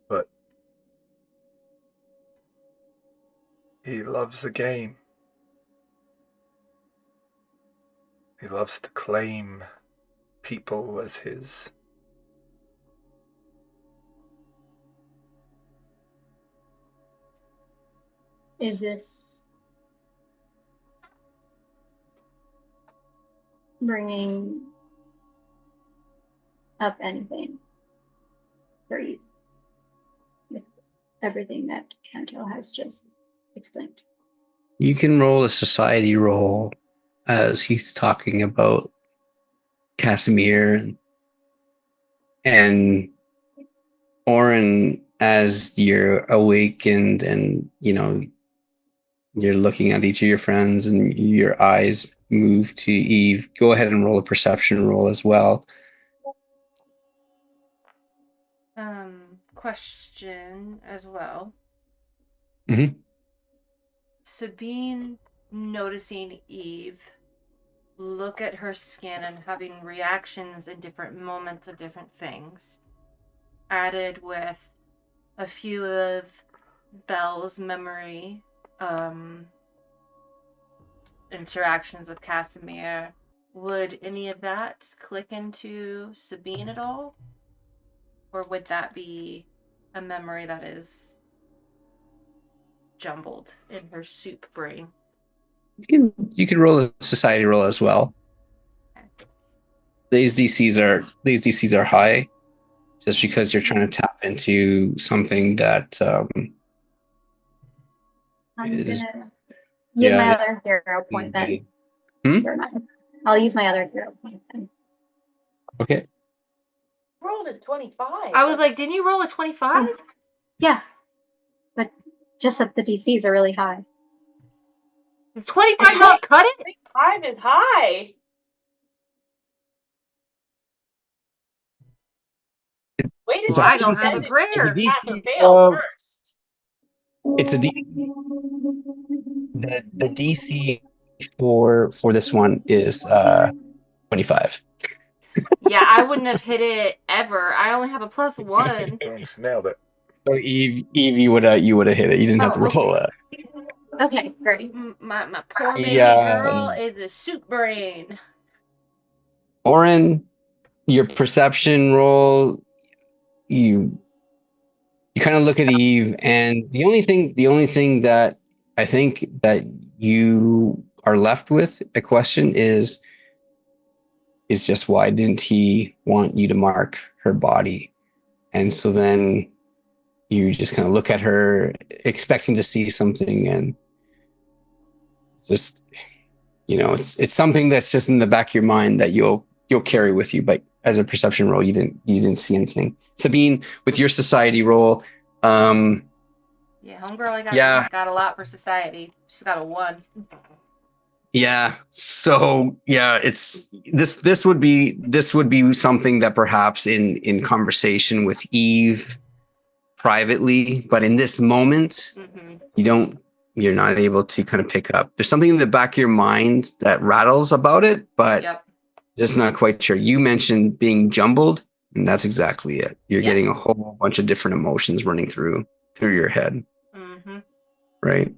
but he loves the game. He loves to claim people as his. Is this bringing up anything for you with everything that Canto has just explained? You can roll a society roll as he's talking about Casimir and Oren as you're awakened and you're looking at each of your friends and your eyes move to Eve. Go ahead and roll a perception roll as well. question as well. Mhm. Sabine noticing Eve look at her skin and having reactions in different moments of different things, added with a few of Belle's memory interactions with Casimir, would any of that click into Sabine at all? Or would that be a memory that is jumbled in her soup brain? You can roll a society roll as well. These DCs are high, just because you're trying to tap into something that I'm is gonna use my yeah. other hero point then. Hmm? Never mind. I'll use my other hero point then. Okay. Rolled a 25. I was like, didn't you roll a 25? Yeah, but just that the DCs are really high. Does 25 not cut it? 5 is high. Wait It's until a- I don't have a it's prayer. D- pass or fail first. It's a D. The DC for this one is 25. Yeah, I wouldn't have hit it ever. I only have a +1. Boom, she nailed it. So Eve, you would have hit it. You didn't have to roll that. Okay, great. My poor baby Yeah. girl is a soup brain. Oren, your perception roll, you kind of look at Eve, and the only thing that I think that you are left with a question is just why didn't he want you to mark her body? And so then you just kind of look at her expecting to see something, and just, it's something that's just in the back of your mind that you'll carry with you. But as a perception roll, you didn't see anything. Sabine, with your society roll, Yeah, homegirl, Yeah. got a lot for society. She's got a 1. yeah. So yeah, it's this would be something that perhaps in conversation with Eve privately, but in this moment, Mm-hmm. you're not able to kind of pick up. There's something in the back of your mind that rattles about it, but Yep. just not quite sure. You mentioned being jumbled, and that's exactly it. You're Yep. getting a whole bunch of different emotions running through your head, Mm-hmm. right?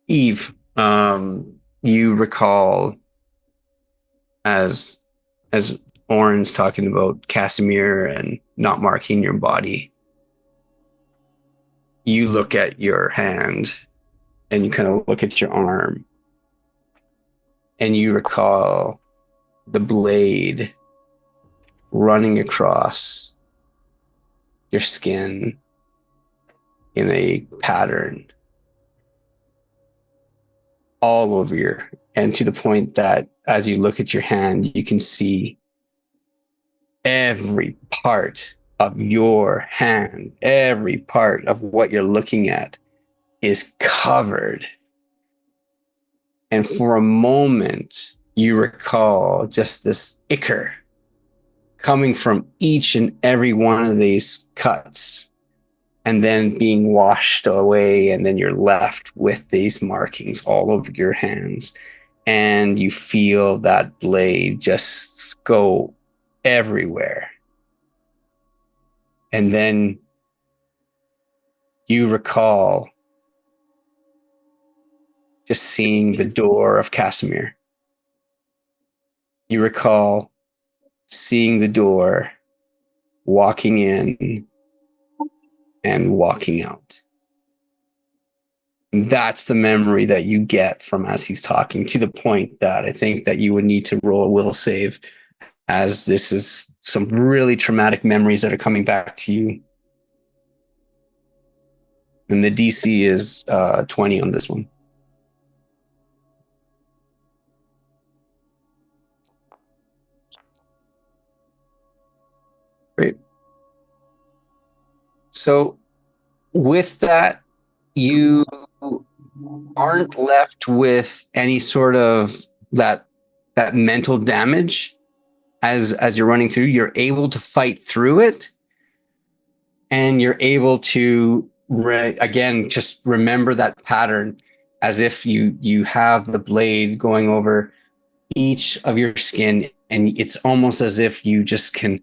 Eve, you recall as Oren's talking about Casimir and not marking your body. You look at your hand, and you kind of look at your arm, and you recall the blade running across your skin in a pattern all over and to the point that as you look at your hand, you can see every part of your hand, every part of what you're looking at is covered. And for a moment, you recall just this ichor coming from each and every one of these cuts, and then being washed away, and then you're left with these markings all over your hands, and you feel that blade just go everywhere. And then you recall just seeing the door of Casimir. You recall seeing the door, walking in and walking out. And that's the memory that you get from as he's talking, to the point that I think that you would need to roll a will save, as this is some really traumatic memories that are coming back to you. And the DC is 20 on this one. Great. So with that, you aren't left with any sort of that mental damage as you're running through. You're able to fight through it, and you're able to again just remember that pattern as if you have the blade going over each of your skin, and it's almost as if you just can,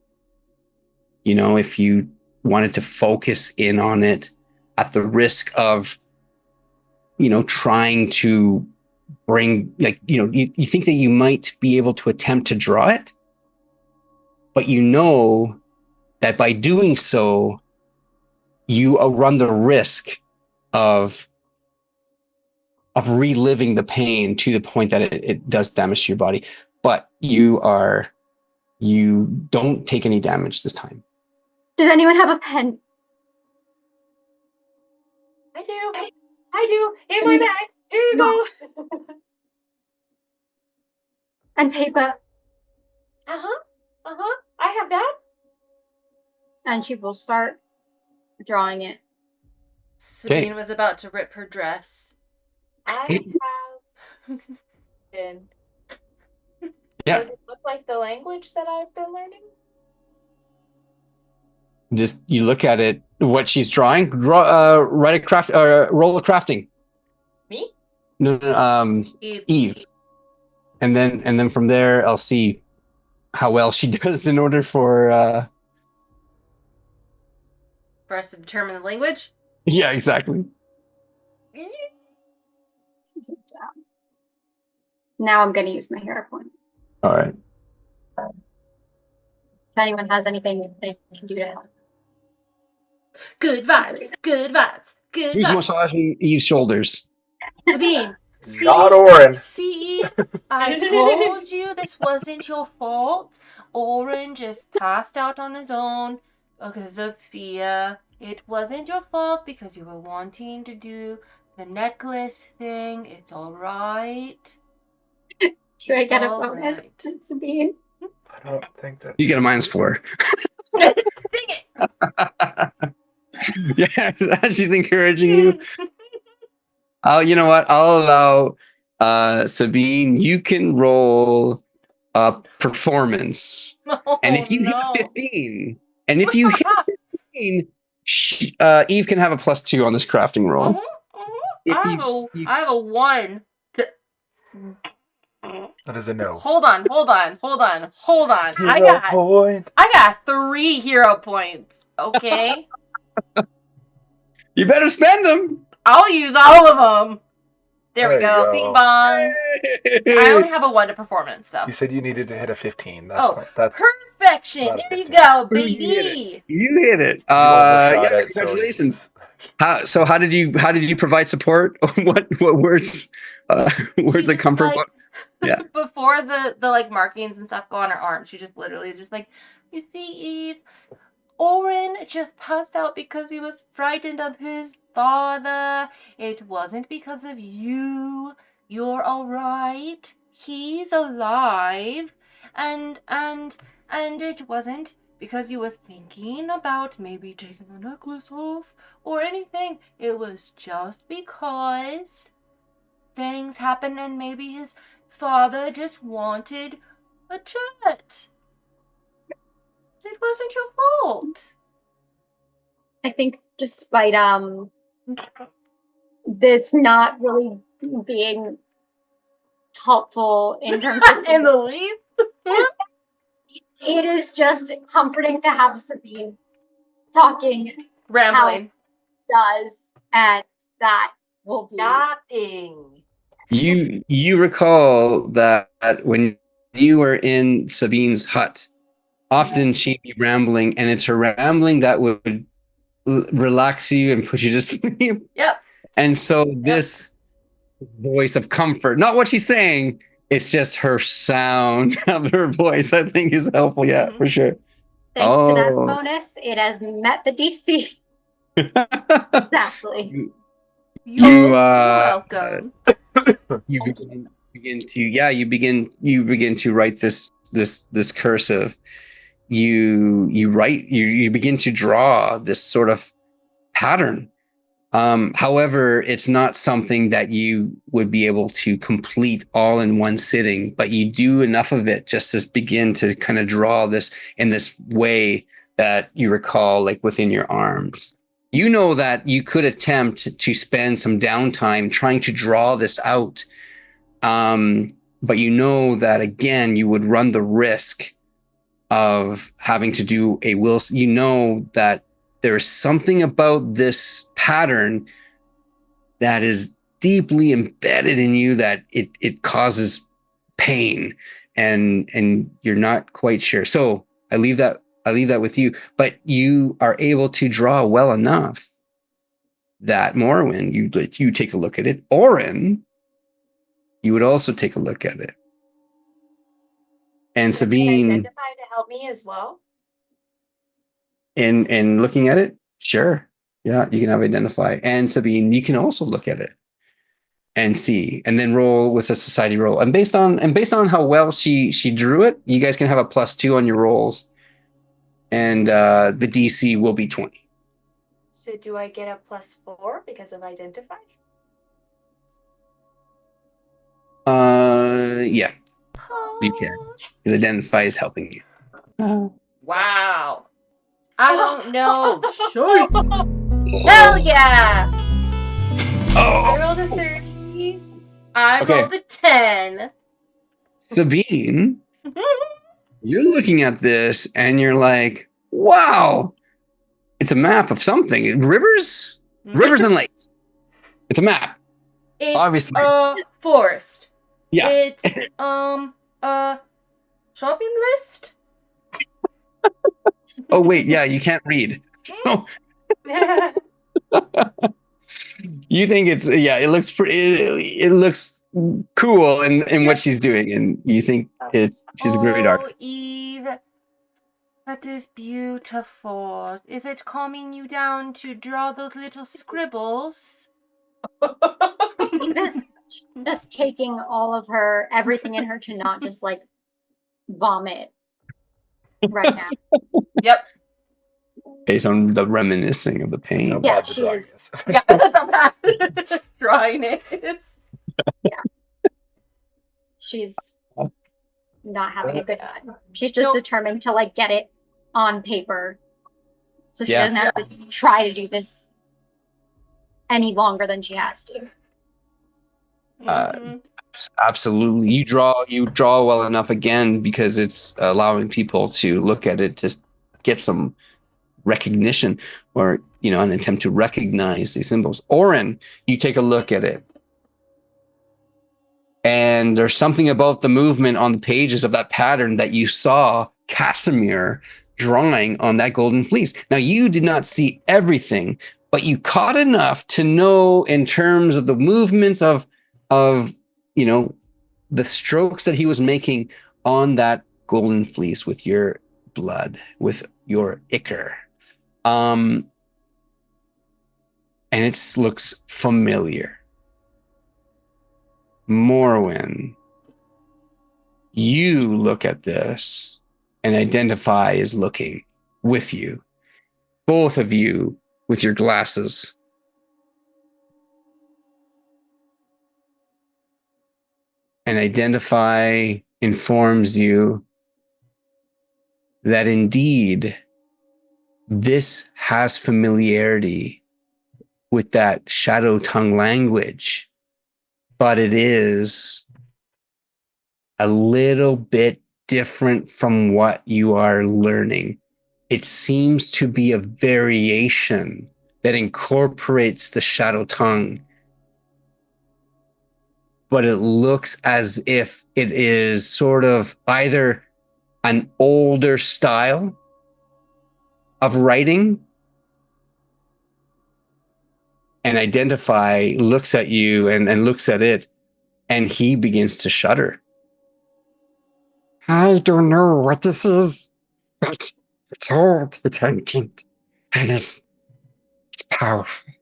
if you wanted to focus in on it at the risk of trying to bring, you think that you might be able to attempt to draw it, but that by doing so you run the risk of reliving the pain to the point that it does damage to your body. But you don't take any damage this time. Does anyone have a pen? I do. In my bag. Here you go. And paper. I have that. And she will start drawing it. Sabine was about to rip her dress. I have been. Yeah. Does it look like the language that I've been learning? Just you look at it, what she's drawing. Roll a crafting. Me? No, Eve. And then from there, I'll see how well she does in order for us to determine the language. Yeah, exactly. Now I'm going to use my hero point. All right. If anyone has anything they can do to help. Good vibes. Good vibes. Good Who's vibes. massaging Eve's shoulders? Sabine. Not Oren. See, I told you this wasn't your fault. Oren just passed out on his own because of fear. It wasn't your fault because you were wanting to do the necklace thing. It's all right. Do I get a bonus, Sabine? I don't think that. You get a -4. Dang it! Yeah, she's encouraging you. Oh, you know what? I'll allow Sabine. You can roll a performance, and if you hit 15, and if you hit 15, Eve can have a +2 on this crafting roll. I have a 1. That is a no. Hold on. Hero point. I got 3 hero points. Okay, You better spend them. I'll use all of them. There we There you go. go. Bing bong. I only have a 1 to performance, so. You said you needed to hit a 15. That's That's perfection. not a There you 15. go, baby. You hit it. you overshot Yeah, it, so- congratulations. How did you provide support? what words words of comfort? Like, Yeah. Before the like markings and stuff go on her arm, she just literally is just like, you see, Eve, Oren just passed out because he was frightened of his father. It wasn't because of you. You're all right. He's alive. And it wasn't because you were thinking about maybe taking the necklace off or anything. It was just because things happened and maybe his father just wanted a jet. It wasn't your fault. I think despite this not really being helpful in terms of In the least. it is just comforting to have Sabine talking Rambling. does, and that will be Stopping. You recall that when you were in Sabine's hut, often she'd be rambling, and it's her rambling that would relax you and put you to sleep. Yep. And so this voice of comfort, not what she's saying, it's just her sound of her voice, I think is helpful. Yeah, for sure. thanks to that Oh. bonus, it has met the DC. Exactly. You're You, welcome. you begin to write this cursive. You begin to draw this sort of pattern. However, it's not something that you would be able to complete all in one sitting, but you do enough of it just to begin to kind of draw this in this way that you recall, like within your arms. You know that you could attempt to spend some downtime trying to draw this out. But you know that, again, you would run the risk of having to do a will. You know that there is something about this pattern that is deeply embedded in you that it causes pain, and you're not quite sure. So I leave that with you, but you are able to draw well enough that Morrowind, you take a look at it. Oren, you would also take a look at it. And Sabine, identify to help me as well. in looking at it, sure. Yeah, you can have identify. And Sabine, you can also look at it and see, and then roll with a society roll. And based on how well she drew it, you guys can have a +2 on your rolls. And the DC will be 20. So do I get a +4 because of identify? Yeah, you can. Because identify is helping you. Wow. I don't know. Sure. Hell yeah! I Oh, rolled a 30. I Okay. rolled a 10. Sabine, you're looking at this and you're like, wow, it's a map of something. Rivers and lakes. It's a map. It's Obviously. a forest. Yeah. It's a shopping list. Oh, wait. Yeah, you can't read. So you think it looks it looks cool in what she's doing, and you think she's a great artist. Eve, that is beautiful. Is it calming you down to draw those little scribbles? Eve is just taking all of her, everything in her to not just like vomit right now. Yep. Based on the reminiscing of the pain. Yeah, Bad the she drawing is. Yeah, that's how bad drawing is. She's not having a good time. She's just determined to like get it on paper, so she doesn't have to try to do this any longer than she has to. Absolutely. You draw well enough, again, because it's allowing people to look at it to get some recognition, or an attempt to recognize these symbols. Oren, you take a look at it, and there's something about the movement on the pages of that pattern that you saw Casimir drawing on that golden fleece. Now, you did not see everything, but you caught enough to know, in terms of the movements of the strokes that he was making on that golden fleece with your blood, with your ichor. And it looks familiar. Morrowind, you look at this, and identify is looking with you. Both of you with your glasses. And identify informs you that indeed this has familiarity with that shadow tongue language, but it is a little bit different from what you are learning. It seems to be a variation that incorporates the shadow tongue, but it looks as if it is sort of either an older style of writing. And identify looks at you and looks at it, and he begins to shudder. I don't know what this is, but it's old, it's ancient, and it's powerful.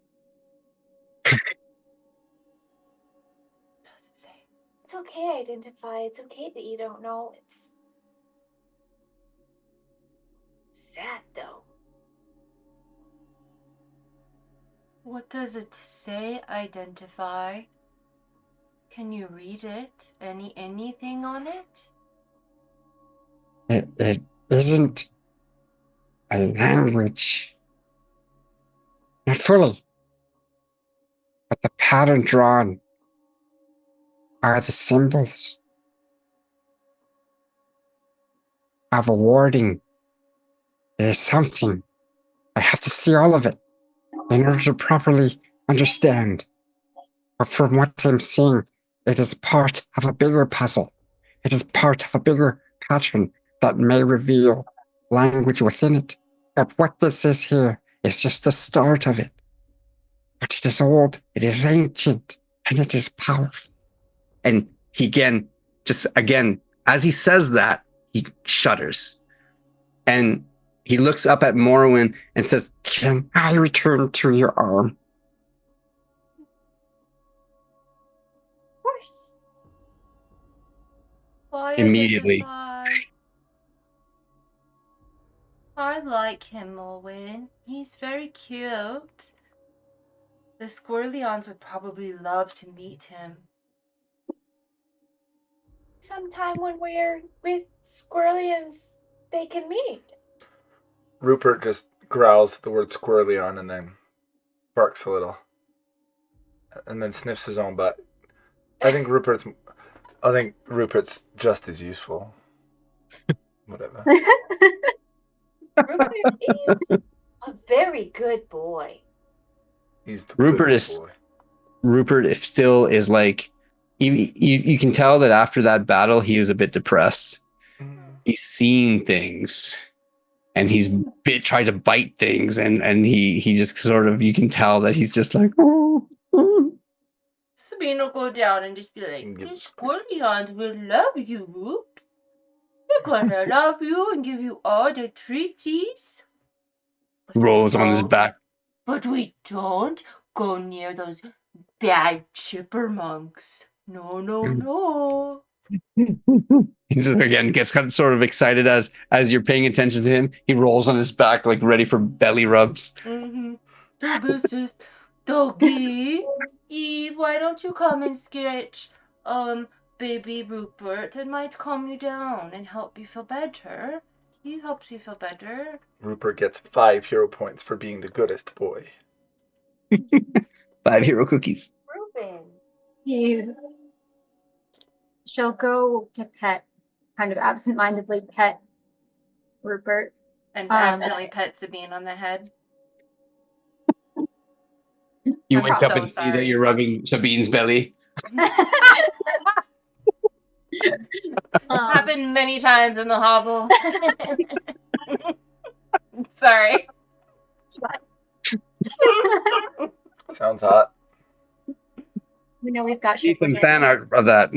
It's okay, identify. It's okay that you don't know. It's sad, though. What does it say, identify? Can you read it? Anything on it? It isn't a language. Not fully, but the pattern drawn are the symbols of a warding. There is something. I have to see all of it in order to properly understand. But from what I'm seeing, it is part of a bigger puzzle. It is part of a bigger pattern that may reveal language within it. But what this is here is just the start of it. But it is old, it is ancient, and it is powerful. And he again, as he says that, he shudders. And he looks up at Morrowind and says, Can I return to your arm? Of course. Why Immediately. I like him, Owen. He's very cute. The squirrellions would probably love to meet him. Sometime when we're with squirrellions, they can meet. Rupert just growls the word squirrellion and then barks a little. And then sniffs his own butt. I think Rupert's just as useful. Whatever. Rupert is a very good boy. He's the Rupert goodest is- boy. Rupert if still is like, you can tell that after that battle, he is a bit depressed. He's seeing things and he's tried to bite things and he just sort of, you can tell that he's just like, oh. Sabine will go down and just be like, the squirrellions will love you, Whoops. They're gonna love you and give you all the treaties. Rolls on his back. But we don't go near those bad chipper monks. No, no, no. He just again gets kind of sort of excited as you're paying attention to him. He rolls on his back like ready for belly rubs. Mm-hmm. The business, doggy. Eve, why don't you come and sketch baby Rupert? It might calm you down and help you feel better. He helps you feel better. Rupert gets 5 hero points for being the goodest boy. 5 hero cookies. Ruben. You shall go to pet, kind of absentmindedly pet Rupert. And accidentally pet Sabine on the head. You I'm wake up so and see that sorry. you're rubbing Sabine's belly. Happened many times in the hovel. Sorry. Sounds hot. We know we've got Keep some shippers. fan art of that.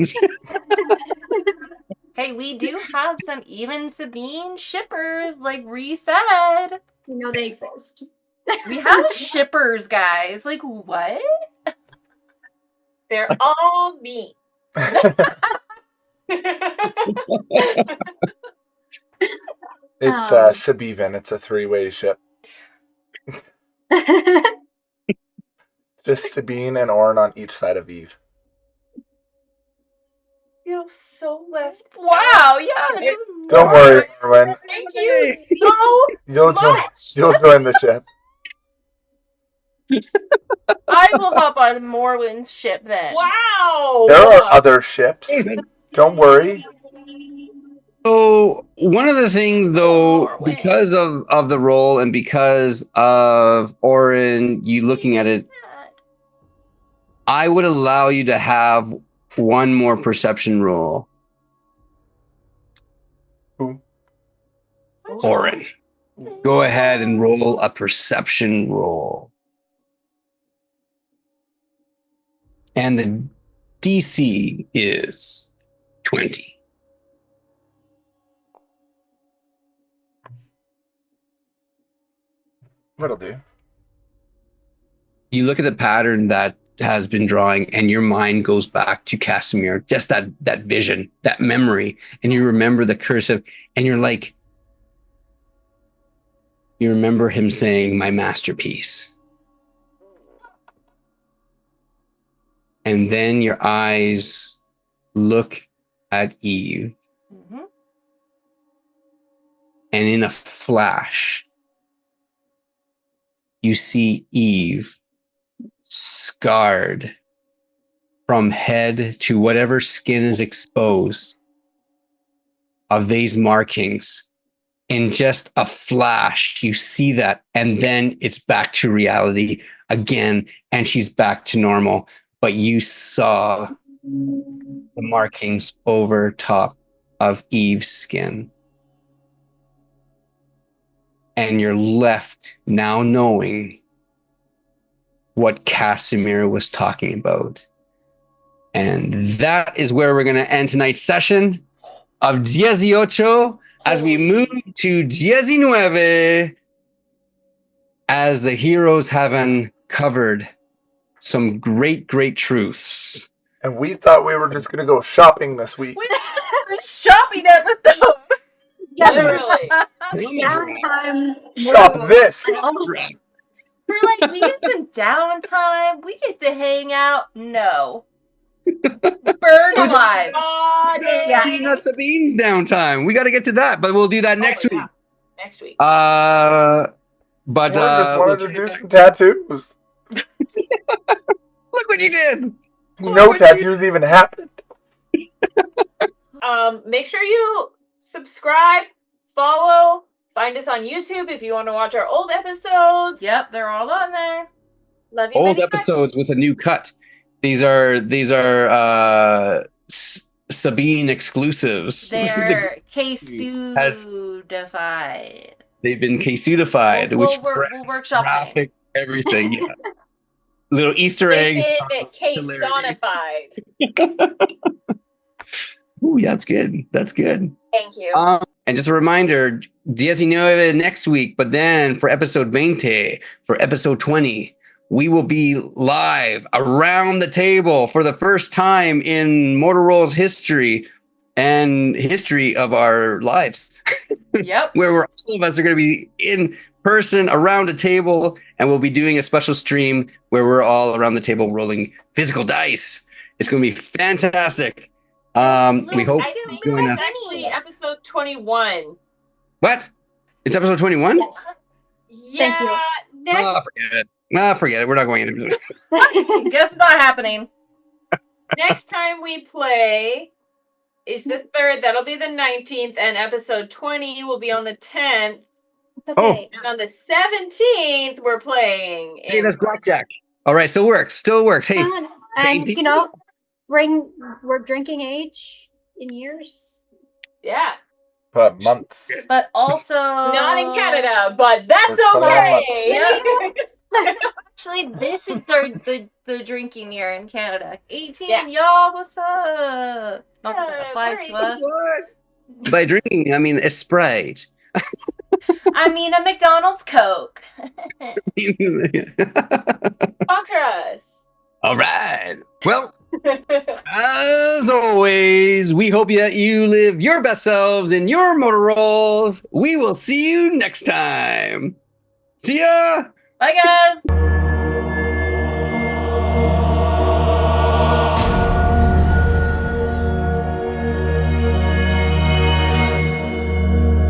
Hey, we do have some even Sabine shippers, like Ree said. We know they exist. We have shippers, guys. Like, what? They're all me. It's Sabine. It's a 3-way ship. Just Sabine and Oren on each side of Eve. Feel so left. Wow, yeah. just Don't worry, Oren. Thank you so You'll much. join the ship. I will hop on Morwin's ship then. Wow. There are other ships. Don't worry. So one of the things, though, Morwen. because of the role and because of Oren, you looking at it, I would allow you to have one more perception roll. Who? Oren, go ahead and roll a perception roll. And the DC is 20. That'll do. You look at the pattern that has been drawing and your mind goes back to Casimir, just that vision, that memory, and you remember the cursive and you're like, you remember him saying, my masterpiece. And then your eyes look at Eve, Mhm. and in a flash, you see Eve scarred from head to whatever skin is exposed of these markings. In just a flash, you see that, and then it's back to reality again, and she's back to normal. But you saw the markings over top of Eve's skin. And you're left now knowing what Casimir was talking about. And that is where we're going to end tonight's session of 𝘼𝙤𝙤𝙤 as we move to 𝘼𝙤𝙤𝙤 as the heroes have uncovered some great, great truths. And we thought we were just going to go shopping this week. The shopping episode. Literally. Downtime. Shop this. We're like, we get some downtime. We get to hang out. No. Burn alive. Yeah. Sabine's downtime. We got to get to that, but we'll do that next week. Next week. But just wanted to do some tattoos. Look what you did. No tattoos even happened. Make sure you subscribe, follow, find us on YouTube if you want to watch our old episodes. Yep, they're all on there. Love you. Old episodes with a new cut. These are Sabine exclusives. They are K-sudified. They've been K-sudified, we'll workshop graphic everything. Yeah. Little Easter eggs. K-sonified. Ooh, that's good. That's good. Thank you. And just a reminder, 𝘼𝙤𝙤𝙤 next week, but then for episode 20, for episode 20, we will be live around the table for the first time in Motorola's history and history of our lives. Yep. Where all of us are going to be in person around a table, and we'll be doing a special stream where we're all around the table rolling physical dice. It's going to be fantastic. We hope you join us. Actually, episode 21. What? It's episode 21? Yes. Yeah. Thank you. Next, Forget it. We're not going into it. Guess it's not happening. next time we play is the 3rd. That'll be the 19th, and episode 20 will be on the 10th. Okay. And on the 17th, we're playing. Hey, that's blackjack. All right, still works. Hey, And you know, we're drinking age in years. Yeah. But months. But also Not in Canada, but that's For 12 okay. Actually, this is the drinking year in Canada. 18, Yeah. y'all, what's up? Not that that applies right. to us. by drinking, I mean a Sprite. I mean a McDonald's Coke. Sponsor us. All right. Well, as always, we hope that you live your best selves in your Motorolls. We will see you next time. See ya. Bye, guys.